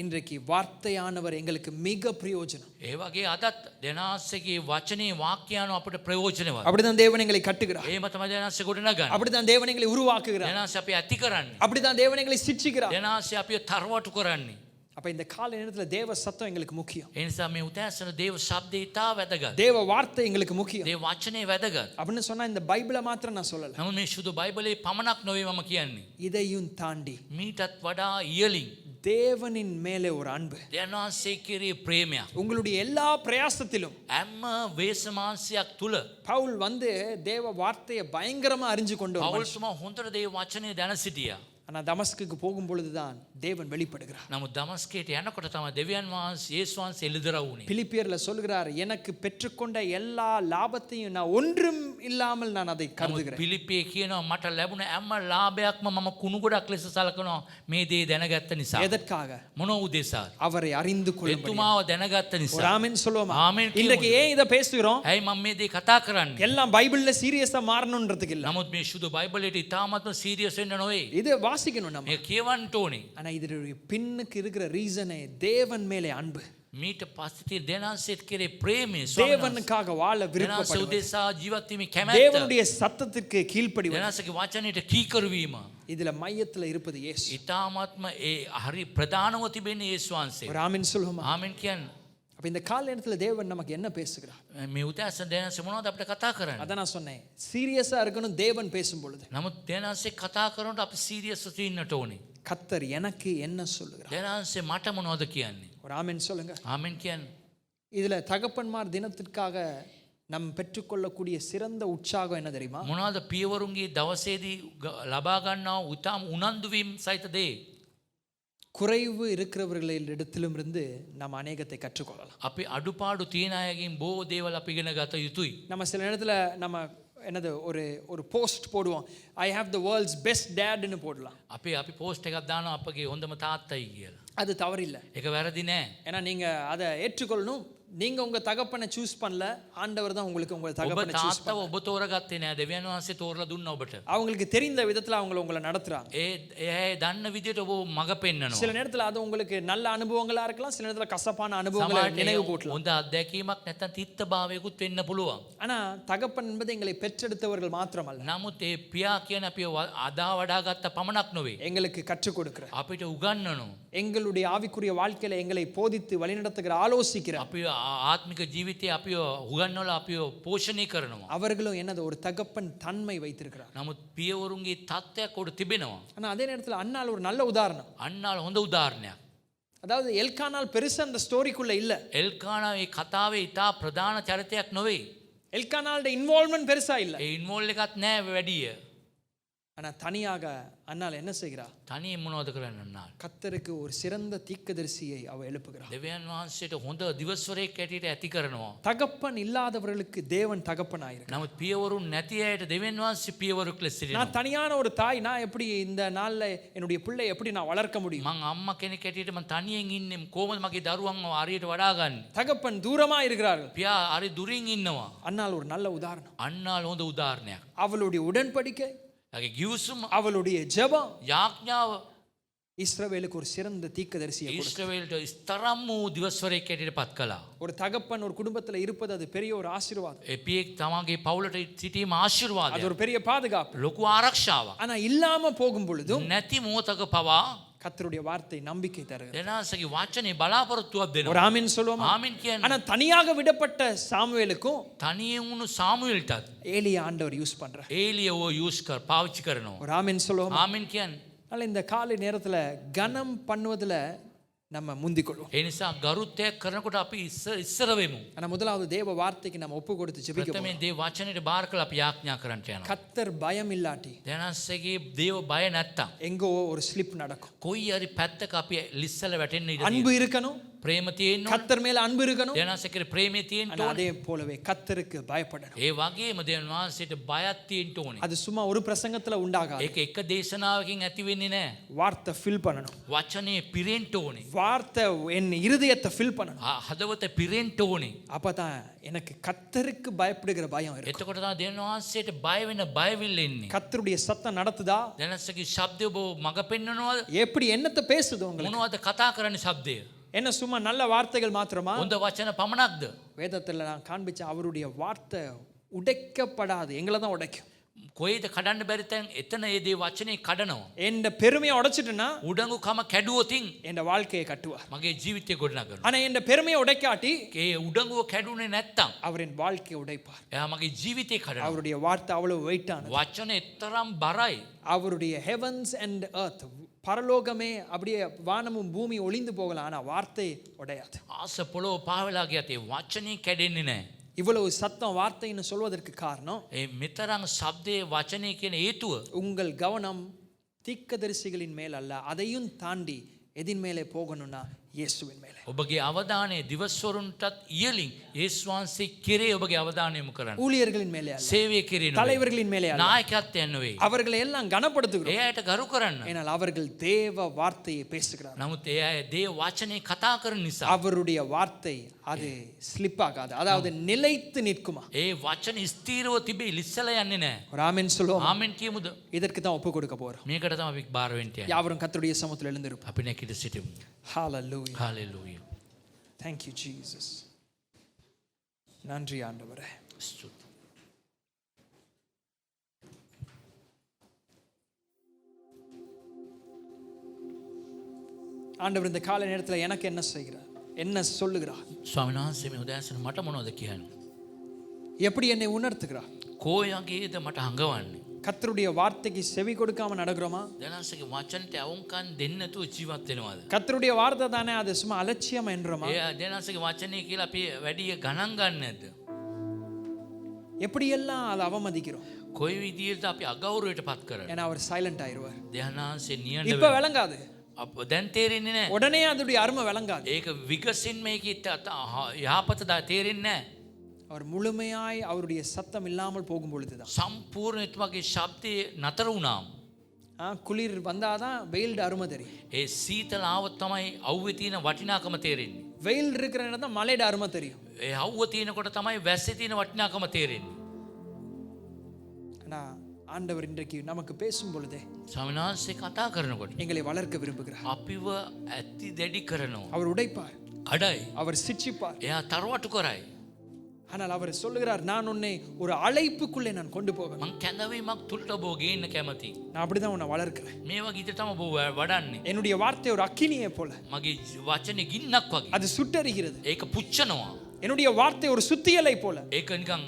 இன்றைக்கு வார்த்தையானவர் எங்களுக்கு மிக பிரயோஜனம். ඒ වගේ අදත් දෙනාස්සේගේ වචනේ වාක්‍යයන් අපට ප්‍රයෝජනවත්. அப்படிதான் தேவன் எங்களை கட்டுகிறார். එහෙම තමයි දෙනාස්සේ ගොඩනගන්නේ. அப்படிதான் தேவன் எங்களை உருவாக்குகிறார். දෙනාස්සේ අපි ඇති කරන්නේ. அப்படிதான் தேவன் எங்களை சிட்சிக்கிறார். දෙනාස්සේ අපි තරවටු කරන්නේ. அப்ப இந்த கால நேரத்துல தேவ சத்தம் எங்களுக்கு முக்கியம். ඒ නිසා මේ උදෑසන දේව ශබ්දය ඉතා වැදගත්. தேவ வார்த்தை எங்களுக்கு முக்கியம். දේව වචනේ වැදගත්. அப்படின்னு சொன்னா இந்த பைபிளை மாத்திரம் நான் சொல்லல. නමුත් මේ සුදු බයිබලයේ පමණක් නොවේ මම කියන්නේ. இதையும் தாண்டி මීටත් වඩා ඉහළින් தேவனின் மேலே ஒரு அன்பு. දෙනාස්සේ කෙරේ ප්‍රේමයක්. உங்களுடைய எல்லா பிரயாசத்திலும் හැම වේසමාංශයක් තුල பவுல் வந்து தேவ வார்த்தையை பயங்கரமா அறிஞ்சு கொண்டு வந்தார். පෞල්තුමා හොඳට දේව වචනේ දැන සිටියා. ஆனா தமஸ்குக்கு போகும் பொழுதுதான் தேவன் வெளிப்படுகிறார். නමුත් දමස්කේට යනකොට තමයි දෙවියන් වහන්සේ යේසුස් වහන්සේ එළිදර වුණේ. பிலிப்பியர்ல சொல்கிறார், எனக்கு பெற்றுக்கொண்ட எல்லா லாபத்தையும் நான் ஒன்றும் இல்லாமல் நான் அதை கருதுகிறேன். පිලිප්පේ කියනවා මට ලැබුණ හැම ලාභයක්ම මම කුණු ගොඩක් ලෙස සලකනවා මේ දේ දැනගත්ත නිසා. எதற்காக? මොන උදෙසාද? அவரை அறிந்து கொள்ளும்படி. එතුමාව දැනගත්ත ஒரு නිසා. ஆமென் சொல்லுவோமா? ஆமென் කියමු. இன்னைக்கு ஏன் இத பேசுகிறோம்? ඇයි මම මේ දේ කතා කරන්නේ? எல்லாம் பைபிள்ல சீரியஸா மாறணும்ன்றதுக்கு இல்ல. නමුත් මේ සුදු බයිබලයට ඉතාමත්ම සීරියස් වෙන්න නොවේ. இது வாசிக்கணும் நம்ம. මේ කියවන්න ඕනේ. ஆனா இதனுடைய பின்னுக்கு இருக்கிற ரீசனே தேவன் மேலே அன்பு. මීට පස්සේ දෙනාසෙත් කෙරේ ප්‍රේමය தேவனுக்காக வாழ දෙනාස விருப்பப்படுவது. උදෙසා ජීවත් වීමේ කැමැත්ත. தேவனுடைய சத்தத்திற்கு கீழ்ப்படிவது. දෙනාසගේ වචනයට කීකරු වීම. இதுல மையத்துல இருப்பது இயேசு. ඉතාමත්ම ඒ හරි ප්‍රධානව තිබෙන්නේ යේසුස් වහන්සේ. ஒரு ஆமென் சொல்லுவோமா? ආමෙන් කියන්න. அப்ப இந்த கால நேரத்துல தேவன் நமக்கு என்ன பேசுகிறார்? මේ උදෑසන දෙනාස මොනවද අපිට කතා කරන්නේ? அதான் நான் சொன்னேன், சீரியஸா இருக்கணும் தேவன் பேசும் பொழுது. නමුත් දෙනාසේ කතා කරනකොට අපි සීරියස් වෙන්නට ඕනේ. கர்த்தர் எனக்கு என்ன சொல்லுகிறார்? දෙනාසේ මට මොනවද කියන්නේ? ஒரு ஆமென் சொல்லுங்க. ආමෙන් කියන්න. இதுல தகப்பன்மார் தினத்திற்காக நம் பெற்றுக்கொள்ளக்கூடிய சிறந்த உற்சாகம் என்ன தெரியுமா? මොනවද පියවරුන්ගේ දවසේදී ලබා ගන්නා උතාම උනන්දු වීම සහිත දේ? குறைவு இருக்கிறவர்களிடத்திலும் இருந்து நாம் அநேகத்தை கற்றுக்கொள்ளலாம். අපි අඩුපාඩු තියෙන අයගෙන් බොහෝ දේවල් අපි ඉගෙන ගත යුතුයි. நம்ம சில நேரத்துல நம்ம என்னது ஒரு போஸ்ட் போடுவோம், I have the world's best டேட்னு போடலாம். අපි පෝස්ට් එකක් දානවා අපගේ හොඳම තාත්තයි කියලා. அது தவறில்லை. ඒක වැරදි නෑ. ஏன்னா நீங்க அதை ஏற்றுக்கொள்ளணும். நீங்க உங்க தகப்பனை சூஸ் பண்ணல, ஆண்டவர் தான் உங்களுக்கு உங்க ඔබ தகப்பனை சூஸ் තාත්තව ඔබ තෝරගත්තේ නෑ. දෙවියන් වහන්සේ තෝරලා දුන්න ඔබට. அவங்களுக்கு தெரிந்த விதத்துல உங்களை நடத்துறாங்க. ඒ දන්න විදියට ඔබ මඟ පෙන්නනවා. சில நேரத்துல அது உங்களுக்கு நல்ல அனுபவங்களா இருக்கலாம், சில நேரத்துல கசப்பான அனுபவங்களை நினைவு கூட்டலாம். හොඳ අත්දැකීමක් නැත්නම් තිත්ත භාවයකුත් වෙන්න පුළුවන්. ஆனா தகப்பன் என்பது எங்களை பெற்றெடுத்தவர்கள் மாத்திரமல்ல, නමුත් ඒ පියා කියන අපි අදා වඩා ගත්ත පමණක් නොවේ. எங்களுக்கு கற்றுக் கொடுக்கிறார். අපිට උගන්වනවා. எங்களுடைய ஆவிக்குரிய வாழ்க்கையில எங்களை போதித்து வழிநடத்துகிற ஆலோசிக்கிறார். අපි ආත්මික ජීවිතේ අපිව උගන්වලා අපිව පෝෂණය කරනවා. அவர்களும் என்னது ஒரு தகப்பன் தன்மை வைத்திருக்கிறார். නමුත් පියවරුන්ගේ තත්ත්වයක් උඩ තිබෙනවා. ஆனா அதே நேரத்துல அன்னாள் ஒரு நல்ல உதாரணம். අන්නාල හොඳ උදාහරණයක්. அதாவது எல்கானால் பெருசா அந்த ஸ்டோரிக்குள்ள இல்ல. එල්කානා මේ කතාවේ ඉතා ප්‍රධාන චරිතයක් නොවේ. எல்கானால்ட இன்வால்வ்மென்ட் பெருசா இல்ல. ඒ ඉන්වෝල් එකක් නෑ වැඩිය. ஆனா தனியாக அன்னாள் என்ன செய்கிறா? තනියෙන් මොනවද කරන්න අන්නාල්? கர்த்தருக்கு ஒரு சிறந்த தீர்க்கதரிசியை அவ எழுப்புகிறார். දෙවියන් වහන්සේට හොඳ දිවස්වරයෙක් ඇටියට ඇති කරනවා. தகப்பன் இல்லாதவர்களுக்கு தேவன் தகப்பனாயிருக்கிறார். නමුත් පියවරුන් නැති අයට දෙවියන් වහන්සේ පියවරුක් ලෙස සිටිනවා. நான் தனியான ஒரு தாய், நான் எப்படி இந்த நாள்ல என்னுடைய பிள்ளை எப்படி நான் வளர்க்க முடியும்? මං අම්මා කෙනෙක් ඇටියට මං තනියෙන් ඉන්නේ. කොහොමද මගේ දරුවන්ව හරියට වඩා ගන්නේ? தகப்பன் தூரமா இருக்கிறார்கள். පියා හරි දුරින් ඉන්නවා. அன்னாள் ஒரு நல்ல உதாரணம். අන්නාල් හොඳ උදාහරණයක්. அவளுடைய உடன்படிக்கை, යාගේ ගිවිසුම, அவளுடைய ஜெபம் යාඥාව இஸ்ரவேலுக்கு ஒரு சிறந்த தீர்க்கதரிசியை கொடுத்தது. ඊශ්‍රායලට ස්තරම් වූ දිවස්වරයෙක් ඇටියට පත් කළා. ஒரு தகப்பன் ஒரு குடும்பத்துல இருப்பது அது பெரிய ஒரு ஆசீர்வாதம். ඒ පියෙක් තමන්ගේ පවුලට සිටීම ආශිර්වාදයක්. அது ஒரு பெரிய பாதுகாப்பு. ලොකු ආරක්ෂාවක්. ஆனா இல்லாம போகும் பொழுதும் නැති මොහොතක පවා கர்த்தருடைய வார்த்தை நம்பிக்கை தருகிறது. දෙනාසගේ වචනේ බලාපොරොත්තුවක් ஒரு දෙනවා. ஆமீன் சொல்லுவோமா? ආමීන් කියන්නේ. ஆனா தனியாக விடப்பட்ட சாமுவேலுக்கும் තනියෙන් වුණු සාමුවෙල්ටත් ஏலியா ஆண்டவர் யூஸ் பண்றார். ඒලියව යූස් කර පාවිච්චි කරනවා. ஒரு ஆமீன் சொல்லுவோமா? ආමීන් කියන්නේ. அதனால இந்த காலை நேரத்துல கனம் பண்ணுவதுல நம்ம முந்திக் கொள்வோம். ඒ නිසා ගරුත්වයක් කරනකොට අපි ඉස්සර වෙමු. ஆனா முதலாவது தேவ வார்த்தைக்கு நம்ம ஒப்பு கொடுத்து ஜெபிக்க போறோம். ප්‍රථමයෙන් දේව වචනේට බාර කරලා අපි යාඥා කරන්නට යනවා. கர்த்தர் பயம் இல்லாட்டி දෙනාසගේ දේව බය නැත්තම් எங்கோ ஒரு ஸ்லிப் நடக்கும். කොයි හරි පැත්තක අපි ලිස්සල වැටෙන්න ඉඩ அன்பு இருக்கணும், ප්‍රේම තියෙන්න ඕන. கர்த்தர் மேல அன்பு இருக்கணும். දෙනාසගේ ප්‍රේමය තියෙන්න ஆனா ඕන. அதே போலவே கர்த்தருக்கு பயப்படணும். ඒ වගේම දෙවියන් වහන්සේට බයක් තියෙන්න ඕනේ. அது சும்மா ஒரு பிரசங்கத்துல உண்டாகாது. ඒක එක දේශනාවකින් ඇති වෙන්නේ නැහැ. வார்த்தை ஃபில் பண்ணணும். වචනේ පිරෙන්න ඕනේ. வார்த்தை என் இருதயத்தை ஃபில் பண்ணணும். හදවත පිරෙන්න ඕනේ. அப்பதான் எனக்கு கர்த்தருக்கு பயப்படுகிற பயம் இருக்கும். එතකොට තමයි දෙවියන් වහන්සේට බය වෙන බයවිල්ල එන්නේ. கர்த்தருடைய சத்தம் நடத்துதா? දෙනාසගේ ශබ්දය ඔබ මග පෙන්වනවද? எப்படி என்னத்தை பேசுது உங்களுக்கு? මොනවද කතා කරන්නේ ශබ්දය? என்ன சும்மா நல்ல வார்த்தைகள் மாத்திரமா? හොඳ වචන පමණක්ද? வேதத்துல நான் காண்பிச்ச அவருடைய வார்த்தை உடைக்கப்படாது, எங்களை தான் உடைக்கும். කොයිද කඩන්න බැරි තැන් එතන ඒ දේ වචනේ කඩනවා. என் பெருமையை உடைச்சிட்டுனா උඩඟුකම කැඩුවොතින් என் வாழ்க்கையை கட்டுவார். මගේ ජීවිතය ගොඩනගනවා. ஆனா என் பெருமையை உடைக்காட்டி ඒ උඩඟුව කැඩුනේ නැත්තම් அவர் என் வாழ்க்கையை உடைப்பார். එයා මගේ ජීවිතේ කඩනවා. அவருடைய வார்த்தை அவ்வளவு வெயிட்டானது. වචන එතරම් බරයි. அவருடைய ஹெவன்ஸ் அண்ட் எர்த், பரலோகமே அப்படியே வானமும் பூமி ஒளிந்து போகலாம், ஆனா வார்த்தை உடையாது. ආස පොළොව පාවෙලා ගියත් ඒ වචනේ කැඩෙන්නේ නැහැ. இவ்வளவு சத்தம் வார்த்தைன்னு சொல்வதற்கு காரணம் ඒ මෙතරම් ශබ්දයේ වචනේ කියන හේතුව உங்கள் கவனம் தீர்க்கதரிசிகளின் மேல் அல்ல, அதையும் தாண்டி எதின் மேலே போகணும்னா இயேசுவின் மேலே. ඔබගේ අවධානය දිවස්වරුන්ටත් ඉහළින් යේසුස් වහන්සේ කෙරේ ඔබගේ අවධානය යොමු කරන්න. ஊழியர்களின் மேலே அல்ல, සේවය කෙරේ නෙවෙයි. தலைவர்களின் மேலே அல்ல, නායකත්වයන් නෙවෙයි. அவர்களை எல்லாம் கனப்படுத்துகிறோம். ඒ අයට ගරු කරන්න. ஏனால் அவர்கள் தேவ வார்த்தையை பேசுகிறார். නමුත් ඒ අය දේව වචනේ කතා කරන නිසා அவருடைய வார்த்தை அது ஸ்லிப் ஆகாது, அதாவது நிலைத்து நிற்குமா. ඒ වචන ස්ථීරව තිබේ, ලිස්සලා යන්නේ නැහැ. ஒரு ஆமென் சொல்லுவோம். ආමෙන් කියමුද? இதற்கு தான் ஒப்பு கொடுக்க போறோம். මේකට තමයි අපි බාර වෙන්න යන්නේ. யாவரும் கர்த்தருடைய சமூகத்தில் எழுந்திருப்போம். අපි නැකිට සිටමු. ஹalleluya. හalleluya. Thank you Jesus. நன்றி ஆண்டவரே. ස්තුති. ஆண்டவர் இந்த காலை நேரத்தில் எனக்கு என்ன செய்கிறார், என்ன சொல்லுகிறார், ස්වාමීන් වහන්සේ මේ උදෑසන මට මොනවද කියන්නේ? எப்படி என்னை உணர்த்துகிறார்? කෝයගේද මට හංගවන්නේ? கர்த்தருடைய வார்த்தைக்கு செவி கொடுக்காம நடக்கிறோமா? දෙනාසගේ වචනට අවුන්කන් දෙන්නේ නැතුව ජීවත් වෙනවද? கர்த்தருடைய வார்த்தை தானே, அது சும்மா அலட்சியம் என்றோமா? ඒ දෙනාසගේ වචනේ කියලා අපි වැඩි ගණන් ගන්න නැද්ද? எப்படியெல்லாம் அதை அவமதிக்கிறோம். කොයි විදිහට අපි අගෞරවයට පත් කරන්නේ? ஏன்னா அவர் சைலண்ட் ஆயிடுவார். දෙනාසේ නියඬ இப்ப விளங்காது, දැන් තේරෙන්නේ නැහැ. உடனே அதோடைய அருமை விளங்காது. ඒක විගසින් මේකේ යහපත තේරෙන්නේ නැහැ. அவர் முழுமையாய் அவருடைய சத்தம் இல்லாமல் போகும் பொழுதுதான், සම්පූර්ණ එතුමාගේ ශබ්දය නතර වුණාම குளிர் வந்தாதான் வெயில் அருமை தெரியும். ඒ සීතල ආවොත් තමයි අවුවේ තියෙන වටිනාකම තේරෙන්නේ. வெயில் இருக்கிற இடம் தான் மழையோட அருமை தெரியும். ඒ අවුව තියෙනකොට තමයි වැස්සේ තියෙන වටිනාකම තේරෙන්නේ. ஆனா ஆண்டவர் இன்றைக்கு நமக்கு பேசும் பொழுதே ස්වාමීන් වහන්සේ කතා කරනකොට எங்களை வளர்க்க விரும்புகிறார். අපිව ඇති දැඩි කරනවා. அவர் உடைப்பார், අඩයි. அவர் சிட்சிப்பார். එයා තරවටු කරයි. ஆனால் அவர் சொல்லுகிறார், நான் உன்னை ஒரு அழைப்புக்குள்ளே நான் கொண்டு போவேன். මං කැඳවීමක් තුලට ඔබ ගේන්න කැමතියි. நான் அப்படிதான் உன்னை வளர்க்கிறேன். මේ වගේ ඉතින් තමයි ඔබ වඩන්නේ. என்னுடைய வார்த்தை ஒரு அக்கினியை போல, මගේ වචනේ ගින්නක් වගේ. அது சுட்டெரிகிறது. ඒක පුච්චනවා. என்னுடைய வார்த்தை ஒரு சுத்தியலை போல, ඒක නිකන්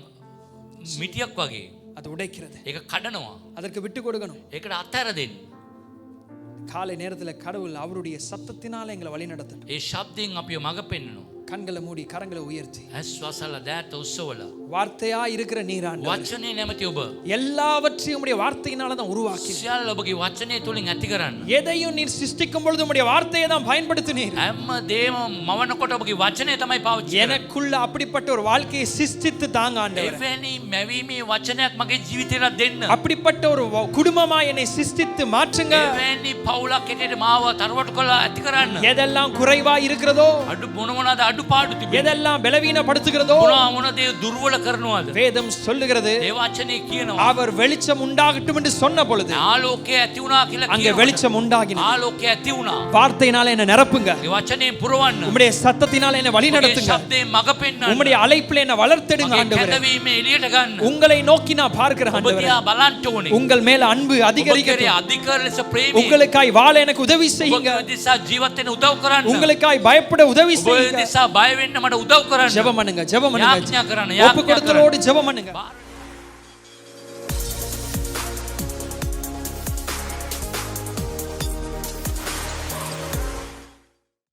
මිටියක් වගේ. அது உடைக்கிறது. ඒක කඩනවා. அதற்கு விட்டு கொடுக்கணும். ඒකට අතහැර දෙන්න. காலை நேரத்தில் கடவுள் அவருடைய சத்தத்தினால எங்களை வழி நடத்தட்டும். ඒ ශබ්දයෙන් අපිව මඟ පෙන්වනවා. கண்களை மூடி கரங்களை உயர்த்தி ඇස් වසලා දෑත උස්සවලා வார்த்தையா இருக்கிற நீராண்டவர் වචනේ නැමැති ඔබ எல்லாவற்றையும் உம்முடைய வார்த்தையினால தான் உருவாக்கி සියල්ල ඔබගේ වචනේ තුලින් ඇති කරන්න. எதையும் நீர் சிருஷ்டிக்கும் பொழுது உம்முடைய வார்த்தையை தான் பயன்படுத்தினீர். හැම දේම මවනකොට ඔබගේ වචනේ තමයි පාවිච්චි කරන්නේ. எனக்குள்ள அப்படிப்பட்ட ஒரு வாழ்க்கையை சிருஷ்டித்து தாங்க ஆண்டவரே. එවැනි මැවීමේ වචනයක් මගේ ජීවිතේට දෙන්න. அப்படிப்பட்ட ஒரு குடும்பமா என்னை சிருஷ்டித்து மாற்றுங்க. එවැනි පවුලක් හැටියට මාව තරවටු කළා ඇති කරන්න. எதெல்லாம் குறைவா இருக்கிறதோ අඩු මොනවද අඩුපාඩු තිබෙන්නේ. எதெல்லாம் பலவீனப்படுத்துகிறதோ මොන දේ දුර්වල කරනවද. வேதம் சொல்லுகிறது ඒ වචනේ කියනවා. அவர் வெளிச்சம் உண்டாகட்டும் என்று சொன்ன பொழுது ආලෝකය ඇති වුණා කියලා அங்கே කියනවා. வெளிச்சம் உண்டாகினது. ආලෝකය ඇති වුණා. வார்த்தையினால என்ன நிரப்புங்க. ඒ වචනේ පුරවන්න. உம்முடைய சத்தத்தினால என்ன வழி நடத்துங்க. ශබ්දයෙන් මඟ පෙන්වන්න. உம்முடைய அழைப்பிலே என்ன வளர்த்தெடுங்க ஆண்டவரே. කැඳවීම එළියට ගන්න. உங்களை நோக்கி நான் பார்க்கிறேன் ඔබ ஆண்டவரே. දිහා බලන්න ඕනේ. உங்கள் மேல அன்பு அதிகரிக்கட்டும். අධික ලෙස ප්‍රේමී. உங்களுக்காய் வாழ எனக்கு உதவி செய்யுங்க. ඔබ දිසා ජීවත් වෙන්න උදව් කරන්න. உங்களுக்காய் பயப்பட உதவி ඔබ செய்யுங்க. දිසා බය වෙන්න මට උදව් කරන්න. ஜெபம் பண்ணுங்க ஜெபம் பண்ணுங்க. යාඥා කරන්න. ஒப்பு கொடுத்தலோடு ஜெபம் பண்ணுங்க.